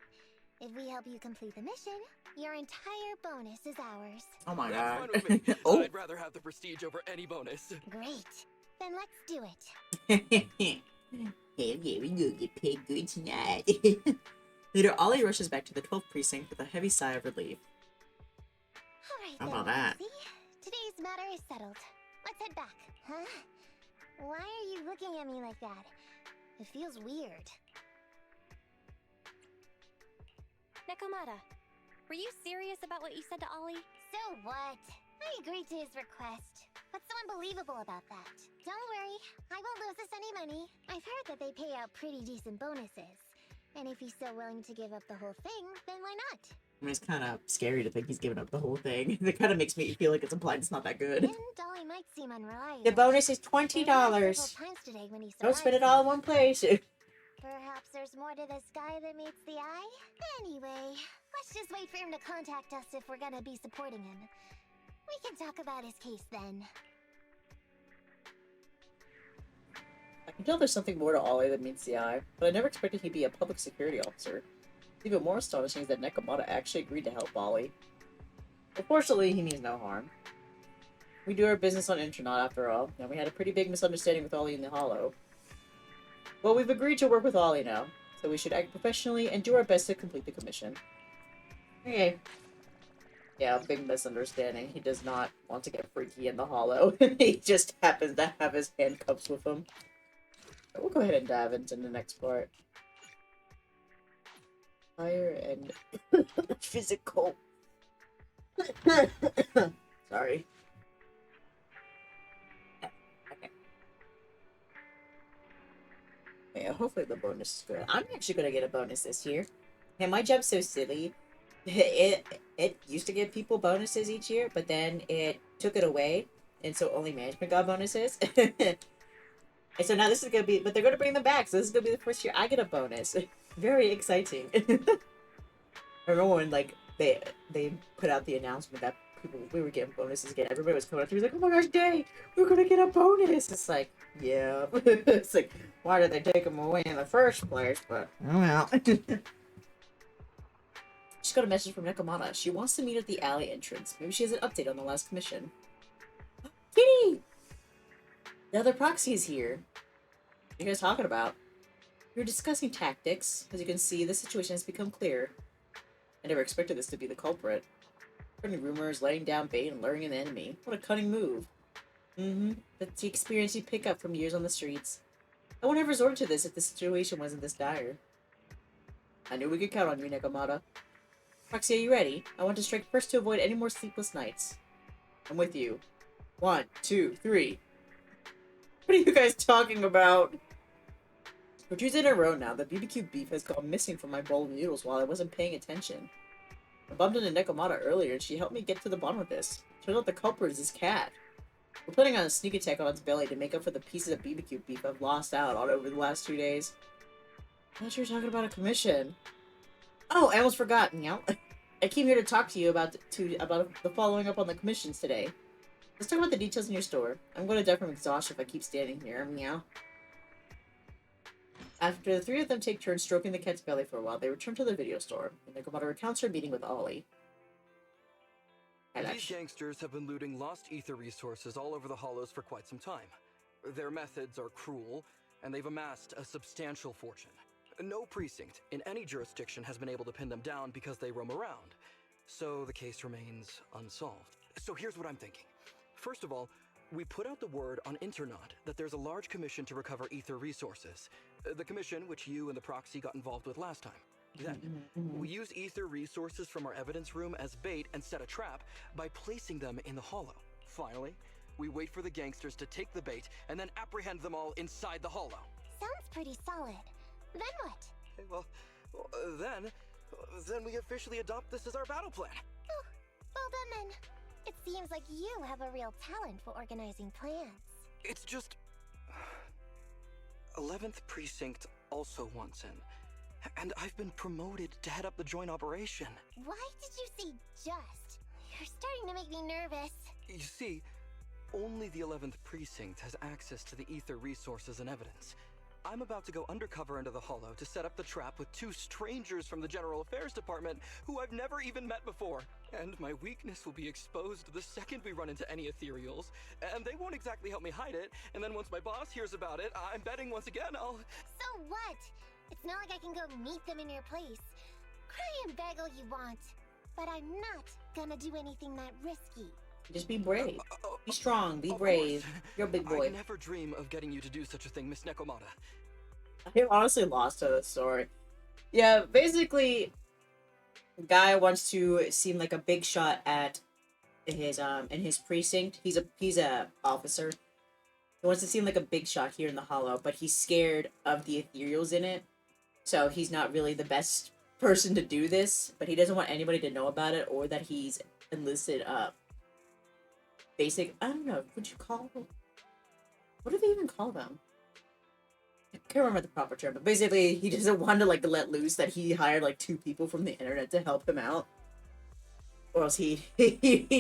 If we help you complete the mission, your entire bonus is ours. Oh my That's god. fine with me. Oh. I'd rather have the prestige over any bonus. Great. Then let's do it. Hell yeah, we go get paid good tonight. Later, Ollie rushes back to the 12th precinct with a heavy sigh of relief. Alright How then, about that? Rosie. Today's matter is settled. Let's head back. Huh? Why are you looking at me like that? It feels weird. Nekomata, were you serious about what you said to Ollie? So what? I agreed to his request. What's so unbelievable about that? Don't worry, I won't lose us any money. I've heard that they pay out pretty decent bonuses. And if he's so willing to give up the whole thing, then why not? I mean, it's kind of scary to think he's giving up the whole thing. It kind of makes me feel like it's implied it's not that good. And Dolly might seem unreliable. The bonus is $20. Times today when he Don't spend it all in one place. Perhaps there's more to the sky than meets the eye? Anyway, let's just wait for him to contact us if we're gonna be supporting him. We can talk about his case then. I can tell there's something more to Ollie than meets the eye, but I never expected he'd be a public security officer. Even more astonishing is that Nekomata actually agreed to help Ollie. Unfortunately, he means no harm. We do our business on Intronaut after all, and we had a pretty big misunderstanding with Ollie in the Hollow. Well, we've agreed to work with Ollie now, so we should act professionally and do our best to complete the commission. Okay. Yeah, big misunderstanding. He does not want to get freaky in the Hollow. He just happens to have his handcuffs with him. We'll go ahead and dive into the next part. Fire and physical. Sorry. Okay. Yeah, hopefully the bonus is good. I'm actually gonna get a bonus this year. And my job's so silly. It used to give people bonuses each year, but then it took it away, and so only management got bonuses. And so now this is gonna be, but they're gonna bring them back. So this is gonna be the first year I get a bonus. Very exciting. I remember when like they put out the announcement that we were getting bonuses again. Everybody was coming up to me like, "Oh my gosh, Dae, we're gonna get a bonus!" It's like, yeah. It's like, why did they take them away in the first place? But oh well. Just got a message from Nekomata. She wants to meet at the alley entrance. Maybe she has an update on the last commission. Kitty! The other proxy is here. What are you guys talking about? We were discussing tactics. As you can see, the situation has become clear. I never expected this to be the culprit. Spreading rumors, laying down bait, and luring an enemy. What a cunning move. That's the experience you pick up from years on the streets. I wouldn't have resorted to this if the situation wasn't this dire. I knew we could count on you, Nekomata. Proxy, are you ready? I want to strike first to avoid any more sleepless nights. I'm with you. 1, 2, 3. What are you guys talking about? For Tuesday in a row now, the BBQ beef has gone missing from my bowl of noodles while I wasn't paying attention. I bumped into Nekomata earlier and she helped me get to the bottom of this. Turns out the culprit is this cat. We're planning on a sneak attack on its belly to make up for the pieces of BBQ beef I've lost out on over the last 2 days. I thought you were talking about a commission. Oh, I almost forgot, meow. I came here to talk to you about the following up on the commissions today. Let's talk about the details in your store. I'm going to die from exhaustion if I keep standing here, meow. After the three of them take turns stroking the cat's belly for a while, they return to the video store, and Nekomata recounts her meeting with Ollie. These gangsters have been looting lost ether resources all over the hollows for quite some time. Their methods are cruel, and they've amassed a substantial fortune. No precinct in any jurisdiction has been able to pin them down because they roam around, so the case remains unsolved. So here's what I'm thinking. First of all, we put out the word on Internaut that there's a large commission to recover ether resources. The commission which you and the proxy got involved with last time. Then, we use ether resources from our evidence room as bait and set a trap by placing them in the hollow. Finally, we wait for the gangsters to take the bait and then apprehend them all inside the hollow. Sounds pretty solid. Then what? Okay, well, then we officially adopt this as our battle plan. Oh, well then. It seems like you have a real talent for organizing plans. It's just... 11th Precinct also wants in. And I've been promoted to head up the joint operation. Why did you say just? You're starting to make me nervous. You see, only the 11th Precinct has access to the ether resources and evidence. I'm about to go undercover into the hollow to set up the trap with two strangers from the General Affairs Department who I've never even met before. And my weakness will be exposed the second we run into any ethereals, and they won't exactly help me hide it, and then once my boss hears about it, I'm betting once again I'll... So what? It's not like I can go meet them in your place. Cry and beg all you want, but I'm not gonna do anything that risky. Just be brave. Be strong. Be brave. You're a big boy. I never dream of getting you to do such a thing, Miss Nekomata. I honestly lost to this story. Yeah, basically, guy wants to seem like a big shot at his in his precinct. He's a officer. He wants to seem like a big shot here in the hollow, but he's scared of the ethereals in it. So he's not really the best person to do this, but he doesn't want anybody to know about it or that he's enlisted basic, I don't know, would you call them? What do they even call them? I can't remember the proper term, but basically he doesn't want to like let loose that he hired like 2 people from the internet to help him out. Or else he'd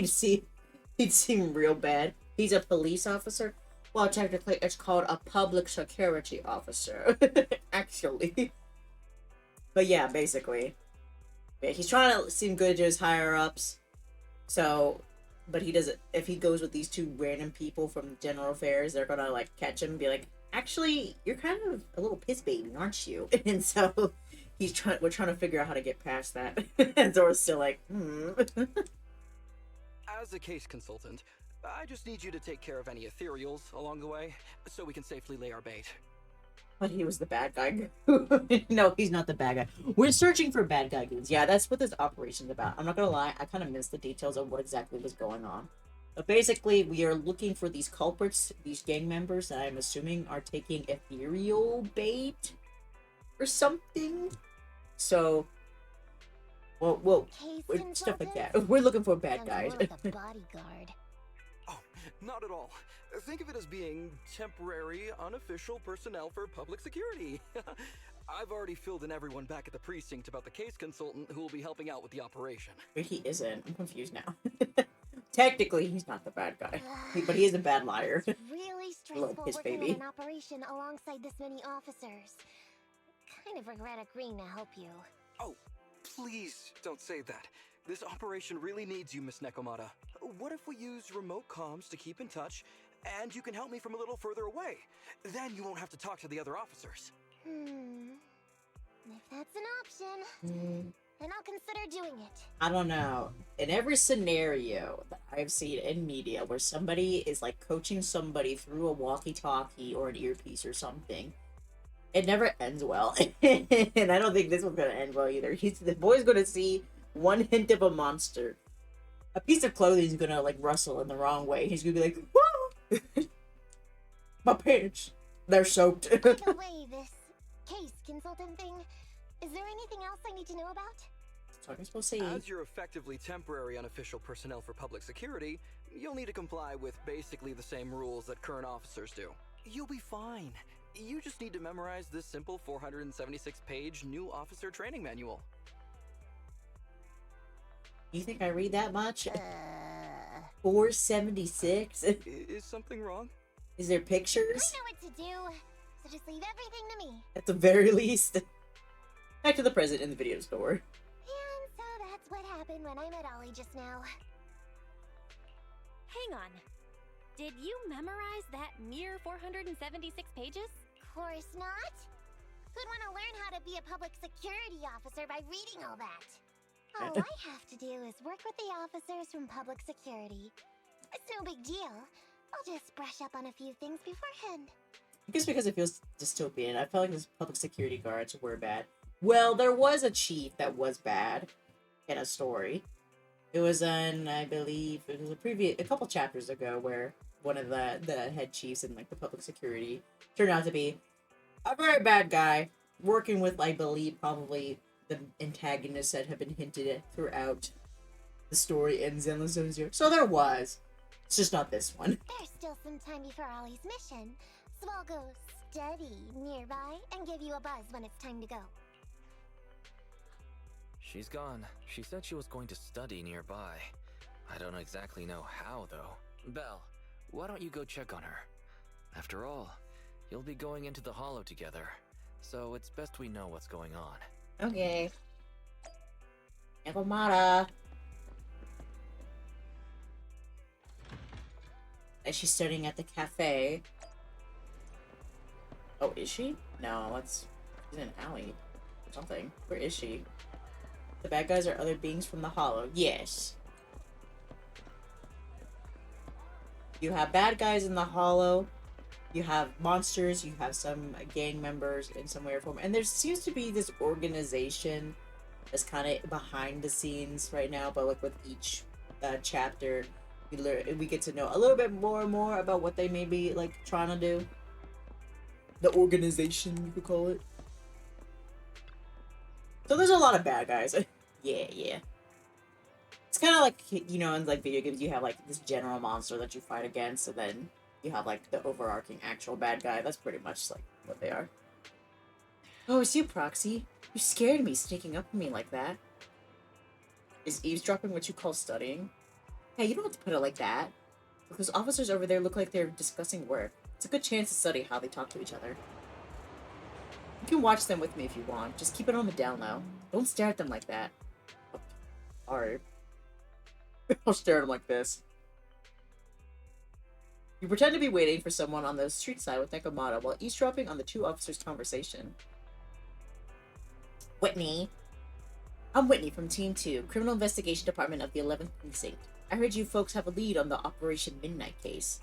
seem real bad. He's a police officer. Well, technically it's called a public security officer. Actually. But yeah, basically. Yeah, he's trying to seem good to his higher ups. So but he doesn't. If he goes with these 2 random people from General Affairs, they're gonna like catch him and be like, "Actually, you're kind of a little piss baby, aren't you?" And so we're trying to figure out how to get past that. And Zora's still like, As a case consultant, I just need you to take care of any ethereals along the way, so we can safely lay our bait. But he was the bad guy. No, he's not the bad guy. We're searching for bad guy goons. Yeah, that's what this operation's about. I'm not gonna lie, I kind of missed the details of what exactly was going on. But basically, we are looking for these culprits, these gang members that I'm assuming are taking ethereal bait or something. So, well, stuff like that. We're looking for bad guys. The bodyguard. Oh, not at all. Think of it as being temporary, unofficial personnel for public security. I've already filled in everyone back at the precinct about the case consultant who will be helping out with the operation. But he isn't. I'm confused now. Technically, he's not the bad guy. But he is a bad liar. It's really stressful His working baby. on an operation alongside this many officers. Kind of regret agreeing to help you. Oh, please don't say that. This operation really needs you, Miss Nekomata. What if we use remote comms to keep in touch, and you can help me from a little further away? Then you won't have to talk to the other officers. If that's an option, then I'll consider doing it. I don't know. In every scenario that I've seen in media where somebody is like coaching somebody through a walkie-talkie or an earpiece or something, it never ends well. And I don't think this one's gonna end well either. The boy's gonna see one hint of a monster. A piece of clothing is gonna like rustle in the wrong way. He's gonna be like, "Whoa! My pants, they're soaked." By the way, this case consultant thing, is there anything else I need to know about? So I'm supposed to say, As you're effectively temporary unofficial personnel for public security, you'll need to comply with basically the same rules that current officers do. You'll be fine. You just need to memorize this simple 476-page new officer training manual. you think I read that much? 476? Is something wrong? Is there pictures? I know what to do, so just leave everything to me. At the very least. Back to the present in the video store. And so that's what happened when I met Ollie just now. Hang on. Did you memorize that mere 476 pages? course not. Who'd want to learn how to be a public security officer by reading all that? All I have to do is work with the officers from public security. It's no big deal. I'll just brush up on a few things beforehand. I guess because it feels dystopian, I felt like these public security guards were bad. Well, there was a chief that was bad in a story. It was in, I believe, it was a couple chapters ago where one of the head chiefs in like the public security turned out to be a very bad guy, working with, I believe, probably the antagonists that have been hinted at throughout the story in ZENLESS ZONE ZERO. So there was. It's just not this one. There's still some time before Ollie's mission, so I'll go study nearby and give you a buzz when it's time to go. She's gone. She said she was going to study nearby. I don't exactly know how, though. Belle, why don't you go check on her? After all, you'll be going into the Hollow together, so it's best we know what's going on. Okay. Yakomata. Is she studying at the cafe? Oh, is she? No, she's in an alley or something. Where is she? The bad guys are other beings from the Hollow. Yes. You have bad guys in the Hollow. You have monsters. You have some gang members in some way or form. And there seems to be this organization that's kind of behind the scenes right now. But like with each chapter, we get to know a little bit more and more about what they may be like trying to do. The organization, you could call it. So there's a lot of bad guys. Yeah. It's kind of like, you know, in like video games, you have like this general monster that you fight against, and then you have like the overarching actual bad guy. That's pretty much like what they are. Oh, it's you, Proxy. You scared me sneaking up on me like that. Is eavesdropping what you call studying? Hey, you don't have to put it like that. Look, those officers over there look like they're discussing work. It's a good chance to study how they talk to each other. You can watch them with me if you want. Just keep it on the down low. Don't stare at them like that. Oh, alright. I'll stare at them like this. You pretend to be waiting for someone on the street side with Nekomata while eavesdropping on the two officers' conversation. Whitney. I'm Whitney from Team 2, Criminal Investigation Department of the 11th Precinct. I heard you folks have a lead on the Operation Midnight case.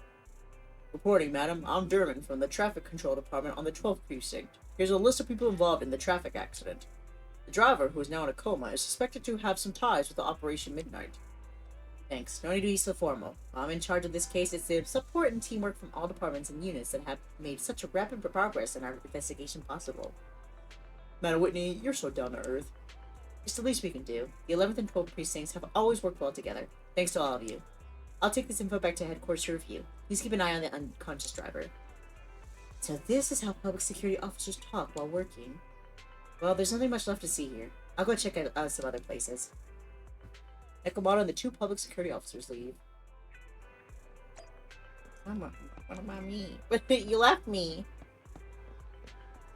Reporting, madam. I'm Derman from the Traffic Control Department on the 12th Precinct. Here's a list of people involved in the traffic accident. The driver, who is now in a coma, is suspected to have some ties with the Operation Midnight. Thanks. No need to be so formal. I'm in charge of this case. It's the support and teamwork from all departments and units that have made such a rapid progress in our investigation possible. Madam Whitney, you're so down to earth. It's the least we can do. The 11th and 12th precincts have always worked well together. Thanks to all of you. I'll take this info back to headquarters to review. Please keep an eye on the unconscious driver. So this is how public security officers talk while working. Well, there's nothing much left to see here. I'll go check out some other places. Nekomata and the two public security officers leave. What about me? You left me.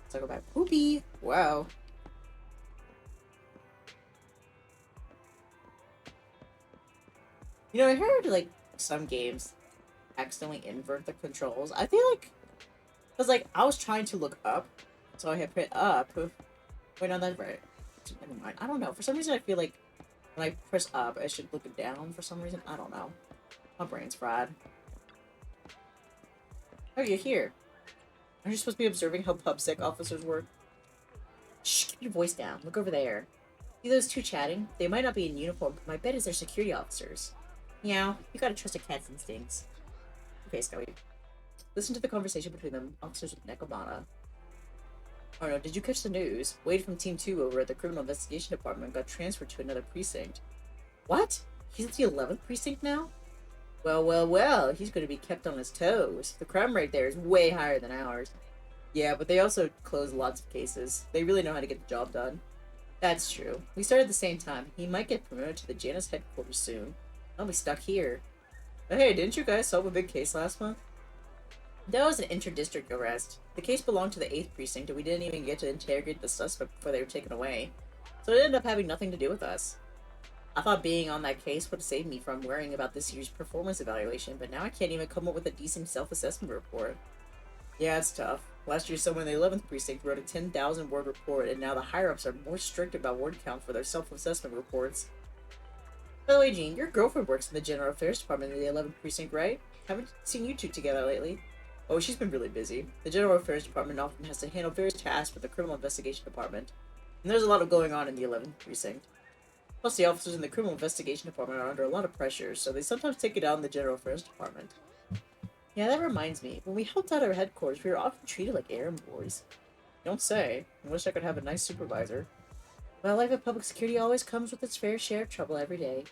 Let's talk about Poopy. Wow. You know, I heard, like, some games accidentally invert the controls. I feel like... Because, like, I was trying to look up, so I had put up. Wait, no, that's right. Never mind. I don't know. For some reason, I feel like when I press up, I should look it down for some reason. I don't know. My brain's fried. Oh, you're here. Aren't you supposed to be observing how PubSec officers work? Shh, keep your voice down. Look over there. See those two chatting? They might not be in uniform, but my bet is they're security officers. Meow. You gotta trust a cat's instincts. Okay, Scully. Listen to the conversation between them, officers with Nekomata. Oh no, did you catch the news? Wade from Team 2 over at the Criminal Investigation Department got transferred to another precinct. What? He's at the 11th precinct now? Well, he's going to be kept on his toes. The crime rate there is way higher than ours. Yeah, but they also close lots of cases. They really know how to get the job done. That's true. We started at the same time. He might get promoted to the Janus headquarters soon. I'll be stuck here. But hey, didn't you guys solve a big case last month? That was an inter-district arrest. The case belonged to the 8th precinct, and we didn't even get to interrogate the suspect before they were taken away. So it ended up having nothing to do with us. I thought being on that case would save me from worrying about this year's performance evaluation, but now I can't even come up with a decent self-assessment report. Yeah, it's tough. Last year, someone in the 11th precinct wrote a 10,000-word report, and now the higher-ups are more strict about word count for their self-assessment reports. By the way, Jean, your girlfriend works in the General Affairs Department in the 11th precinct, right? Haven't seen you two together lately. Oh, she's been really busy. The General Affairs Department often has to handle various tasks for the Criminal Investigation Department, and there's a lot of going on in the 11th precinct. Plus, the officers in the Criminal Investigation Department are under a lot of pressure, so they sometimes take it out in the General Affairs Department. Yeah, that reminds me. When we helped out our headquarters, we were often treated like errand boys. Don't say. I wish I could have a nice supervisor. Well, life at public security always comes with its fair share of trouble every day.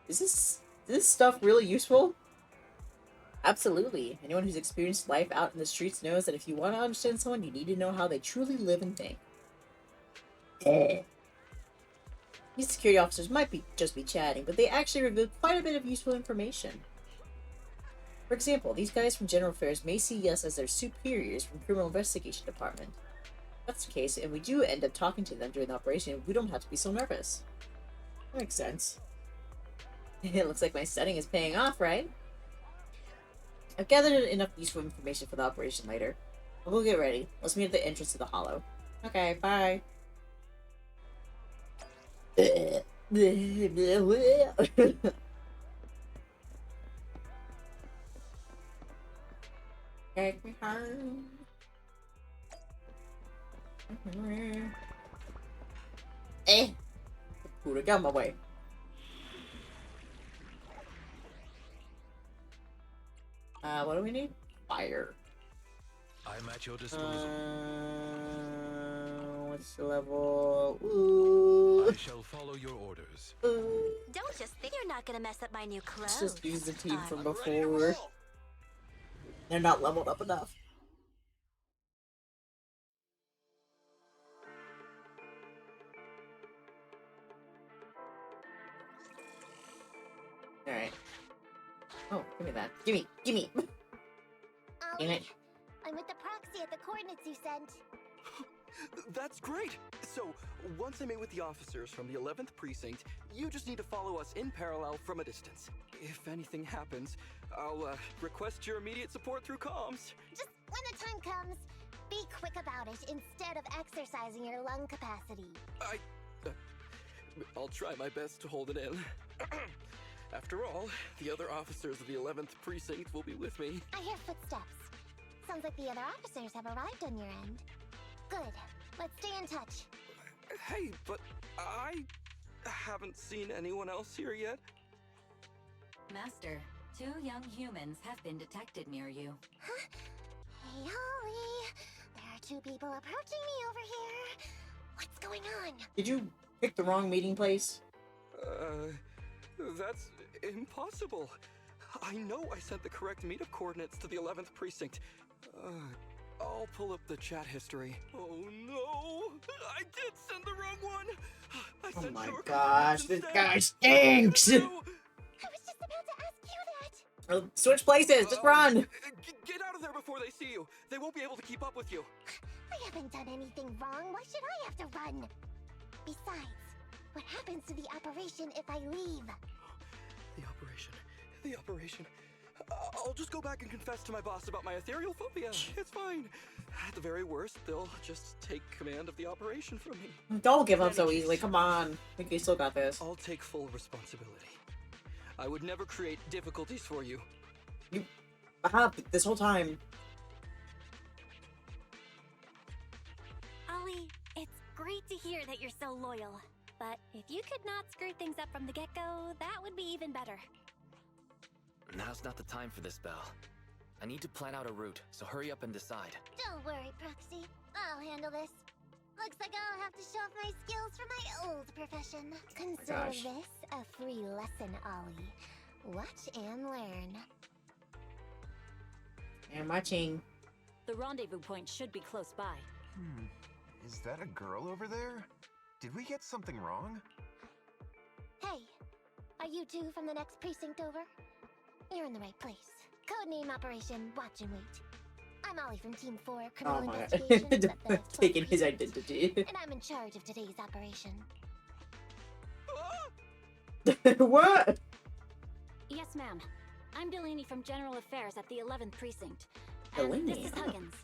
Is this stuff really useful? Absolutely. Anyone who's experienced life out in the streets knows that if you want to understand someone, you need to know how they truly live and think. These security officers might just be chatting, but they actually reveal quite a bit of useful information. For example, these guys from General Affairs may see us as their superiors from Criminal Investigation Department. If that's the case, and we do end up talking to them during the operation, we don't have to be so nervous. That makes sense. It looks like my studying is paying off, right? I've gathered enough useful information for the operation later. I'll go get ready. Let's meet at the entrance to the hollow. Okay, bye. Take me home. Put it out my way. What do we need? Fire. I'm at your disposal. What's the level? Ooh. I shall follow your orders. Ooh. Don't just think you're not gonna mess up my new clothes. Let's just use the team from I'm ready to before. roll. They're not leveled up enough. Alright. Oh, give me that. Gimme! Gimme! Damn it. I'm with the proxy at the coordinates you sent. That's great! So, once I meet with the officers from the 11th precinct, you just need to follow us in parallel from a distance. If anything happens, I'll request your immediate support through comms. Just when the time comes, be quick about it instead of exercising your lung capacity. I'll try my best to hold it in. After all, the other officers of the 11th precinct will be with me. I hear footsteps. Sounds like the other officers have arrived on your end. Good. Let's stay in touch. Hey, but I haven't seen anyone else here yet. Master, 2 young humans have been detected near you. Huh? Hey, Holly. There are 2 people approaching me over here. What's going on? Did you pick the wrong meeting place? That's impossible. I know I sent the correct meetup coordinates to the 11th precinct. I'll pull up the chat history. Oh no! I did send the wrong one! I Oh sent my your gosh, coordinates this instead. guy stinks! I was just about to ask you that. Switch places, just run! Get out of there before they see you. They won't be able to keep up with you. I haven't done anything wrong. Why should I have to run? Besides, what happens to the operation if I leave? The operation. I'll just go back and confess to my boss about my ethereal phobia. It's fine. At the very worst, they'll just take command of the operation from me. Don't give up so easily, come on. I think we still got this. I'll take full responsibility. I would never create difficulties for you. You have this whole time. Ollie, it's great to hear that you're so loyal. But if you could not screw things up from the get-go, that would be even better. Now's not the time for this, Belle. I need to plan out a route, so hurry up and decide. Don't worry, Proxy. I'll handle this. Looks like I'll have to show off my skills from my old profession. Consider gosh. this a free lesson, Ollie. Watch and learn. And watching. The rendezvous point should be close by. Is that a girl over there? Did we get something wrong? Hey, are you 2 from the next precinct over? You're in the right place. Codename Operation Watch and Wait. I'm Ollie from Team 4, Criminal Oh my Investigations god. at the Taking 12th his Precinct. identity. And I'm in charge of today's operation. What? Yes, ma'am. I'm Delaney from General Affairs at the 11th Precinct. Delaney, And this is huh? Huggins.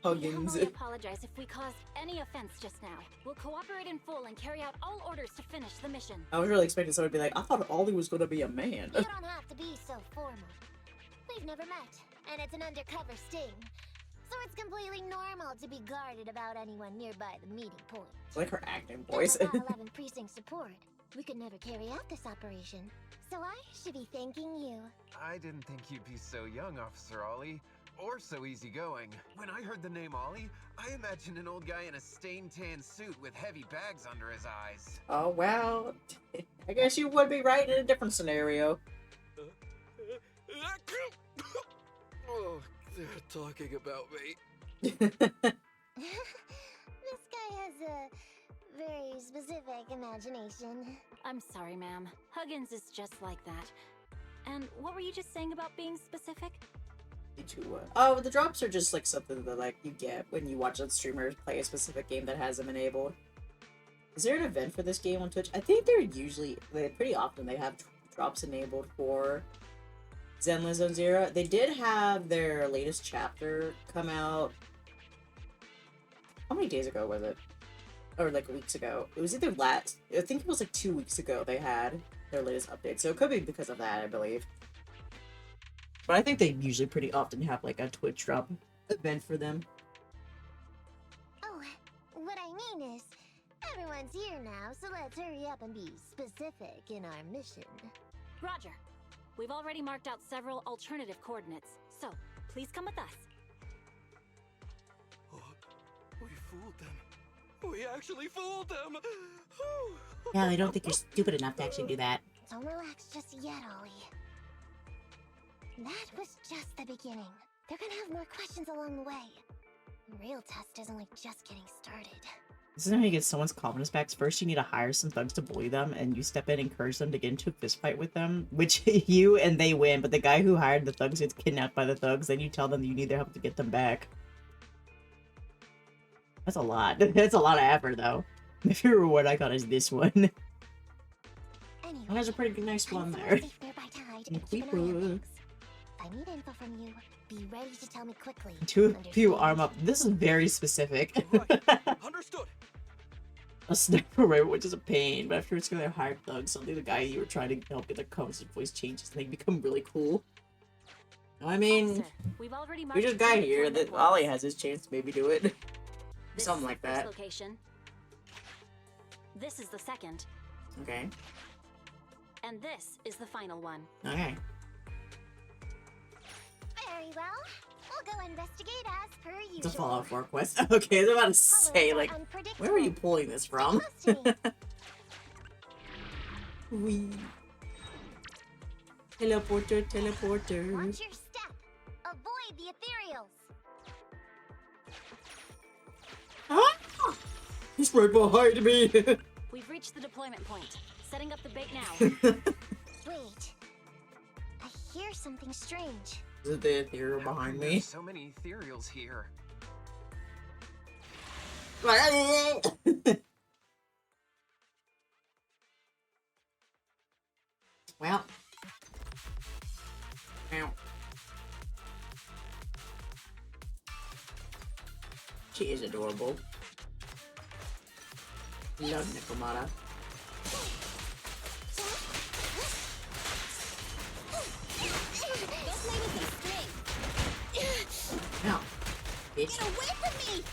Huggins. We humbly apologize if we caused any offense just now. We'll cooperate in full and carry out all orders to finish the mission. I was really expecting someone to be like, I thought Ollie was gonna be a man. You don't have to be so formal. We've never met, and it's an undercover sting. So it's completely normal to be guarded about anyone nearby the meeting point. It's like her acting voice. And without 11 precinct support, we could never carry out this operation. So I should be thanking you. I didn't think you'd be so young, Officer Ollie. Or so easygoing. When I heard the name Ollie, I imagined an old guy in a stained tan suit with heavy bags under his eyes. Oh, well, I guess you would be right in a different scenario. Oh, they're talking about me. This guy has a very specific imagination. I'm sorry, ma'am. Huggins is just like that. And what were you just saying about being specific? Oh, the drops are just like something that like you get when you watch a streamer play a specific game that has them enabled. Is there an event for this game on Twitch? I think pretty often they have drops enabled for ZENLESS ZONE ZERO. They did have their latest chapter come out. How many days ago was it? Or like weeks ago? It was either I think it was like 2 weeks ago they had their latest update. So it could be because of that, I believe. But I think they usually pretty often have like a Twitch drop event for them. Oh, what I mean is, everyone's here now, so let's hurry up and be specific in our mission. Roger. We've already marked out several alternative coordinates, so please come with us. Oh, we fooled them. We actually fooled them! Yeah, I don't think you're stupid enough to actually do that. Don't relax just yet, Ollie. That was just the beginning. They're gonna have more questions along the way. The real test isn't like just getting started. This is how you get someone's confidence back. First, you need to hire some thugs to bully them, and you step in and encourage them to get into a fist fight with them, which you and they win, but the guy who hired the thugs gets kidnapped by the thugs, then you tell them you need their help to get them back. That's a lot. That's a lot of effort, though. My favorite reward I got is this one. Anyway, that has a pretty nice one there. I need info from you. Be ready to tell me quickly. Two people arm up. This is very specific. Understood. A sniper rifle, which is a pain, but after it's gonna hire thugs, suddenly the guy you were trying to help get the codes, his voice changes and they become really cool. I mean, we just got here. That Ollie has his chance to maybe do it. Something like that. Location. This is the second. Okay. And this is the final one. Okay. Very well. We'll go investigate as per usual. It's a Fallout 4 quest. Okay, I was about to say, like, where are you pulling this from? Wee. Teleporter, teleporter. Watch your step. Avoid the ethereals. Ah! He's right behind me. We've reached the deployment point. Setting up the bait now. Wait. I hear something strange. Is it the ethereal behind me? So many ethereals here. Well. Ow. She is adorable. Love Nikomata. No. Bitch. Get away from me!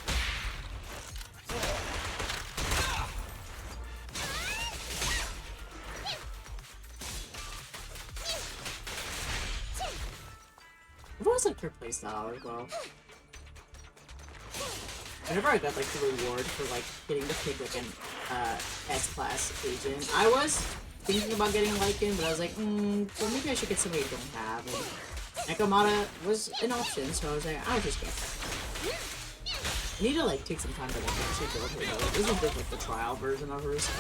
I've always liked her playstyle as well. Whenever I got like the reward for like getting to pick like an S-class agent, I was thinking about getting Lycan, but I was like, well maybe I should get somebody I don't have. And Nekomata was an option, so I was like, I'll just get her. I need to like take some time to like actually build her though. This is just like the trial version of her, so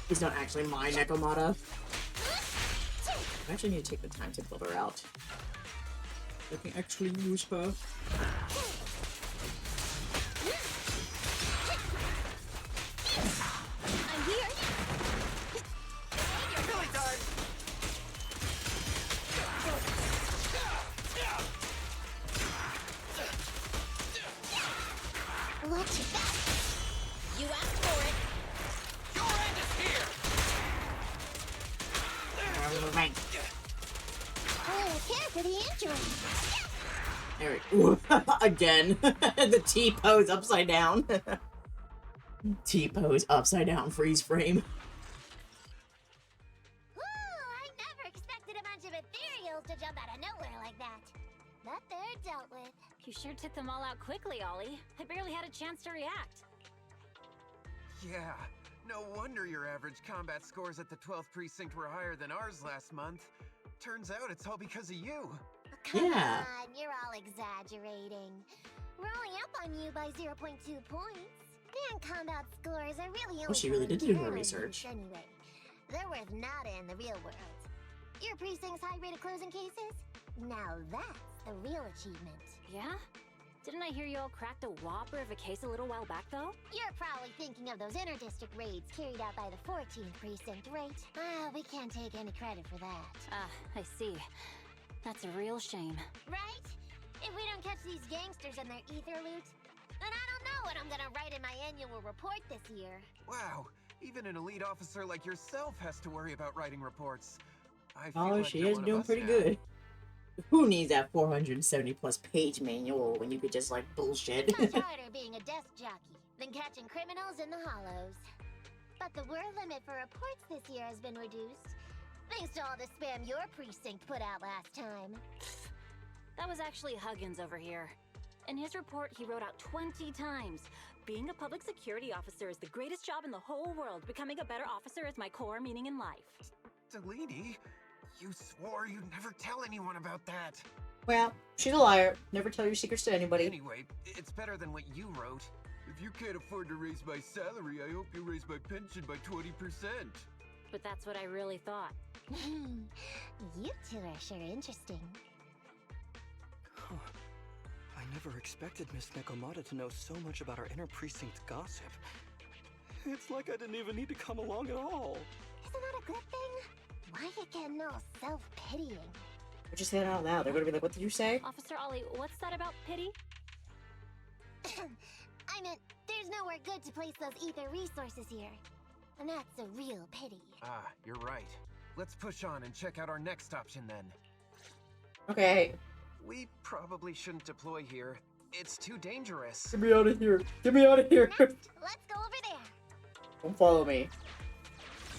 he's not actually my Nekomata. I actually need to take the time to build her out. I can actually use her. I'm here. You're really done. There we again. The T-pose upside down. T-pose upside down freeze frame. I never expected a bunch of ethereals to jump out of nowhere like that. But they're dealt with. You sure took them all out quickly, Ollie. I barely had a chance to react. Yeah, no wonder your average combat scores at the 12th precinct were higher than ours last month. Turns out it's all because of you. Come on, you're all exaggerating. We're only up on you by 0.2 points. Dan combat scores are really only she really did do her research. Anyway, they're worth nada in the real world. Your precinct's high rate of closing cases? Now that's the real achievement. Yeah? Didn't I hear you all cracked a whopper of a case a little while back, though? You're probably thinking of those inter-district raids carried out by the 14th precinct, right? We can't take any credit for that. Ah, I see. That's a real shame. Right? If we don't catch these gangsters and their ether loot, then I don't know what I'm gonna write in my annual report this year. Wow, even an elite officer like yourself has to worry about writing reports. I feel Oh, like she you're is one of doing us pretty now. good. Who needs that 470 plus page manual when you could just like bullshit? Much harder being a desk jockey than catching criminals in the hollows. But the word limit for reports this year has been reduced, thanks to all the spam your precinct put out last time. That was actually Huggins over here. In his report, he wrote out 20 times. Being a public security officer is the greatest job in the whole world. Becoming a better officer is my core meaning in life. Delaney, you swore you'd never tell anyone about that. Well, she's a liar. Never tell your secrets to anybody. Anyway, it's better than what you wrote. If you can't afford to raise my salary, I hope you raise my pension by 20%. But that's what I really thought. You two are sure interesting. I never expected Miss Nekomata to know so much about our inter-precinct gossip. It's like I didn't even need to come along at all. Isn't that a good thing? Why you getting all self-pitying? But just say it out loud. They're gonna be like, what did you say? Officer Ollie, what's that about pity? I meant, there's nowhere good to place those ether resources here. And that's a real pity. Ah, you're right. Let's push on and check out our next option then. Okay. We probably shouldn't deploy here. It's too dangerous. Get me out of here. Get me out of here. Next, let's go over there. Don't follow me.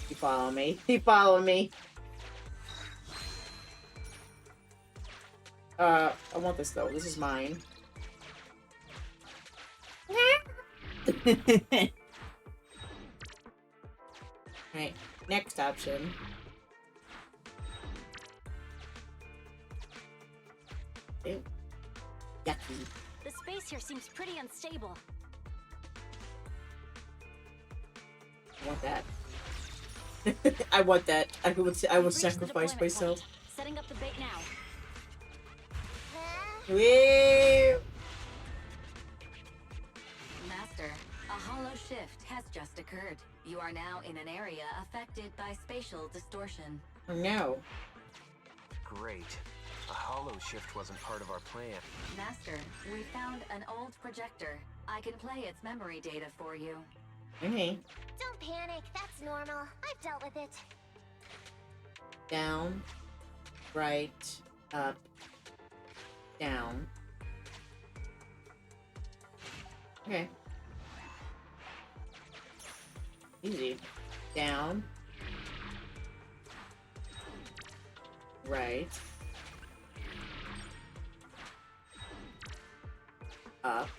He follow me. He follow me. I want this though. This is mine. Right. Next option. Ew. Yucky. The space here seems pretty unstable. I want that. I want that. I will We've reached the sacrifice deployment myself. point. Setting up the bait now. Woo! Master, a hollow shift has just occurred. You are now in an area affected by spatial distortion. Oh no. Great. A hollow shift wasn't part of our plan. Master, we found an old projector. I can play its memory data for you. Okay. Don't panic, that's normal. I've dealt with it. Down. Right. Up. Down. Okay. Easy. Down. Right. Up.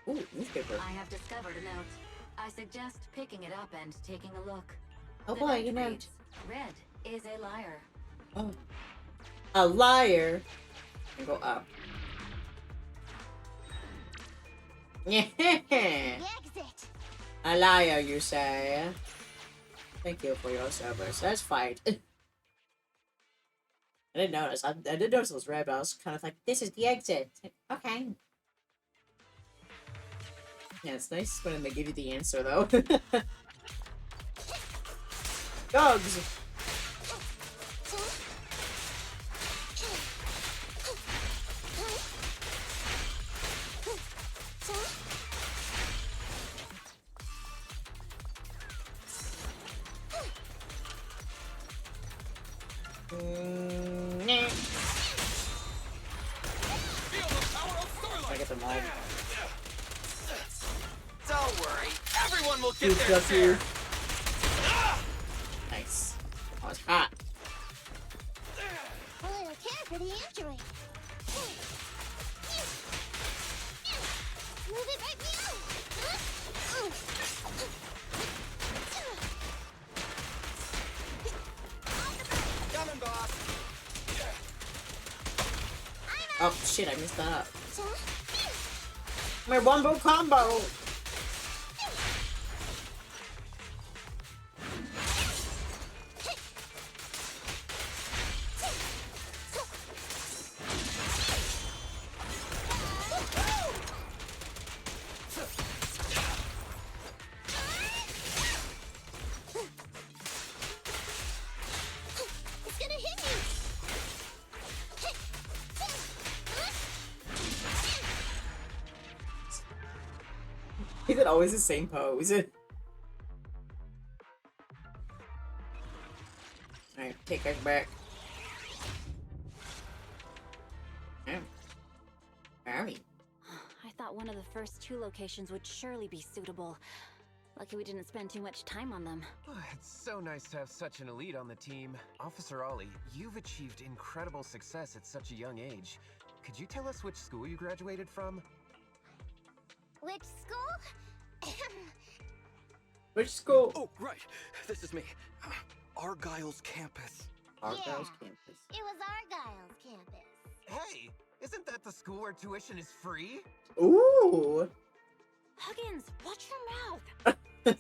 Ooh, newspaper. I have discovered a note. I suggest picking it up and taking a look. Oh The boy, note you know. reads, Red is a liar. Oh. A liar. And go up. Yeah. The exit. A liar, you say? Thank you for your service. Let's fight. I didn't notice. I didn't notice it was red, but I was kind of like, this is the exit. Okay. Yeah, it's nice when they give you the answer, though. Dogs! I get them all. Don't worry, everyone will get Dude, their just share. you. Nice. Oh, it's hot. A little care for the android. Move it right now. Coming, boss. Oh shit, I missed that. My wombo combo. It's gonna hit you. Is it always the same pose? Alright, take us back. Alright. I thought one of the first 2 locations would surely be suitable. Lucky we didn't spend too much time on them. It's so nice to have such an elite on the team. Officer Ollie, you've achieved incredible success at such a young age. Could you tell us which school you graduated from? Which school? Which school? Oh, right. This is me. Argyle's campus. Argyle's Yeah. campus. It was Argyle's campus. Hey, isn't that the school where tuition is free? Ooh. Huggins, watch your mouth!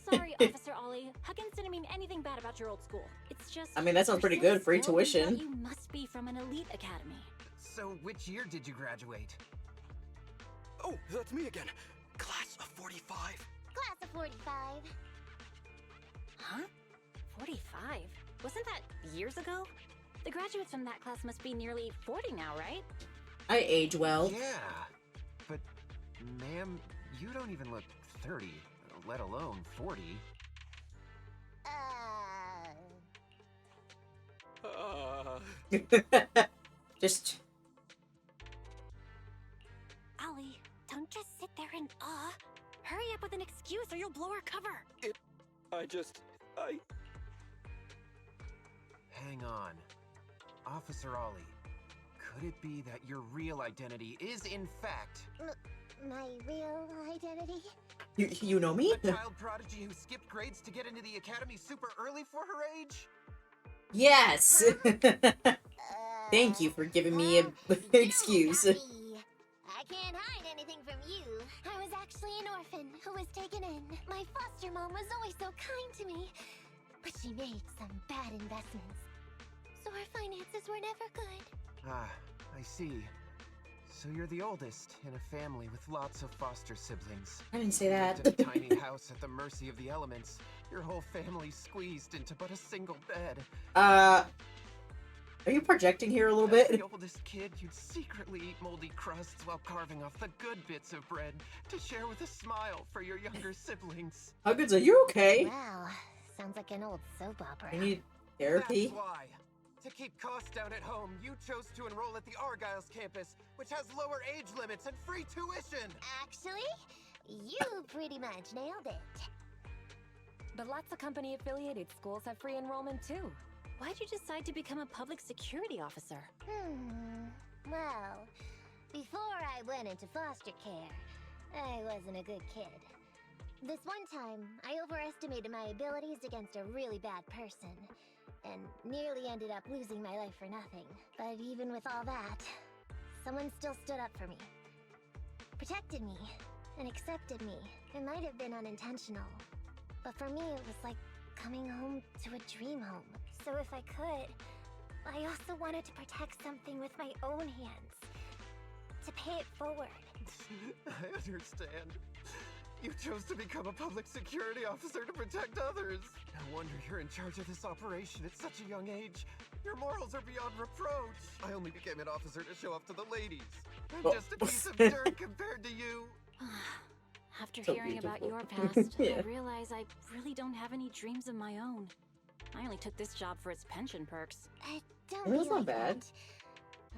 Sorry, Officer Ollie. Huggins didn't mean anything bad about your old school. It's just... I mean, that sounds pretty good. Free tuition. You must be from an elite academy. So, which year did you graduate? Oh, that's me again. Class of 45. Class of 45. Huh? 45? Wasn't that years ago? The graduates from that class must be nearly 40 now, right? I age well. Yeah, but ma'am, you don't even look 30, let alone 40. Just... Ollie, don't just sit there in awe. Hurry up with an excuse or you'll blow our cover. Hang on. Officer Ollie, could it be that your real identity is in fact... My real identity? You know me? a child prodigy who skipped grades to get into the academy super early for her age? Yes! Thank you for giving me an excuse. I can't hide anything from you. I was actually an orphan who was taken in. My foster mom was always so kind to me, but she made some bad investments. So our finances were never good. Ah, I see. So you're the oldest in a family with lots of foster siblings. I didn't say You that. lived in a tiny house at the mercy of the elements. Your whole family squeezed into but a single bed. Are you projecting here a little As bit? the oldest kid, you'd secretly eat moldy crusts while carving off the good bits of bread to share with a smile for your younger siblings. Huggins, are you okay? Wow, sounds like an old soap opera. You need therapy? That's why. To keep costs down at home, you chose to enroll at the Argyle's campus, which has lower age limits and free tuition. Actually, you pretty much nailed it. But lots of company-affiliated schools have free enrollment too. Why'd you decide to become a public security officer? Well, before I went into foster care, I wasn't a good kid. This one time, I overestimated my abilities against a really bad person, and nearly ended up losing my life for nothing. But even with all that, someone still stood up for me. Protected me, and accepted me. It might have been unintentional, but for me it was like coming home to a dream home. So if I could, I also wanted to protect something with my own hands. To pay it forward. I understand. You chose to become a public security officer to protect others. No wonder you're in charge of this operation at such a young age. Your morals are beyond reproach. I only became an officer to show off to the ladies. I'm just a piece of dirt compared to you. After So hearing about beautiful. your past, Yeah. I realize I really don't have any dreams of my own. I only took this job for its pension perks. Don't Well, that's be not like bad. that.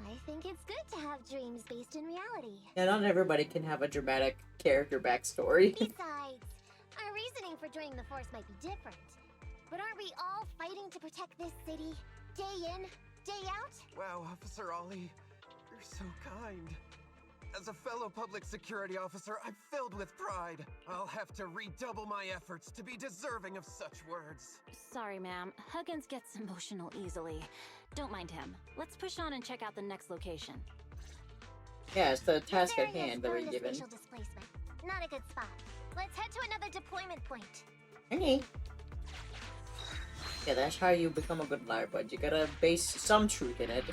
I think it's good to have dreams based in reality. Yeah, not everybody can have a dramatic character backstory. Besides, our reasoning for joining the Force might be different. But aren't we all fighting to protect this city? Day in, day out? Wow, Officer Ollie, you're so kind. As a fellow public security officer, I'm filled with pride. I'll have to redouble my efforts to be deserving of such words. Sorry, ma'am. Huggins gets emotional easily. Don't mind him. Let's push on and check out the next location. Yeah, it's the task at This area hand that we're is prone to given. spatial displacement. Not a good spot. Let's head to another deployment point. Okay. Yeah, that's how you become a good liar, bud. You gotta base some truth in it.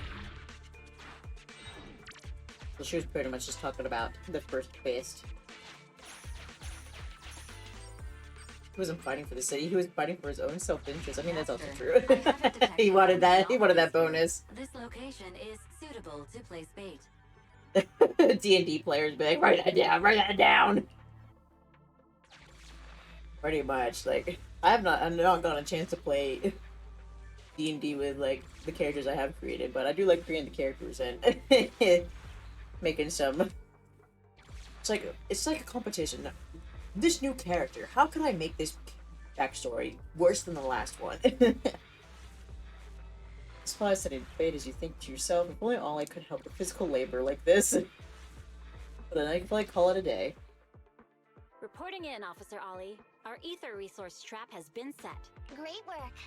So she was pretty much just talking about the first best. He wasn't fighting for the city, he was fighting for his own self-interest. I mean, that's also true. He wanted that bonus. This location is suitable to place bait. D&D players be like, write that down. Pretty much, like, I've not gotten a chance to play D&D with, like, the characters I have created, but I do like creating the characters and making some... It's like a competition. This new character, how can I make this backstory worse than the last one? As far as in fate as you think to yourself, if only all I could help with physical labor like this. But then I can probably call it a day. Reporting in, Officer Ollie. Our ether resource trap has been set. Great work.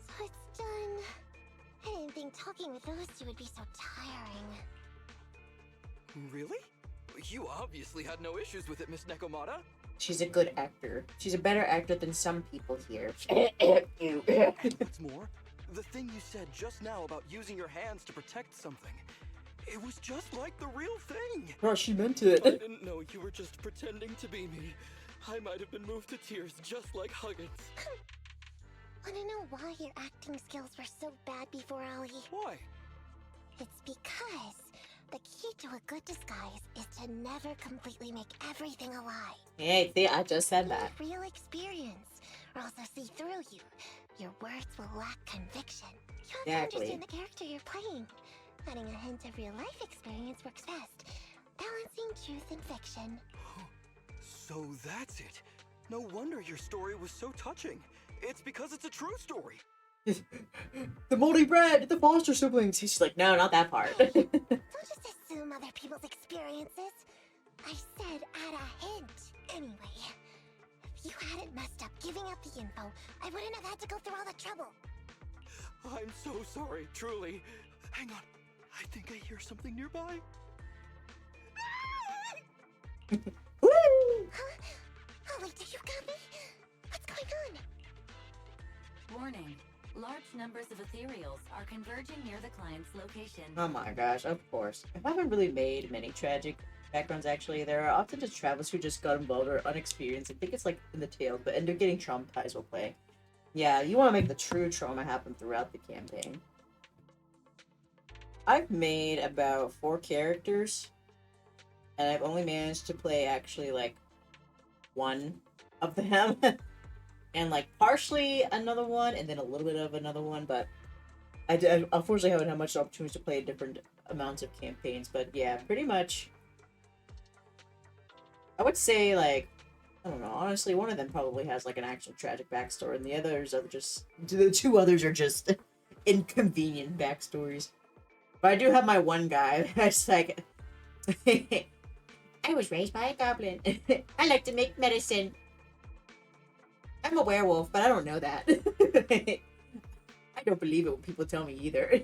So it's done. I didn't think talking with those two would be so tiring. Really? You obviously had no issues with it, Miss Nekomata. She's a good actor. She's a better actor than some people here. What's more, the thing you said just now about using your hands to protect something, it was just like the real thing. Bro, she meant it. I didn't know you were just pretending to be me. I might have been moved to tears just like Huggins. Wanna know why your acting skills were so bad before, Ollie? Why? It's because the key to a good disguise is to never completely make everything a lie. Hey, see, I just said that. You need real experience, or else they'll see through you. Your words will lack conviction. You have to understand the character you're playing. Adding a hint of real life experience works best. Balancing truth and fiction. So that's it. No wonder your story was so touching. It's because it's a true story. The moldy bread, the Foster siblings. He's like, no, not that part. Don't just assume other people's experiences. I said add a hint. Anyway, if you hadn't messed up giving up the info, I wouldn't have had to go through all the trouble. I'm so sorry, truly. Hang on. I think I hear something nearby. Woo! Huh? Ollie, do you got me? What's going on? Warning. Large numbers of ethereals are converging near the client's location. Oh my gosh, of course. I haven't really made many tragic backgrounds, actually. There are often just travelers who just got involved or unexperienced. I think it's like in the tale, but end up getting traumatized while playing. Yeah, you want to make the true trauma happen throughout the campaign. I've made about 4 characters, and I've only managed to play actually like 1 of them. And like partially another one, and then a little bit of another one, but I unfortunately haven't had much opportunity to play different amounts of campaigns. But yeah, pretty much I would say, like, I don't know, honestly, one of them probably has like an actual tragic backstory, and the others are just, the 2 others are just inconvenient backstories. But I do have my one guy that's like, I was raised by a goblin. I like to make medicine. I'm a werewolf, but I don't know that. I don't believe it when people tell me either.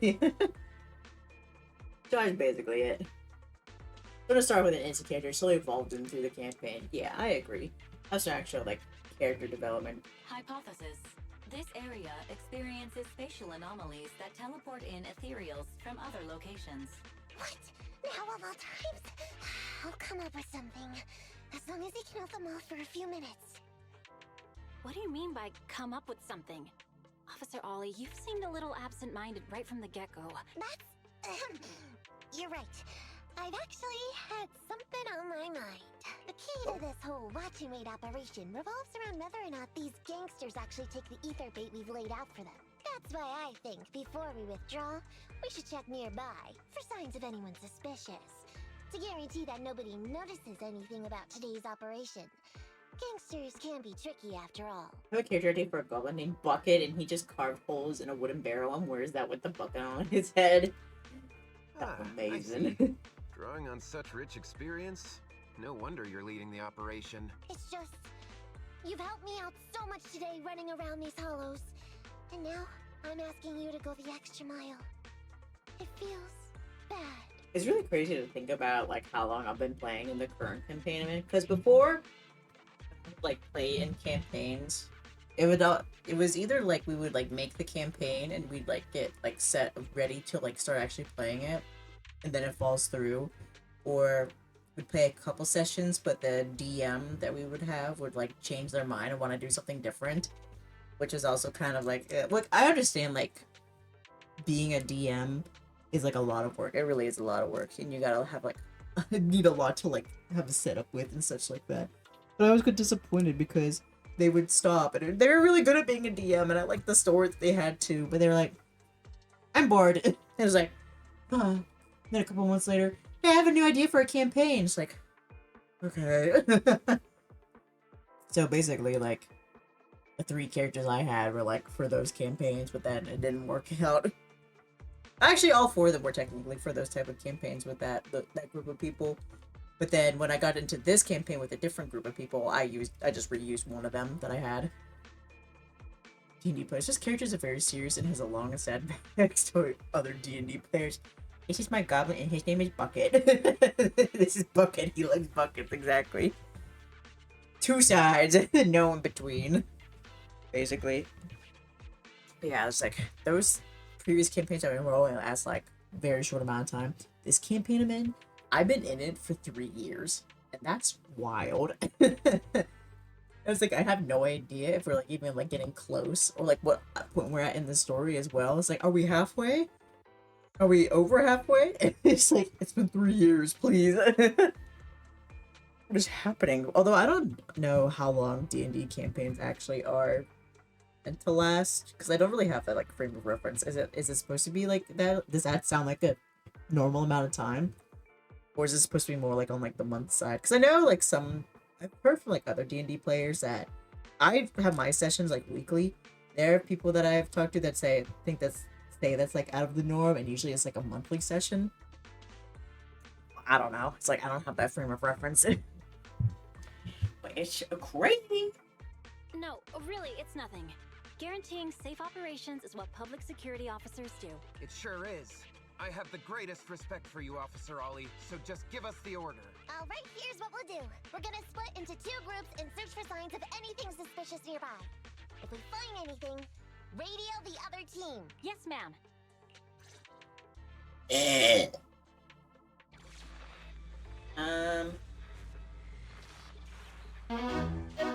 So that's basically it. I'm gonna start with an instant character, slowly evolved in through the campaign. Yeah, I agree. That's an actual, like, character development. Hypothesis. This area experiences spatial anomalies that teleport in ethereals from other locations. What? Now of all times? I'll come up with something. As long as he can hold them off for a few minutes. What do you mean by come up with something? Officer Ollie, you've seemed a little absent-minded right from the get-go. That's... You're right. I've actually had something on my mind. The key to this whole watch and wait operation revolves around whether or not these gangsters actually take the ether bait we've laid out for them. That's why I think before we withdraw, we should check nearby for signs of anyone suspicious. To guarantee that nobody notices anything about today's operation. Gangsters can be tricky after all. I have a character idea for a goblin named Bucket, and he just carved holes in a wooden barrel and wears that with the bucket on his head. That's amazing. Drawing on such rich experience, no wonder you're leading the operation. It's just, you've helped me out so much today running around these hollows. And now, I'm asking you to go the extra mile. It feels bad. It's really crazy to think about like how long I've been playing in the current campaign, because before, like play in campaigns, it was either like we would like make the campaign and we'd like get like set ready to like start actually playing it, and then it falls through, or we'd play a couple sessions but the DM that we would have would like change their mind and want to do something different, which is also kind of like look, I understand like being a DM is like a lot of work. It really is a lot of work, and you gotta have like need a lot to like have a setup with and such like that. But I always got disappointed because they would stop, and they were really good at being a DM, and I liked the story that they had too. But they were like, "I'm bored." And it was like, huh. Then a couple months later, hey, I have a new idea for a campaign. It's like, okay. So basically, like, the 3 characters I had were like for those campaigns, but then it didn't work out. Actually, all 4 of them were technically for those type of campaigns with that group of people. But then when I got into this campaign with a different group of people, I just reused one of them that I had. D&D players. This characters are very serious and has a long and sad backstory. Other D&D players. This is my goblin and his name is Bucket. This is Bucket. He likes buckets, exactly. 2 sides, no in between. Basically. But yeah, it's like those previous campaigns I've been rolling last like very short amount of time. This campaign I'm in, I've been in it for 3 years, and that's wild. It's like I have no idea if we're like even like getting close, or like what point we're at in the story as well. It's like, are we halfway? Are we over halfway? It's like, it's been 3 years, please. What is happening? Although I don't know how long D&D campaigns actually are and to last, because I don't really have that like frame of reference. Is it supposed to be like that? Does that sound like a normal amount of time? Or is it supposed to be more like on like the month side? Because I know like I've heard from like other D&D players that I have my sessions like weekly. There are people that I've talked to that say that's like out of the norm, and usually it's like a monthly session. I don't know. It's like I don't have that frame of reference. But it's crazy. No, really, it's nothing. Guaranteeing safe operations is what public security officers do. It sure is. I have the greatest respect for you, Officer Ollie, so just give us the order. Alright, here's what we'll do. We're gonna split into 2 groups and search for signs of anything suspicious nearby. If we find anything, radio the other team. Yes, ma'am.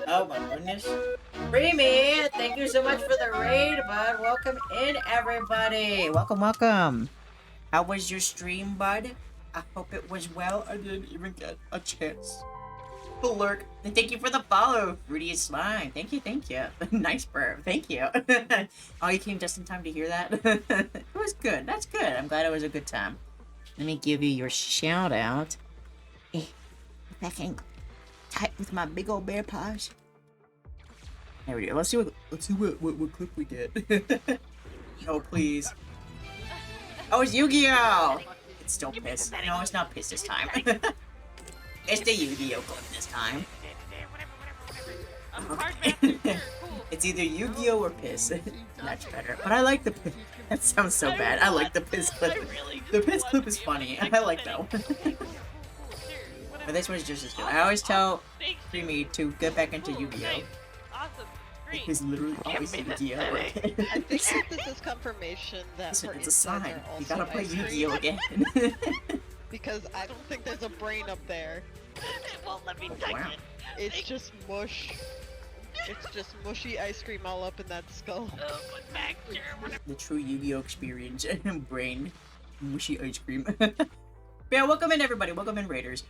Oh my goodness. Remy, thank you so much for the raid, bud. Welcome in, everybody. Welcome. How was your stream, bud? I hope it was well. I didn't even get a chance to lurk. And thank you for the follow, Rudy is Slime. Thank you. Nice burp. Thank you. Oh, you came just in time to hear that? It was good. That's good. I'm glad it was a good time. Let me give you your shout out. If I can type with my big old bear paws. There we go. Let's see what clip we get. Oh, please. Oh, it's Yu-Gi-Oh! It's still Piss. No, it's not Piss this time. It's the Yu-Gi-Oh clip this time. It's either Yu-Gi-Oh or Piss. Much better. But I like the Piss. That sounds so bad. I like the Piss clip. The Piss clip is funny. I like that one. But this one's just as good. I always tell Creamy to get back into Yu-Gi-Oh. Awesome. It is literally always Yu-Gi-Oh. I think this is confirmation that Listen, her it's a insides sign. are also You gotta play ice cream. Yu-Gi-Oh again. Because I don't think there's a brain up there. It won't let me type it. It's just mush. It's just mushy ice cream all up in that skull. The true Yu-Gi-Oh experience. Brain. Mushy ice cream. Yeah, welcome in everybody. Welcome in Raiders.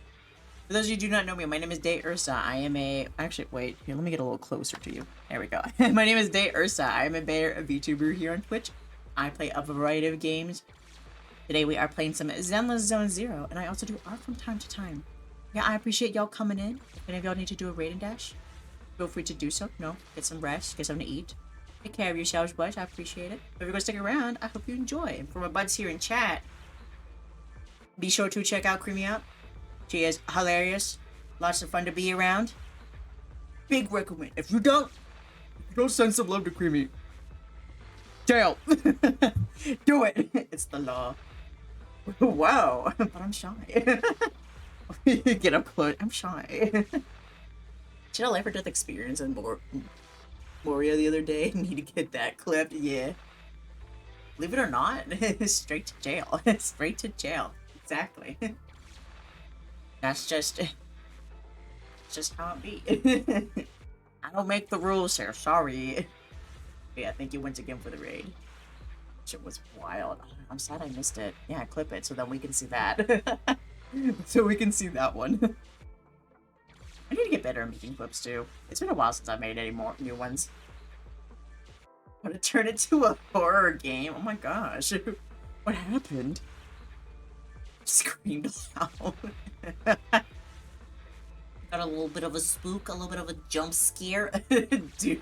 For those of you who do not know me, my name is Dae Ursa. I am a... Actually, wait. Here, let me get a little closer to you. There we go. My name is Dae Ursa. I am a VTuber here on Twitch. I play a variety of games. Today we are playing some ZENLESS Zone Zero, and I also do art from time to time. Yeah, I appreciate y'all coming in. If any of y'all need to do a raid and dash, feel free to do so. No, get some rest, get something to eat. Take care of yourselves, buds. I appreciate it. If you're going to stick around, I hope you enjoy. And for my buds here in chat, be sure to check out Creamy out. She is hilarious. Lots of fun to be around. Big recommend. If you don't send some love to Creamy, jail. Do it. It's the law. Wow. But I'm shy. Get up close. I'm shy. Should I life or death experience in Moria the other day? Need to get that clipped. Yeah. Believe it or not, straight to jail. Straight to jail. Exactly. That's just how it be. I don't make the rules here. Sorry. Yeah, thank you once again for the raid. Shit was wild. I'm sad I missed it. Yeah, clip it so that we can see that. So we can see that one. I need to get better at making clips too. It's been a while since I made any more new ones. I'm gonna turn it to a horror game. Oh my gosh. What happened? Screamed loud. Got a little bit of a spook, a little bit of a jump scare. Dude.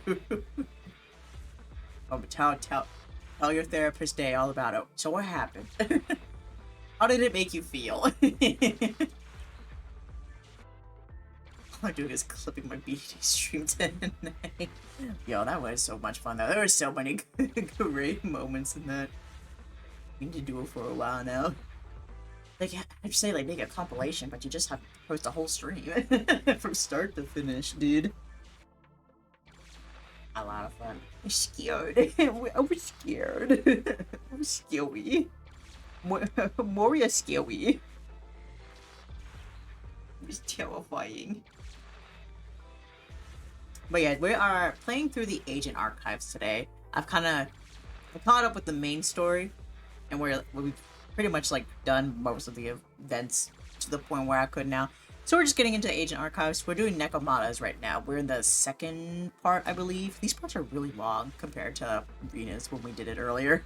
Oh, but tell your therapist Dae all about it. So what happened? How did it make you feel? All I'm doing is clipping my BD stream tonight. Yo, that was so much fun though. There were so many great moments in that. We need to do it for a while now. Like, I'd say like make a compilation, but you just have to post a whole stream from start to finish, dude. A lot of fun. I'm scared. I was scared. I was scary. Moria scary. It was terrifying. But yeah, we are playing through the agent archives today. I've caught up with the main story, and we've pretty much like done most of the events to the point where I could now. So we're just getting into agent archives. We're doing Nekomatas right now. We're in the second part, I believe. These parts are really long compared to Rena's when we did it earlier.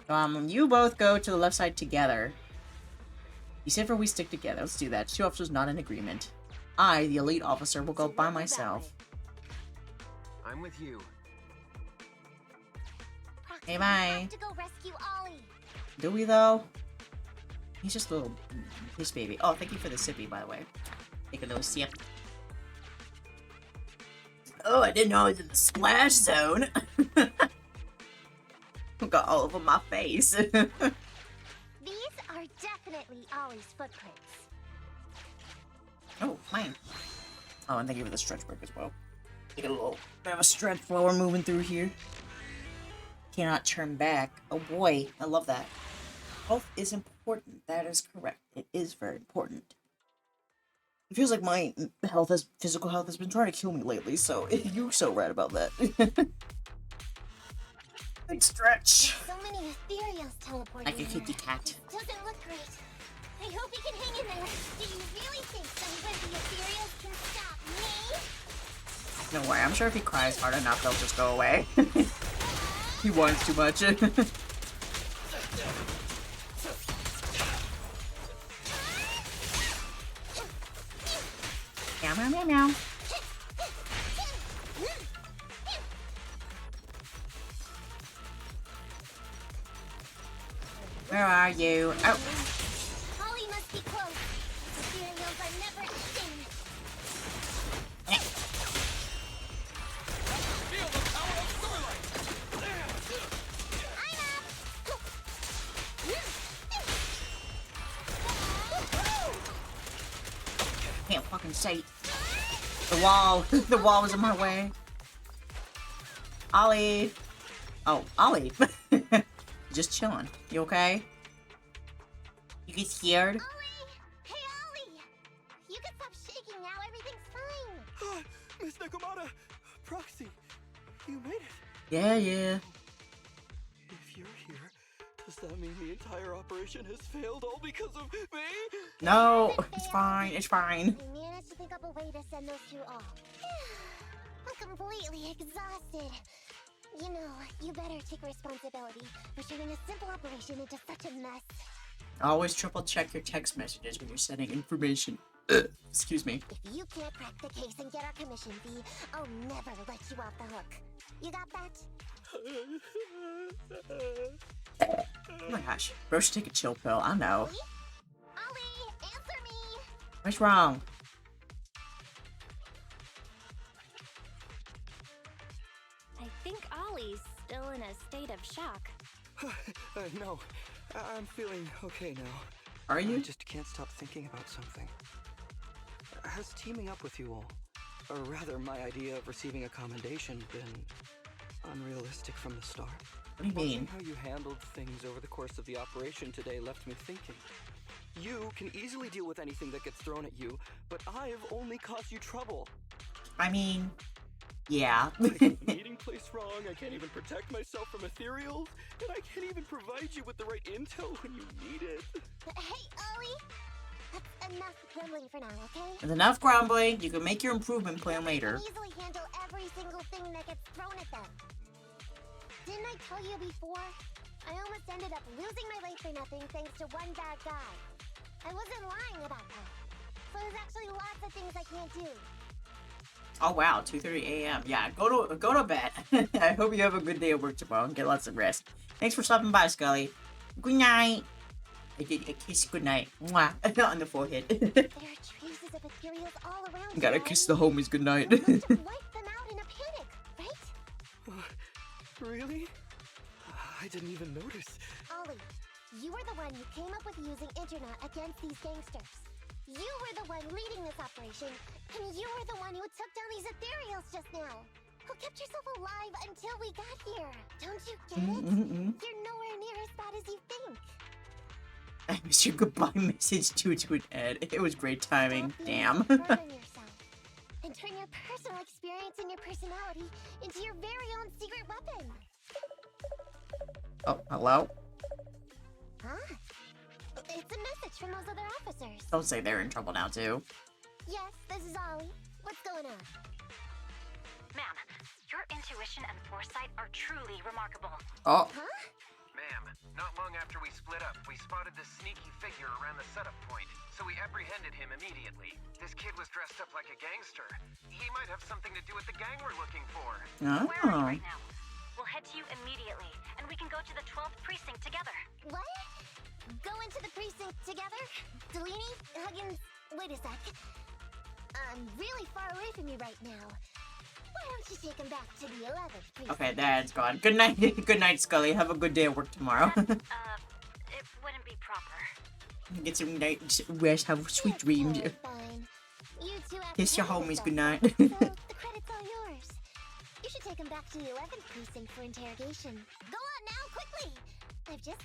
You both go to the left side together. You said for we stick together. Let's do that. 2 officers not in agreement. I, the elite officer, will go by myself. I'm with you. Hey, bye. To go rescue Ollie. Do we though? He's just a little piss baby. Oh, thank you for the sippy, by the way. Take a little sip. Oh, I didn't know I was in the splash zone. Got all over my face. These are definitely Ollie's footprints. Oh, mine. Oh, and thank you for the stretch break as well. Take a little bit of a stretch while we're moving through here. Cannot turn back. Oh boy, I love that. Health is important. That is correct. It is very important. It feels like my physical health has been trying to kill me lately, so you're so right about that. Big stretch. So many ethereals teleporting. Like a kitty cat. Doesn't look great. I hope he can hang in there. Do you really think some of the ethereals can stop me? Don't worry, I'm sure if he cries hard enough, they'll just go away. He whines too much. Meow, meow, meow, meow. Where are you? Oh. Ollie must be close. Ethereals are never ending. Feel the power of starlight! Can't fucking say. The wall. The wall was in my way. Ollie. Oh, Ollie. Just chilling. You okay? You get scared? Ollie! Hey, Ollie! You can stop shaking now. Everything's fine. Miss Nekomata! Proxy! You made it! Yeah, yeah. If you're here, does that mean the entire operation has failed all because of me? No, it's fine. It's fine. I managed to think up a way to send those two off. I'm completely exhausted. You know, you better take responsibility for turning a simple operation into such a mess. Always triple check your text messages when you're sending information. Excuse me. If you can't crack the case and get our commission fee, I'll never let you off the hook. You got that? Oh my gosh. Bro should take a chill pill. I know. Ollie, answer me! What's wrong? I think Ollie's still in a state of shock. No, I'm feeling okay now. Are you? I just can't stop thinking about something. Has teaming up with you all, or rather my idea of receiving a commendation, been unrealistic from the start? What do you mean? Watching how you handled things over the course of the operation today left me thinking. You can easily deal with anything that gets thrown at you, but I have only caused you trouble. I mean, yeah. I got the meeting place wrong, I can't even protect myself from ethereals, and I can't even provide you with the right intel when you need it. Hey, Ollie! That's enough grumbling for now, okay? With enough grumbling, you can make your improvement plan later. They can easily handle every single thing that gets thrown at them. Didn't I tell you before? I almost ended up losing my leg for nothing thanks to one bad guy. I wasn't lying about that. So there's actually lots of things I can't do. Oh wow, 2:30 a.m. Yeah, go to bed. I hope you have a good day at work tomorrow and get lots of rest. Thanks for stopping by, Scully. Good night. I did a kiss good night. Mwah. On the forehead. There are traces of ethereals all around. Gotta kiss the homies good night. You must have wiped them out in a panic, right? Really? I didn't even notice. Ollie, you were the one who came up with using internet against these gangsters. You were the one leading this operation, and you were the one who took down these ethereals just now. Who kept yourself alive until we got here. Don't you get it? You're nowhere near as bad as you think. I missed your goodbye message to an Ed. It was great timing. Damn. And turn your personal experience and your personality into your very own secret weapon. Oh, hello? Huh? It's a message from those other officers. Don't say they're in trouble now, too. Yes, this is Ollie. What's going on? Ma'am, your intuition and foresight are truly remarkable. Oh. Huh? Ma'am, not long after we split up, we spotted this sneaky figure around the setup point, so we apprehended him immediately. This kid was dressed up like a gangster. He might have something to do with the gang we're looking for. Oh. Where are you right now? We'll head to you immediately, and we can go to the 12th precinct together. What? Go into the precinct together? Delaney? Huggins? Wait a sec. I'm really far away from you right now. Why don't you take him back to the 11th precinct? Okay, Dad's gone. Good night. Good night, Scully. Have a good day at work tomorrow. It wouldn't be proper. Get some night rest. Have sweet dreams. Fine. You two have Kiss your homies good night. So the credit's all yours. You should take him back to the 11th precinct for interrogation. Go on now, quickly! I've just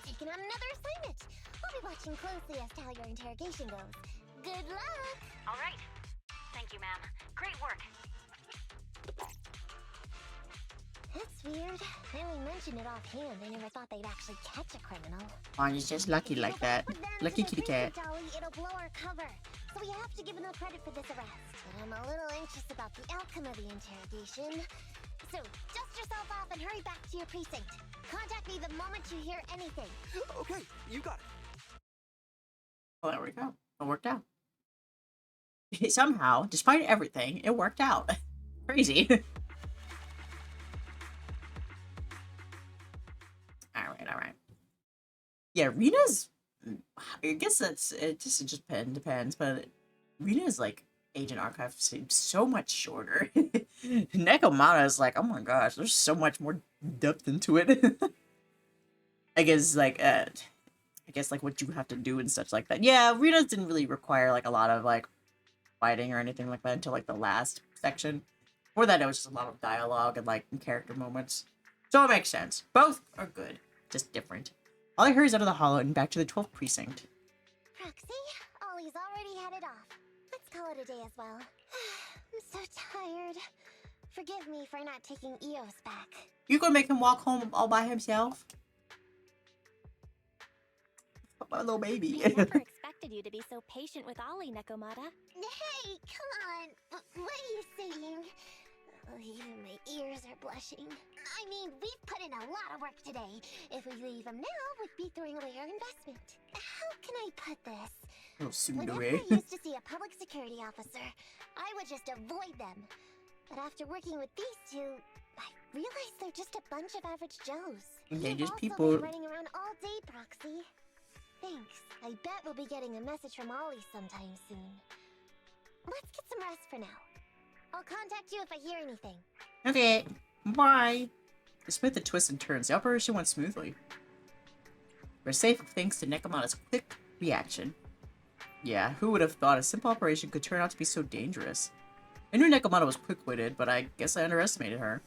taken on another assignment. I'll be watching closely as to how your interrogation goes. Good luck! All right. Thank you, ma'am. Great work. That's weird. I only mentioned it offhand. I never thought they'd actually catch a criminal. Bonnie's just lucky like that. Lucky kitty cat. It'll blow our cover. So we have to give him no credit for this arrest. But I'm a little anxious about the outcome of the interrogation. So, dust yourself off and hurry back to your precinct. Contact me the moment you hear anything. Okay, you got it. Well, there we go. It worked out. Somehow, despite everything, it worked out. Crazy. Alright. Yeah, Rena's... I guess it just depends, but Rena's, like, Agent Archive seems so much shorter. Nekomata's like, oh my gosh, there's so much more depth into it. I guess, like, what you have to do and such like that. Yeah, Rena's didn't really require, like, a lot of, like, fighting or anything like that until, like, the last section. Before that, it was just a lot of dialogue and, like, character moments. So it makes sense. Both are good, just different. Ollie hurries out of the hollow and back to the 12th precinct. Roxy, Ollie's already headed off. Let's call it a day as well. I'm so tired. Forgive me for not taking Eos back. You gonna make him walk home all by himself? My little baby. We never expected expected you to be so patient with Ollie, Nekomata. Hey, come on. What are you saying? Oh, even my ears are blushing. I mean, we've put in a lot of work today. If we leave them now, we'd be throwing away our investment. How can I put this? Whenever I used to see a public security officer, I would just avoid them. But after working with these two, I realized they're just a bunch of average Joes. They're You've just also people. been running around all day, Proxy. Thanks. I bet we'll be getting a message from Ollie sometime soon. Let's get some rest for now. I'll contact you if I hear anything. Okay, bye. Despite the twists and turns, the operation went smoothly. We're safe thanks to Nekomata's quick reaction. Yeah, who would have thought a simple operation could turn out to be so dangerous? I knew Nekomata was quick-witted, but I guess I underestimated her.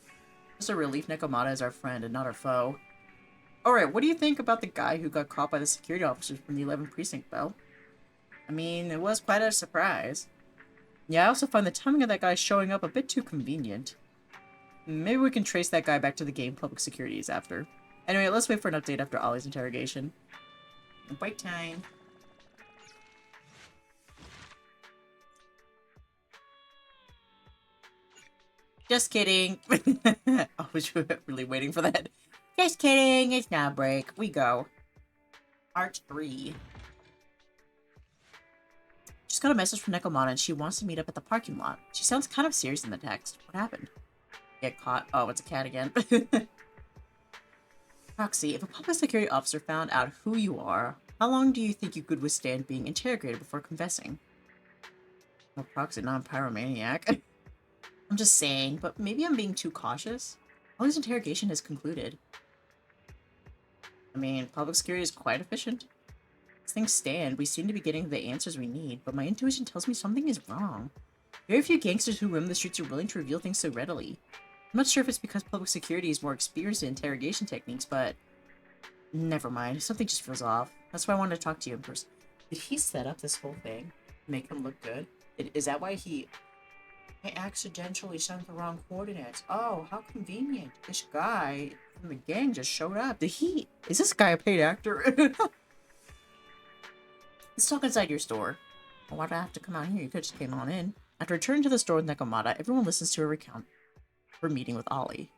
Just a relief Nekomata is our friend and not our foe. Alright, what do you think about the guy who got caught by the security officers from the 11th Precinct, Belle? I mean, it was quite a surprise. Yeah, I also find the timing of that guy showing up a bit too convenient. Maybe we can trace that guy back to the game public securities after. Anyway, let's wait for an update after Ollie's interrogation. Bite time. Just kidding. I was really waiting for that. Just kidding. It's not a break. We go. Part 3. Just got a message from Nekomata and she wants to meet up at the parking lot. She sounds kind of serious in the text. What happened? Get caught. Oh, it's a cat again. Proxy, if a public security officer found out who you are, how long do you think you could withstand being interrogated before confessing? Well, Proxy, not a pyromaniac. I'm just saying, but maybe I'm being too cautious. Ollie's interrogation has concluded. I mean, public security is quite efficient. As things stand, we seem to be getting the answers we need, but my intuition tells me something is wrong. Very few gangsters who roam the streets are willing to reveal things so readily. I'm not sure if it's because public security is more experienced in interrogation techniques, but... Never mind, something just feels off. That's why I wanted to talk to you in person. Did he set up this whole thing? Make him look good? Is that why he... I accidentally sent the wrong coordinates. Oh, how convenient. This guy from the gang just showed up. Is this guy a paid actor? Let's talk inside your store. Well, why'd I have to come out here? You could just came on in. After returning to the store with Nekomata, everyone listens to her recount her meeting with Ollie.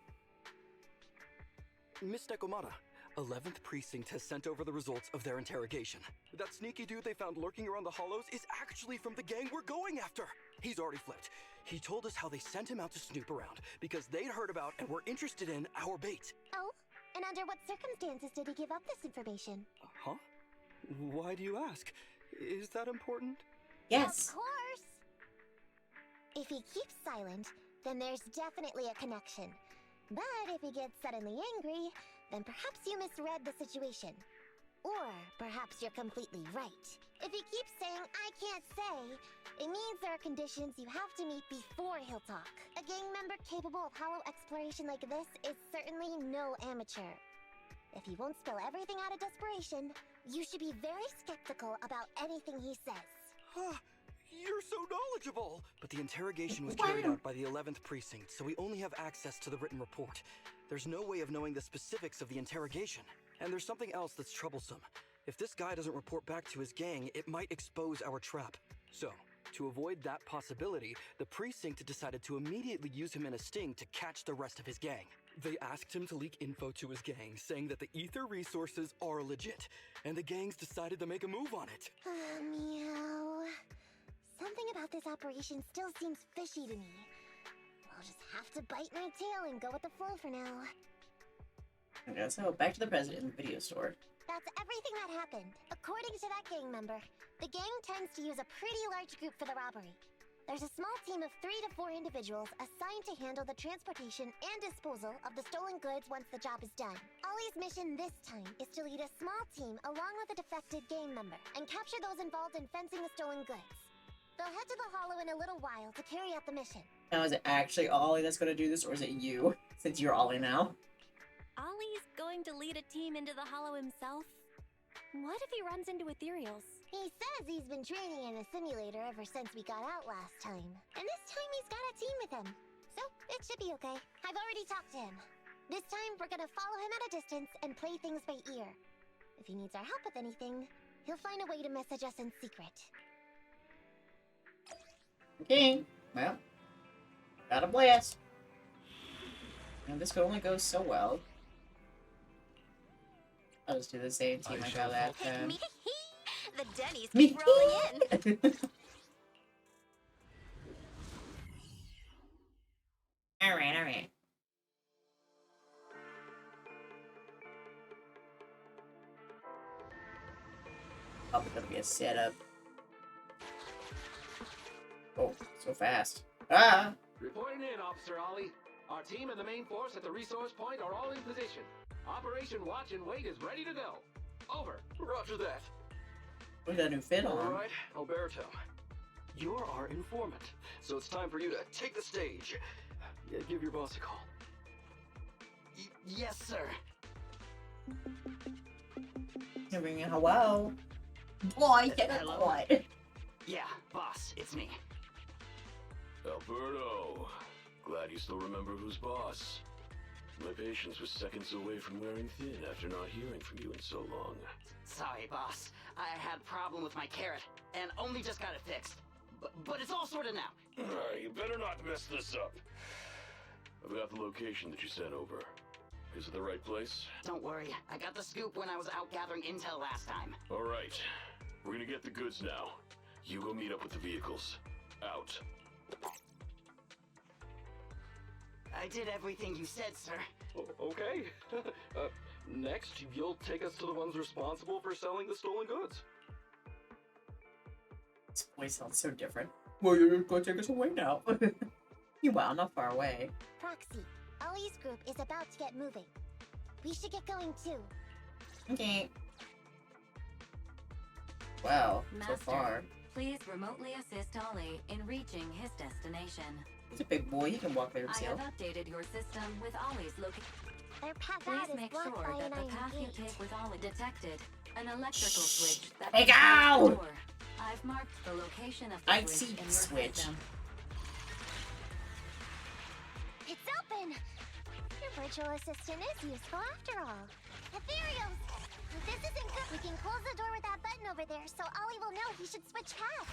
Miss Nekomata, 11th Precinct has sent over the results of their interrogation. That sneaky dude they found lurking around the hollows is actually from the gang we're going after. He's already flipped. He told us how they sent him out to snoop around because they'd heard about and were interested in our bait. Oh? And under what circumstances did he give up this information? Huh? Why do you ask? Is that important? Yes. Of course! If he keeps silent, then there's definitely a connection. But if he gets suddenly angry, then perhaps you misread the situation. Or perhaps you're completely right. If he keeps saying, I can't say, it means there are conditions you have to meet before he'll talk. A gang member capable of hollow exploration like this is certainly no amateur. If he won't spill everything out of desperation, you should be very skeptical about anything he says. Huh. You're so knowledgeable! But the interrogation was carried out by the 11th Precinct, so we only have access to the written report. There's no way of knowing the specifics of the interrogation. And there's something else that's troublesome. If this guy doesn't report back to his gang, it might expose our trap. So, to avoid that possibility, the Precinct decided to immediately use him in a sting to catch the rest of his gang. They asked him to leak info to his gang, saying that the ether resources are legit, and the gangs decided to make a move on it. Meow. Something about this operation still seems fishy to me. I'll just have to bite my tail and go with the flow for now. Okay, so back to the president in the video store. That's everything that happened. According to that gang member, the gang tends to use a pretty large group for the robbery. There's a small team of 3 to 4 individuals assigned to handle the transportation and disposal of the stolen goods once the job is done. Ollie's mission this time is to lead a small team along with a defected gang member and capture those involved in fencing the stolen goods. They'll head to the hollow in a little while to carry out the mission. Now, is it actually Ollie that's going to do this, or is it you, since you're Ollie now? Ollie's going to lead a team into the hollow himself? What if he runs into ethereals? He says he's been training in a simulator ever since we got out last time. And this time he's got a team with him. So, it should be okay. I've already talked to him. This time, we're gonna follow him at a distance and play things by ear. If he needs our help with anything, He'll find a way to message us in secret. Okay, well, got a blast. And this could only go so well. I'll just do the same team I got last time. The Denny's keep rolling in. Alright. Probably gonna be a setup. Oh, so fast. Ah! Reporting in, Officer Ollie. Our team and the main force at the resource point are all in position. Operation Watch and Wait is ready to go. Over. Roger that. We got a new fit on. All right, Alberto. You're our informant, so it's time for you to take the stage. Yeah, give your boss a call. Yes, sir. Ringing hello. Boy, get it, boy. Yeah, boss, it's me. Alberto, glad you still remember who's boss. My patience was seconds away from wearing thin after not hearing from you in so long. Sorry, boss. I had a problem with my carrot, and only just got it fixed. But it's all sorted now. You better not mess this up. I've got the location that you sent over. Is it the right place? Don't worry, I got the scoop when I was out gathering intel last time. All right, we're gonna get the goods now. You go meet up with the vehicles. Out. I did everything you said, sir. Okay. Next, you'll take us to the ones responsible for selling the stolen goods. This voice sounds so different. Well, you're gonna take us away now. Well, not far away. Proxy, Ollie's group is about to get moving. We should get going too. Okay. Wow, Master, so far. Please remotely assist Ollie in reaching his destination. He's a big boy, he can walk by himself. I have updated your system with Ollie's location. Their path Please out is make blocked sure by that an the path you iron take with Ollie detected an electrical switch that Hey, controls go! the door. I've marked the location of the I switch see in the your switch. system. It's open! Your virtual assistant is useful after all. Ethereals! This isn't good. We can close the door with that button over there so Ollie will know he should switch paths.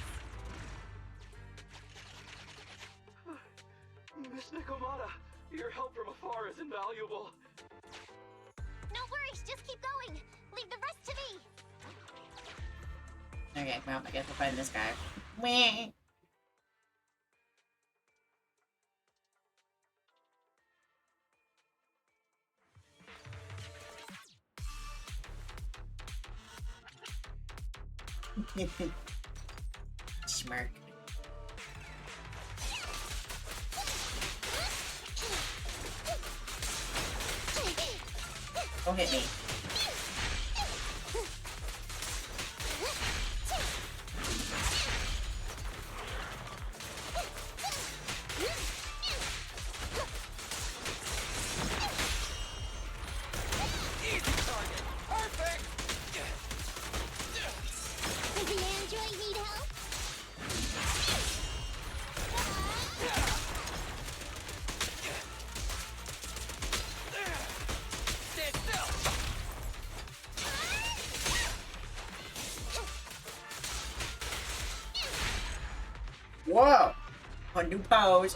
Miss Nikomata, your help from afar is invaluable. No worries, just keep going. Leave the rest to me. Okay, well, I guess we'll find this guy. Wah. Smirk. Don't hit me. Does the android need help? Stand still! Whoa! A new pose.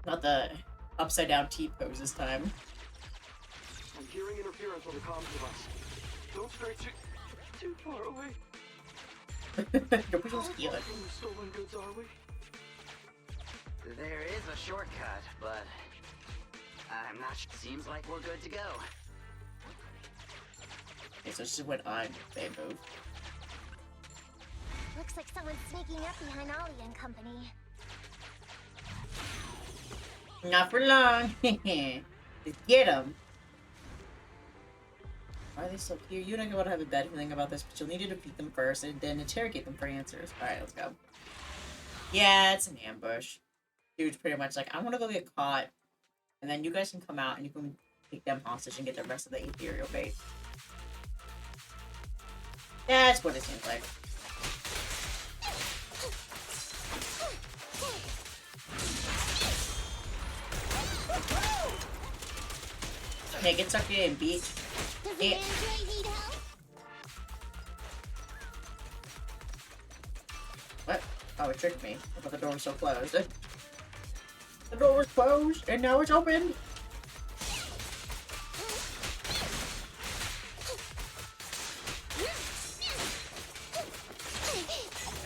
Not the upside down T pose this time. I'm hearing interference on the comms device. Don't stray too far away. Don't be so scared. How far from the stolen goods are we? There is a shortcut, but I'm not sure. Seems like we're good to go. Okay, so this is when they move. Looks like someone's sneaking up behind Ollie and company. Not for long. Just get them. Why are they still here? You're not going to have a bad feeling about this, but you'll need to defeat them first and then interrogate them for answers. Alright, let's go. Yeah, it's an ambush. Dude's pretty much like, I want to go get caught, and then you guys can come out and you can take them hostage and get the rest of the ethereal bait. That's what it seems like. Hey, get sucked in, beach. Does the android need help? Oh, it tricked me. I thought the door was so closed. The door was closed, and now it's open!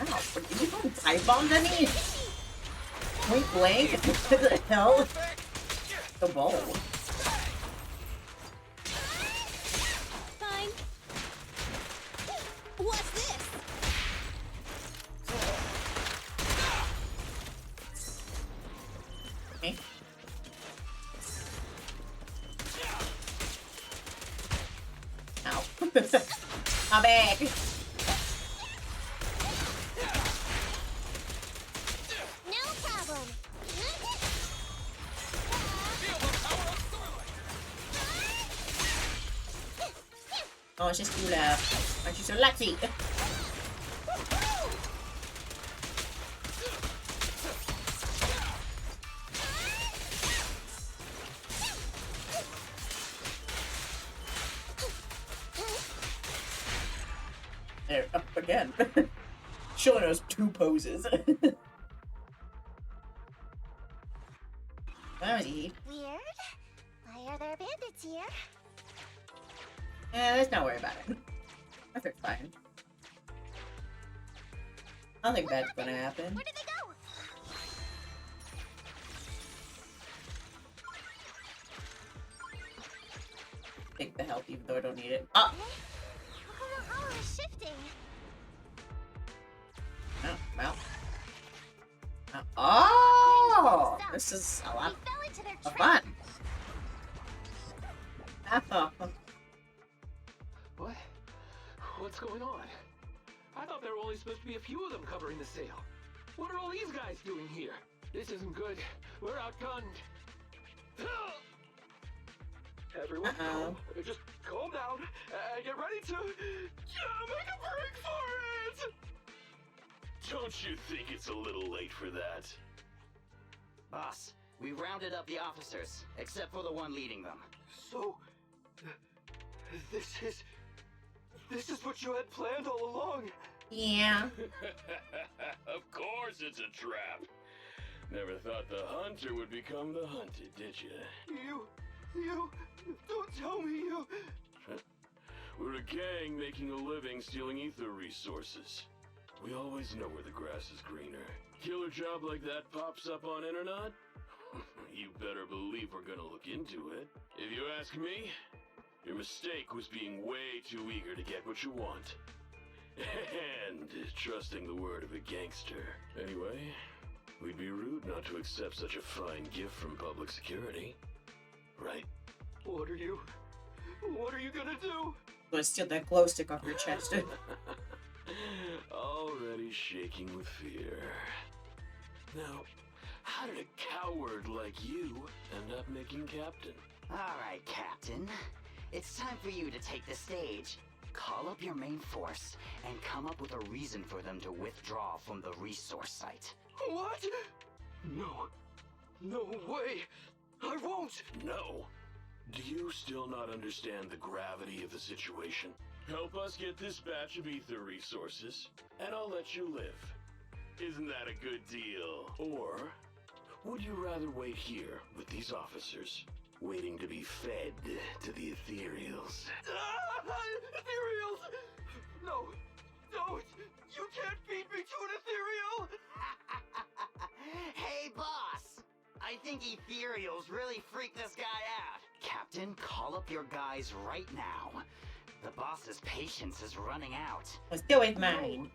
Ow, what did you put pipe bombs at me? Point blank? What the hell? The ball. Fine. What's this? Okay. Ow. My bag. No problem. Oh, it's just you left. Aren't you so lucky? There, up again. Showing us 2 poses. That was easy. Weird. Why are there bandits here? Yeah, let's not worry about it. I think it's fine. I don't think that's gonna happen. Where did they go? Take the health even though I don't need it. Ah! Oh, shifting. Oh, well. Oh! This is a lot of fun. Oh. What? What's going on? I thought there were only supposed to be a few of them covering the sale. What are all these guys doing here? This isn't good. We're outgunned. Everyone, calm. Just calm down and get ready to make a break for it! Don't you think it's a little late for that? Boss, we rounded up the officers, except for the one leading them. So, this is what you had planned all along? Yeah. Of course it's a trap. Never thought the hunter would become the hunted, did you? You, don't tell me you... We're a gang making a living stealing ether resources. We always know where the grass is greener. Killer job like that pops up on internet? You better believe we're gonna look into it. If you ask me, your mistake was being way too eager to get what you want. And trusting the word of a gangster. Anyway, we'd be rude not to accept such a fine gift from public security. Right? What are you gonna do? I'm gonna steal that glow stick off your chest. Already shaking with fear. Now, how did a coward like you end up making captain? Alright, Captain. It's time for you to take the stage. Call up your main force and come up with a reason for them to withdraw from the resource site. What? No way! I won't! No? Do you still not understand the gravity of the situation? Help us get this batch of ether resources, and I'll let you live. Isn't that a good deal? Or would you rather wait here with these officers, waiting to be fed to the ethereals? Ethereals! No! Don't! You can't feed me to an ethereal! Hey, boss! I think ethereals really freaked this guy out. Captain, call up your guys right now. The boss's patience is running out. Let's do it, man.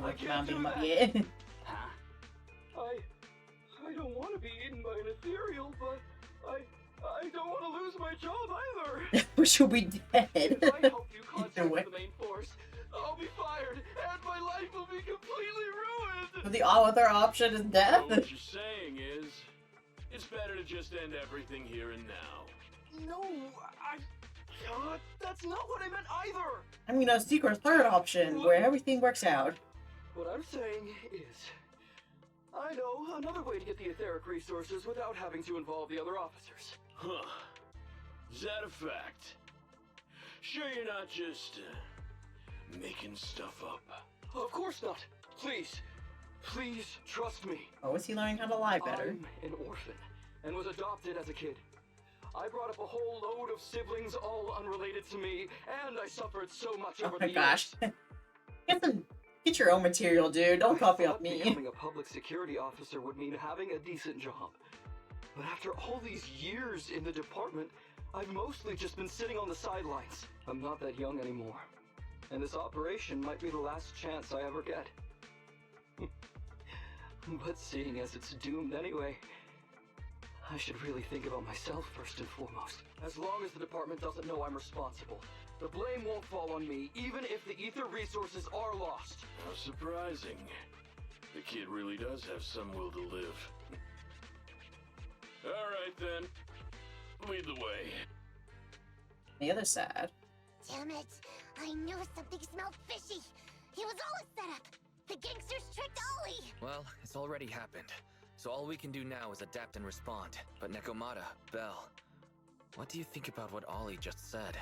I can't do that. Yeah. Huh? I don't want to be eaten by an ethereal, but I don't want to lose my job either. We should be dead. If I help you contact the main force, I'll be fired, and my life will be completely ruined. The other option is death. So what you're saying is, it's better to just end everything here and now. No, that's not what I meant either. I mean, a secret third option where everything works out. What I'm saying is, I know another way to get the etheric resources without having to involve the other officers. Huh. Is that a fact? Sure you're not just, making stuff up? Of course not. Please, Please trust me. Oh, is he learning how to lie better? I'm an orphan and was adopted as a kid. I brought up a whole load of siblings, all unrelated to me, and I suffered so much over the gosh. years. Get your own material, dude. Don't copy off me. Becoming a public security officer would mean having a decent job. But after all these years in the department, I've mostly just been sitting on the sidelines. I'm not that young anymore. And this operation might be the last chance I ever get. But seeing as it's doomed anyway, I should really think about myself first and foremost. As long as the department doesn't know I'm responsible, the blame won't fall on me, even if the ether resources are lost. How surprising. The kid really does have some will to live. Alright then. Lead the way. The other side. Damn it! I knew something smelled fishy! It was all a setup! The gangsters tricked Ollie! Well, it's already happened. So all we can do now is adapt and respond. But Nekomata, Belle, what do you think about what Ollie just said?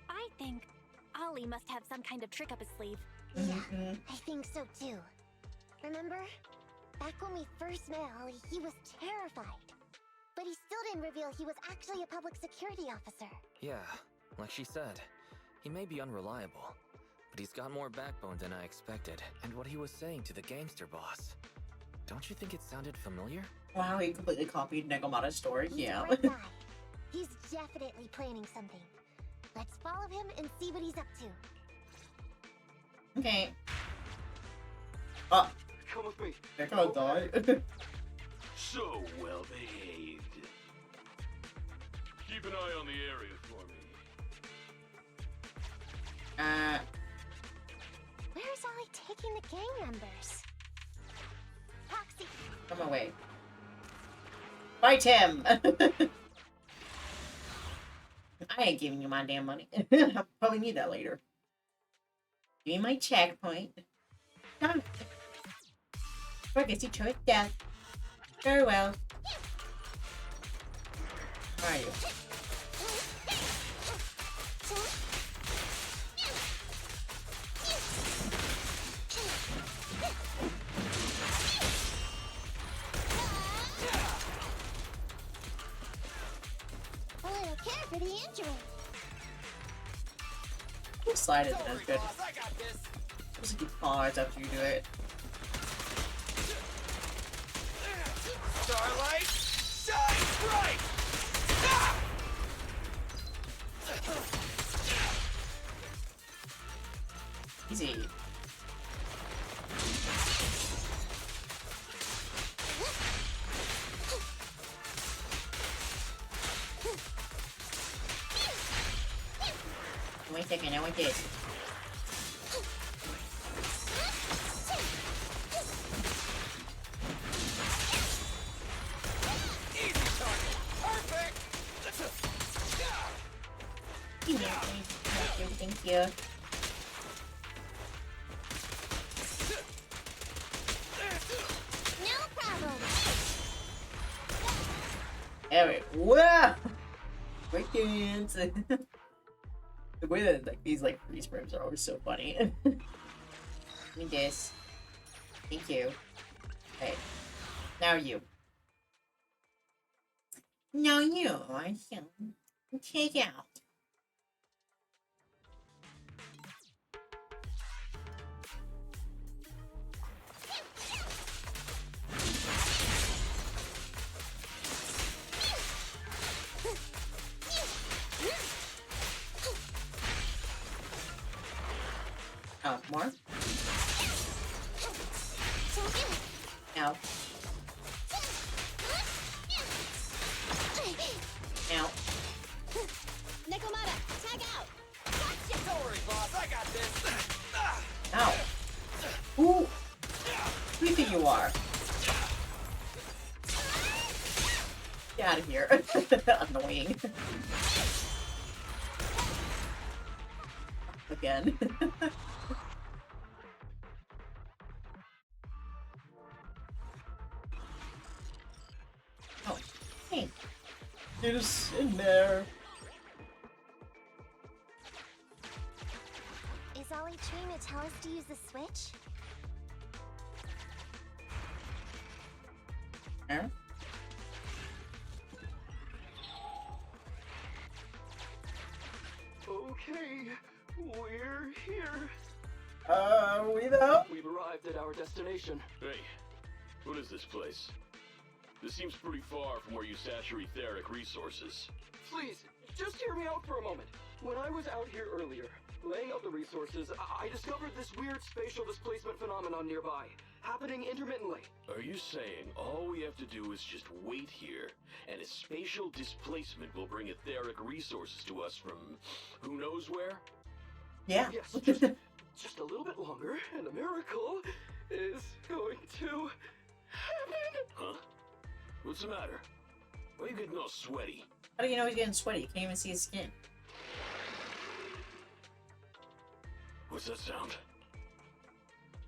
I think Ollie must have some kind of trick up his sleeve. Yeah, I think so too. Remember? Back when we first met Ollie, he was terrified. But he still didn't reveal he was actually a public security officer. Yeah, like she said, he may be unreliable, but he's got more backbone than I expected. And what he was saying to the gangster boss, don't you think it sounded familiar? Wow, he completely copied Nekomata's story. He's Yeah. the right guy. He's definitely planning something. Let's follow him and see what he's up to. Okay. Oh. Come with me. They're gonna die. So well behaved. Keep an eye on the area for me. Where's Ollie taking the gang members? Foxy! Come away. Fight him! I ain't giving you my damn money. I'll probably need that later. Give me my checkpoint. Come. I guess you chose death. Very well. Where are you? A little care for the injury. Whose slide isn't as good? Just like you pause after you do it. Starlight, shine bright! Ah! Easy. Wait a second, I want this. Thank you. No problem. There we go. Wow! Break dance. The way that like these like freeze frames are always so funny. Give me this. Thank you. Okay. Now you. Now you. I shall take out. Oh, more? Ow. Ow. Nekomata, tag out! Gotcha! Don't worry, boss, I got this! Ow. Who do you think you are? Get out of here. Annoying. Again. Oh, hey. Get us in there. Is Is Ollie trying to tell us to use the switch? Huh? Okay, we're here. We though? We've arrived at our destination. Hey, what is this place? This seems pretty far from where you stash your etheric resources. Please, just hear me out for a moment. When I was out here earlier, laying out the resources, I discovered this weird spatial displacement phenomenon nearby, happening intermittently. Are you saying all we have to do is just wait here, and a spatial displacement will bring etheric resources to us from who knows where? Yeah. Yes, just a little bit longer, and a miracle is going to happen. Huh? What's the matter? Why are you getting all sweaty? How do you know he's getting sweaty? You can't even see his skin. What's that sound?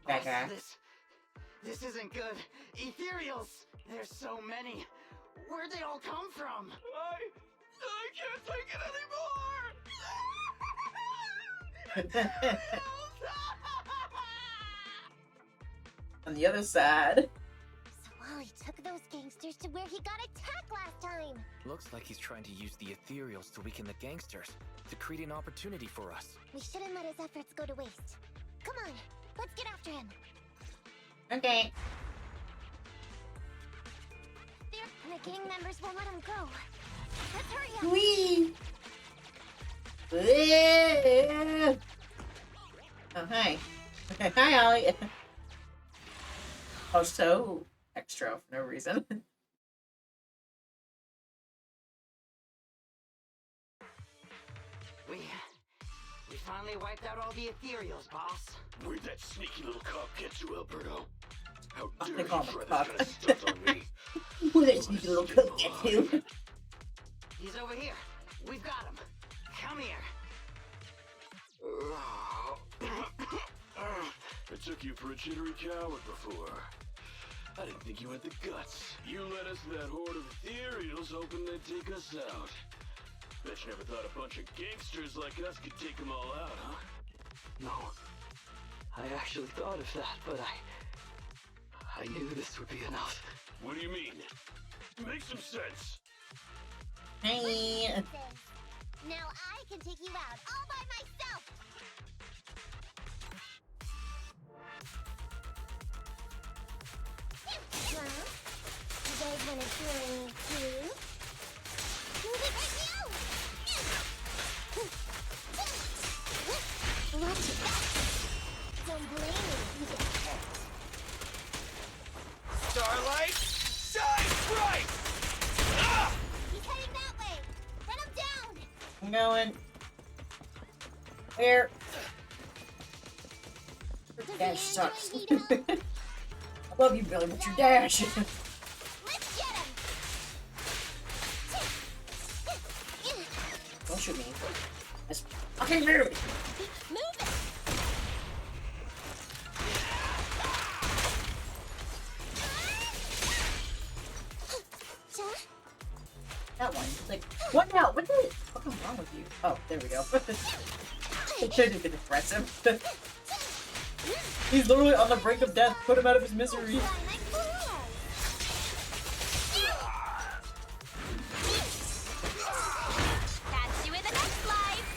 That guy. This isn't good. Ethereals! There's so many. Where'd they all come from? I can't take it anymore! On the other side. So Ollie took those gangsters to where he got attacked last time. Looks like he's trying to use the ethereals to weaken the gangsters, to create an opportunity for us. We shouldn't let his efforts go to waste. Come on, let's get after him. Okay. And the gang members won't let him go. Let's hurry up. Whee! Oh, hi. Hi, Ollie. Oh, so extra for no reason. We finally wiped out all the ethereals, boss. Where'd that sneaky little cop get to, Alberto? How dare They you call try him this a cop. kind of stunt on me? Who that sneaky little cook get to? He's over here. We've got him. Come here. I took you for a jittery coward before. I didn't think you had the guts. You led us to that horde of ethereals hoping they'd take us out. Bet you never thought a bunch of gangsters like us could take them all out, huh? No. I actually thought of that, but I knew this would be enough. What do you mean? Make some sense. Hey. Now I can take you out all by myself. Huh? You guys want to join me too? Move it right now! Watch it back. Don't blame me if you get hurt. Starlight, shine bright! Ah! He's heading that way. Run him down. I'm going. Where? Dash sucks. I love you, Billy, but your dash. Let's get him. Don't shoot me. That's fucking rude. Move it. That one. Like, what now? What the fuck is wrong with you? Oh, there we go. It should have been impressive. He's literally on the brink of death. Put him out of his misery. Catch you in the next life.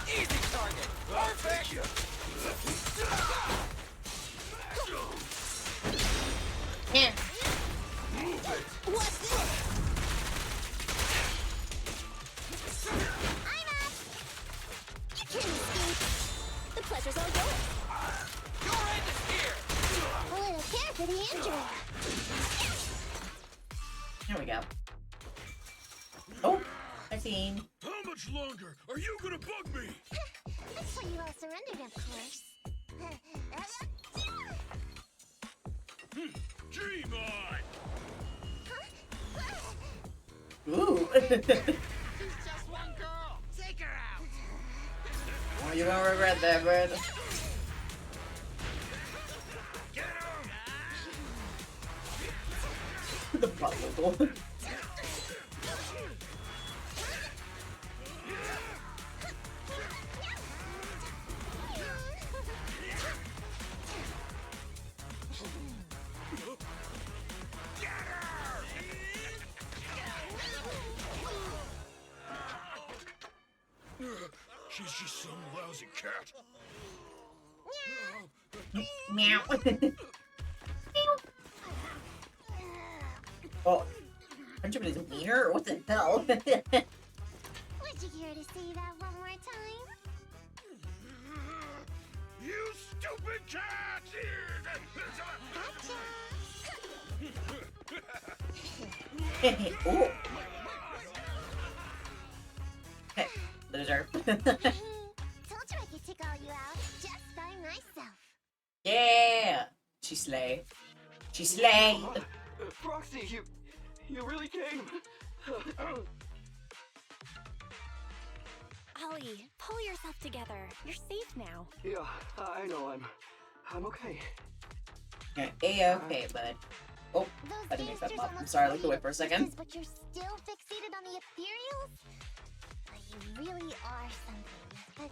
Easy target! Perfect! Yeah. What's this? I'm up. You can't escape. The pleasure's all yours. Your end is here! A little care for the injured. There we go. Oh, I seen. How much longer are you gonna bug me? That's why you all surrendered, of course. Dream on! Ooh. She's just one girl! Take her out! Oh, you don't regret that, bud. Get him! The bubble. She's just some lousy cat. Meow. Oh, aren't you gonna mean her? What the hell? Would you care to say that one more time? You stupid cat! Oh. Hey, loser. Told you I could take all you out just by myself. Yeah, she slay. She slay. Proxy, you really came. Ollie, pull yourself together. You're safe now. Yeah, I know. I'm okay. Yeah, A-okay, bud. Oh, I didn't make that pop. I'm sorry, I looked away for a second. But you're still fixated on the ethereals? You really are something. But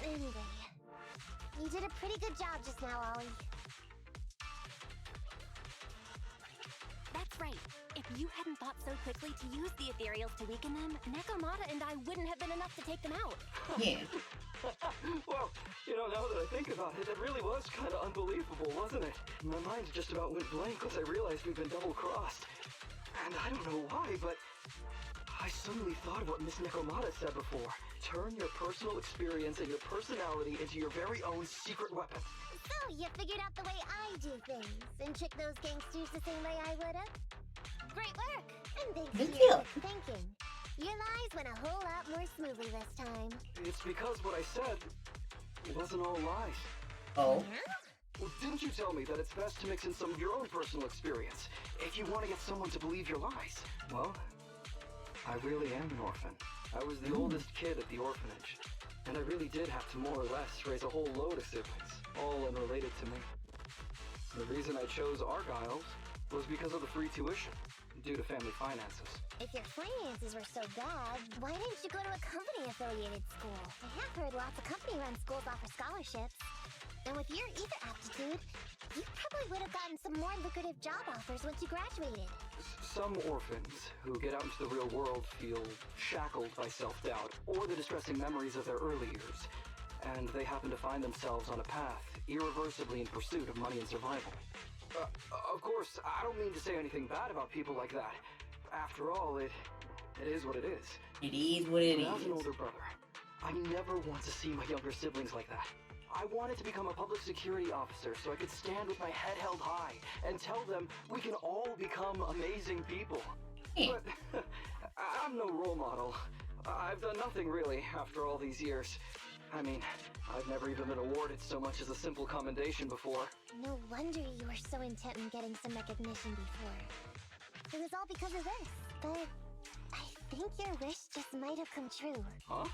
anyway, you did a pretty good job just now, Ollie. That's right. If you hadn't thought so quickly to use the ethereals to weaken them, Nekomata and I wouldn't have been enough to take them out. Yeah. Well, now that I think about it, it really was kind of unbelievable, wasn't it? My mind just about went blank once I realized we'd been double-crossed. And I don't know why, but I suddenly thought of what Miss Nekomata said before. Turn your personal experience and your personality into your very own secret weapon. So, you figured out the way I do things, and trick those gangsters the same way I would've? Great work! And thanks Thank to you. your quick thinking, your lies went a whole lot more smoothly this time. It's because what I said wasn't all lies. Oh. Well, didn't you tell me that it's best to mix in some of your own personal experience if you want to get someone to believe your lies? Well, I really am an orphan. I was the oldest kid at the orphanage, and I really did have to more or less raise a whole load of siblings, all unrelated to me. The reason I chose Argyle's was because of the free tuition, due to family finances. If your finances were so bad, why didn't you go to a company-affiliated school? I have heard lots of company-run schools offer scholarships. And with your ether aptitude, you probably would have gotten some more lucrative job offers once you graduated. Some orphans who get out into the real world feel shackled by self-doubt or the distressing memories of their early years, and they happen to find themselves on a path irreversibly in pursuit of money and survival. Of course, I don't mean to say anything bad about people like that. After all, it is what it is. It is what it is. As an older brother, I never want to see my younger siblings like that. I wanted to become a public security officer so I could stand with my head held high and tell them we can all become amazing people. But I'm no role model. I've done nothing really after all these years. I mean, I've never even been awarded so much as a simple commendation before. No wonder you were so intent on getting some recognition before. It was all because of this, but I think your wish just might have come true. Huh?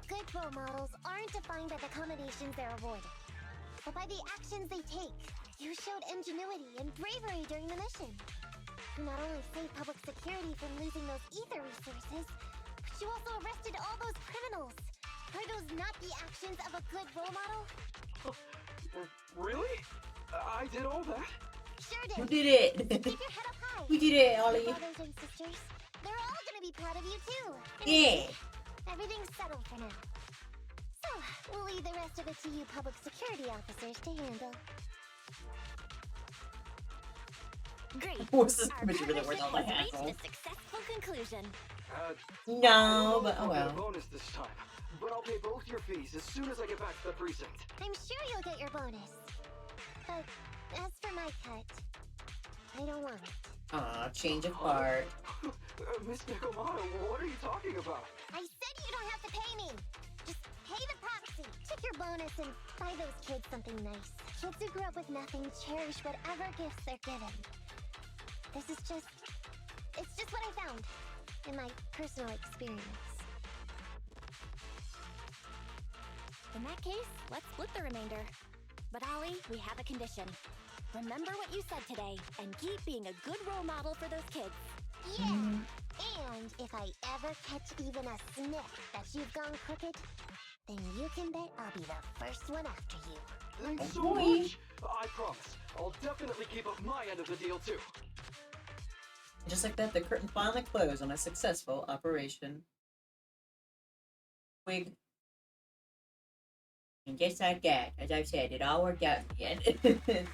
Good role models aren't defined by the accommodations they're awarded, but by the actions they take. You showed ingenuity and bravery during the mission. You not only saved public security from losing those ether resources, but you also arrested all those criminals. Are those not the actions of a good role model? Really? I did all that? Sure did. You did it. Keep your head up high. You did it, Ollie. Your brothers and sisters, they're all gonna be proud of you too. Yeah. Everything's settled for now. So, we'll leave the rest of it to you public security officers to handle. Great. What's this Our commission really worth all my partnership has hassle? reached a successful conclusion. No, but oh I'll get a well. bonus this time, but I'll pay both your fees as soon as I get back to the precinct. I'm sure you'll get your bonus. But as for my cut, I don't want it. Aw, change of heart. Miss Nekomata, what are you talking about? I said you don't have to pay me. Just pay the proxy. Take your bonus and buy those kids something nice. Kids who grew up with nothing cherish whatever gifts they're given. This is just... It's just what I found in my personal experience. In that case, let's split the remainder. But Ollie, we have a condition. Remember what you said today, and keep being a good role model for those kids. Yeah! And if I ever catch even a sniff that you've gone crooked, then you can bet I'll be the first one after you. Thanks so much. I promise. I'll definitely keep up my end of the deal too. Just like that, the curtain finally closed on a successful operation. Wig. And just like that, as I said, it all worked out in the end.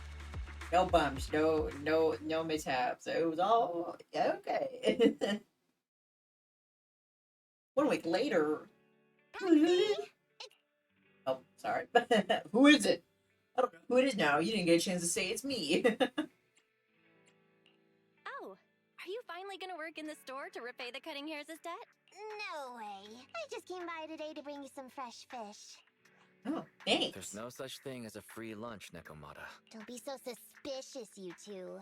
No bumps, no mishaps. It was all okay. 1 week later. Oh, sorry. Who is it? I don't know who it is now. You didn't get a chance to say it's me. Oh, are you finally gonna work in the store to repay the cutting hairs' debt? No way. I just came by today to bring you some fresh fish. Oh, thanks. There's no such thing as a free lunch, Nekomata. Don't be so suspicious, you two.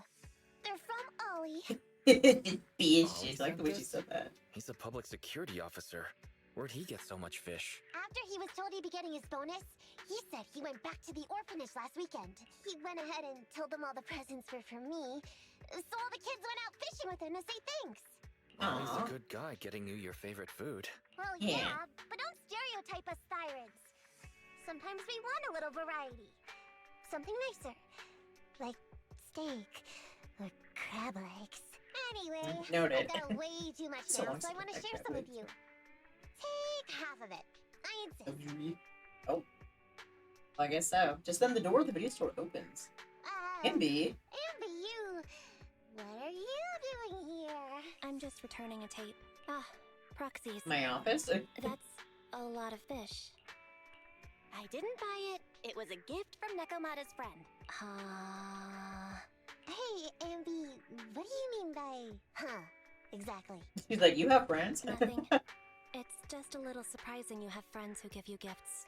They're from Ollie. Suspicious. I like the way she said that. He's a public security officer. Where'd he get so much fish? After he was told he'd be getting his bonus, he said he went back to the orphanage last weekend. He went ahead and told them all the presents were for me, so all the kids went out fishing with him to say thanks. Well, he's a good guy getting you your favorite food. Well, yeah, but don't stereotype us sirens. Sometimes we want a little variety. Something nicer. Like steak or crab legs. Anyway, Noted. I've got way too much So now, long so I want to since I share had some with legs. you. Take half of it. I insist. Oh. Well, I guess so. Just then the door of the video store opens. Ambi. Ambi, you... What are you doing here? I'm just returning a tape. Ah, proxies. My office? That's a lot of fish. I didn't buy it. It was a gift from Nekomata's friend. Hey, Ambi, what do you mean by... Huh, exactly. She's like, you have friends? Nothing. It's just a little surprising you have friends who give you gifts.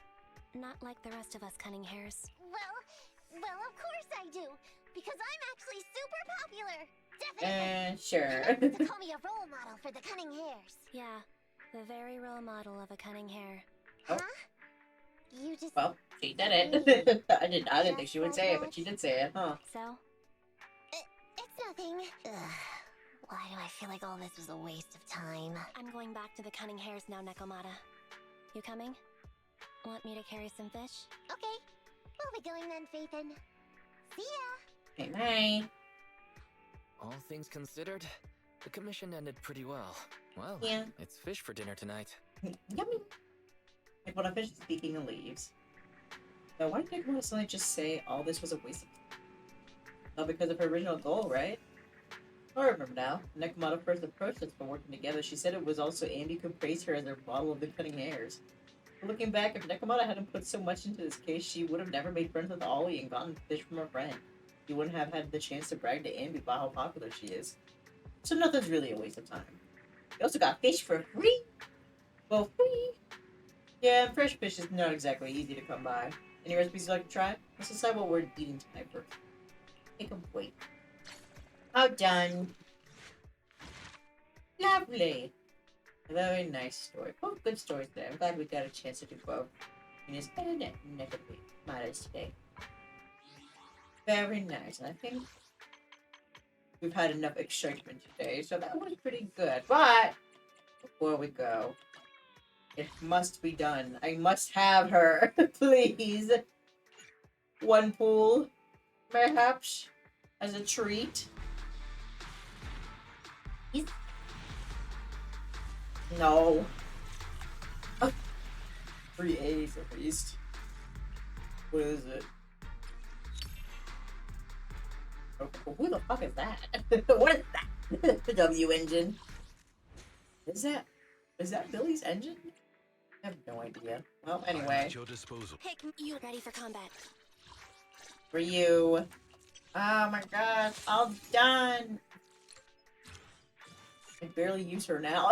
Not like the rest of us cunning hairs. Well, of course I do. Because I'm actually super popular. Definitely. Sure. To call me a role model for the cunning hairs. Yeah, the very role model of a cunning hair. Oh. Huh? You just... Well, she did it. I didn't think she would say it, but she did say it, huh? So? It's nothing. Ugh. Why do I feel like all this was a waste of time? I'm going back to the cunning hairs now, Nekomata. You coming? Want me to carry some fish? Okay. We'll be going then, Phaethon. See ya! Hey, hey. All things considered, the commission ended pretty well. Well, Yeah. it's fish for dinner tonight. Yummy. Like when I finish speaking and leaves. Now, why did Nick suddenly just say all this was a waste of time? Not because of her original goal, right? I remember now. When Nekomata first approached us for working together, she said it was also Ambi could praise her as her model of the cutting hairs. But looking back, if Nekomata hadn't put so much into this case, she would have never made friends with Ollie and gotten fish from her friend. She wouldn't have had the chance to brag to Ambi about how popular she is. So nothing's really a waste of time. You also got fish for free? Well, free? Yeah, and fresh fish is not exactly easy to come by. Any recipes you'd like to try? Let's decide what we're eating tonight first. Take a wait. All done. Lovely. A very nice story. Both good stories today. I'm glad we got a chance to do both. And it's better than negative matters today. Very nice. And I think we've had enough excitement today, so that was pretty good. But before we go, it must be done. I must have her, please. One pool, perhaps, as a treat. No. 3 A's at least. What is it? Oh, who the fuck is that? What is that? The W engine. Is that Billy's engine? I have no idea. Well, anyway. At your disposal. Hey, you ready for combat? For you. Oh my god, all done. I barely use her now.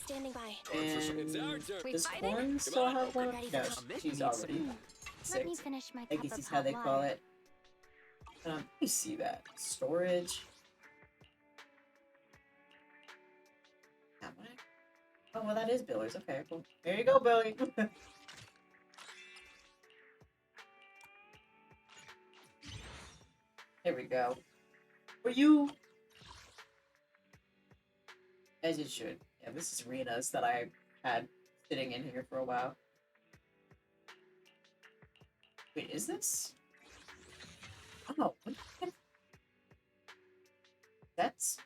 Standing by. And We does fighting? Horn still have one? Ready No, for she's already Let me 6. finish my I cup guess of is how they hot call water. it. Let me see that. Storage. That one? Oh, well, that is Billy's. Okay, cool. Here you go, Billy. Here we go. For you. As it should. Yeah, this is Rena's that I had sitting in here for a while. Wait, is this? Oh, what the heck? That's...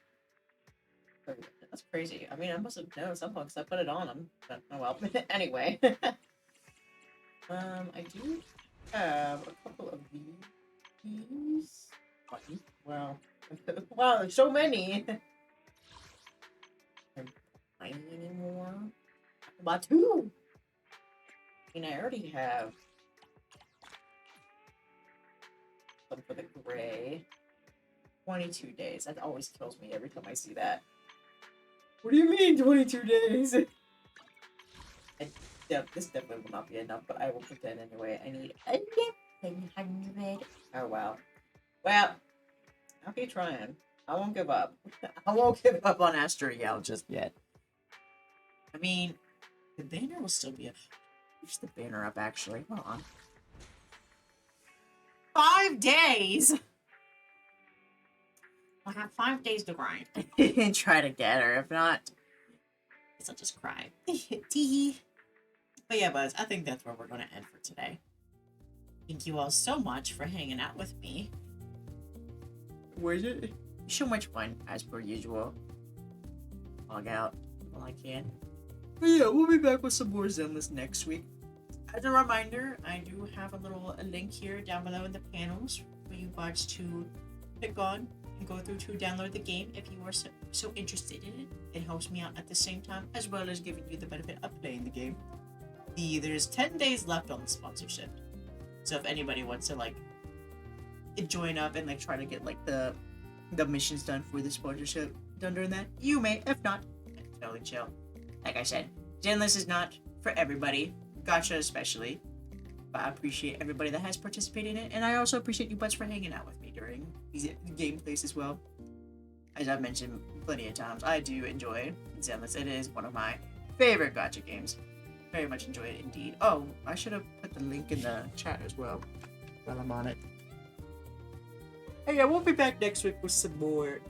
That's crazy. I mean, I must have known some books. I put it on them. But, oh well. Anyway. I do have a couple of these. Wow. Wow, there's so many. I'm not buying anymore. About 2. I mean, I already have some for the gray. 22 days. That always kills me every time I see that. What do you mean 22 days? This definitely will not be enough, but I will pretend anyway. I need 100. Oh, wow. Well, I'll keep trying. I won't give up. I won't give up on Asteriel just yet. I mean, the banner will still be up. Where's the banner up, actually? Hold on. 5 days! I'll have 5 days to grind and try to get her. If not, I guess I'll just cry. Teehee. But yeah, Buzz, I think that's where we're going to end for today. Thank you all so much for hanging out with me. Was it? So much fun, as per usual. Log out while I can. But yeah, we'll be back with some more Zenless next week. As a reminder, I do have a little link here down below in the panels for you buds to click on and go through to download the game if you are so interested in it. It helps me out at the same time, as well as giving you the benefit of playing the game. There's 10 days left on the sponsorship. So if anybody wants to like join up and like try to get like the missions done for the sponsorship done during that, you may. If not, totally chill. Like I said, Zenless is not for everybody. Gacha especially. But I appreciate everybody that has participated in it, and I also appreciate you buds for hanging out with me during these gameplays as well. As I've mentioned plenty of times, I do enjoy Zenless. It is one of my favorite gacha games. Very much enjoy it indeed. Oh, I should have put the link in the chat as well while I'm on it. Hey, yeah, we'll be back next week with some more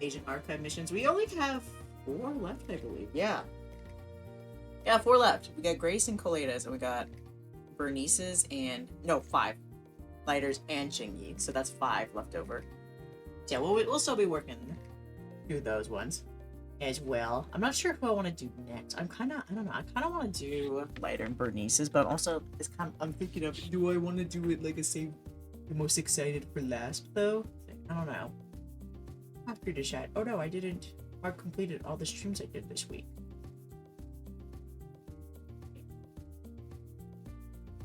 Agent Archive missions. We only have 4 left, I believe. Yeah, 4 left. We got Grace and Coletas, and we got Bernice's and... No, 5. Lighters and Xingyi. So that's 5 left over. So yeah, we'll still be working through those ones as well. I'm not sure who I want to do next. I don't know. I kind of want to do Lighter and Bernice's, but also I'm thinking of, do I want to do it like the most excited for last though? I don't know. After the chat. Oh no, I didn't. I completed all the streams I did this week.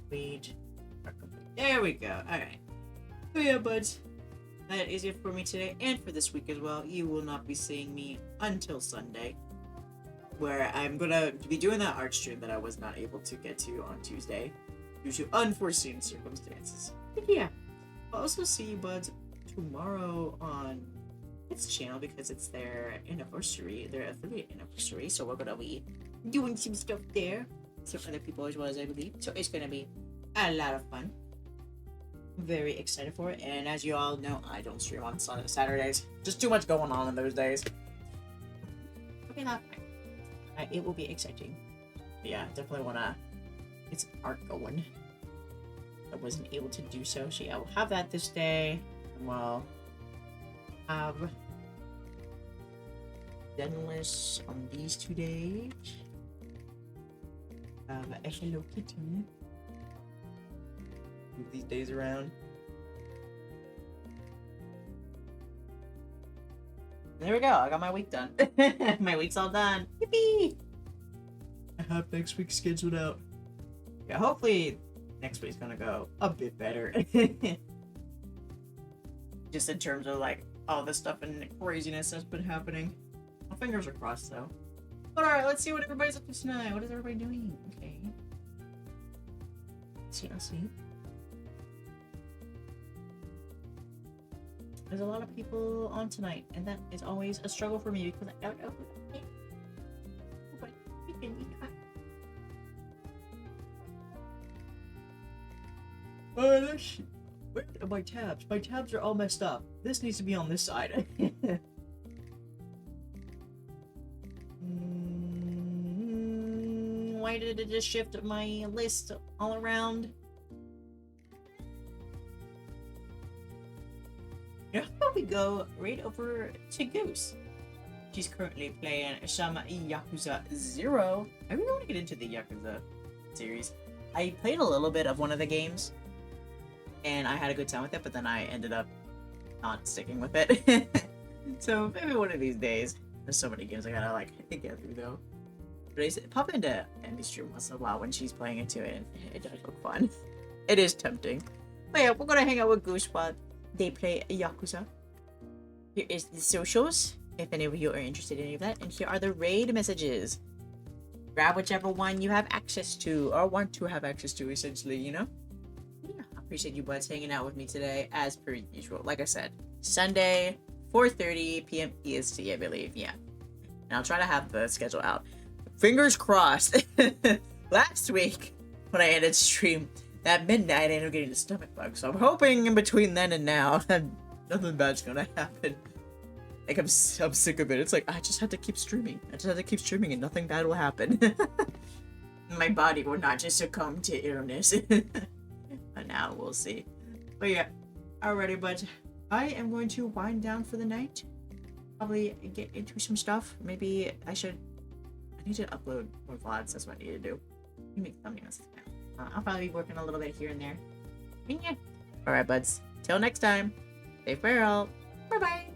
Wait. There we go. Alright. So yeah, buds. That is it for me today and for this week as well. You will not be seeing me until Sunday, where I'm gonna be doing that art stream that I was not able to get to on Tuesday due to unforeseen circumstances. But yeah, I'll also see you buds tomorrow on its channel because it's their anniversary, their affiliate anniversary. So we're gonna be doing some stuff there, some other people as well, as I believe. So it's gonna be a lot of fun. Very excited for it, and as you all know, I don't stream on Saturdays. Just too much going on in those days. Okay, not fine. It will be exciting. But yeah, definitely wanna get some art going. I wasn't able to do so, so yeah, we'll have that this day, and we'll have Zenless on these 2 days. A Hello Kitty. Move these days around. There we go. I got my week done. My week's all done. Yippee! I have next week scheduled out. Yeah, hopefully next week's gonna go a bit better. Just in terms of like all the stuff and craziness that's been happening. My fingers are crossed though. But alright, let's see what everybody's up to tonight. What is everybody doing? Okay. Let's see. There's a lot of people on tonight, and that is always a struggle for me because I don't know who they are. But we can be cut. Oh, that's shit. Where are my tabs? My tabs are all messed up. This needs to be on this side. Why did it just shift my list all around? Yeah, how about we go right over to Goose? She's currently playing some Yakuza 0. I really want to get into the Yakuza series. I played a little bit of one of the games, and I had a good time with it, but then I ended up not sticking with it. So maybe one of these days. There's so many games I gotta like get through though. But I pop into Andy's stream once in a while when she's playing into it, and it does look fun. It is tempting. But yeah, we're gonna hang out with Goose while they play Yakuza. Here is the socials, if any of you are interested in any of that, and here are the raid messages. Grab whichever one you have access to, or want to have access to, essentially, you know? Yeah, I appreciate you buds hanging out with me today, as per usual. Like I said, Sunday, 4:30 p.m. EST, I believe, yeah. And I'll try to have the schedule out. Fingers crossed. Last week, when I ended stream, at midnight, I ended up getting a stomach bug, so I'm hoping in between then and now that nothing bad's gonna happen. Like, I'm sick of it. It's like, I just have to keep streaming. I just have to keep streaming and nothing bad will happen. My body will not just succumb to illness. But now, we'll see. But yeah, alrighty, but I am going to wind down for the night. Probably get into some stuff. Maybe I need to upload more VODs. That's what I need to do. Make thumbnails. I'll probably be working a little bit here and there. And yeah. Alright, buds. Till next time. Stay farewell. Bye-bye.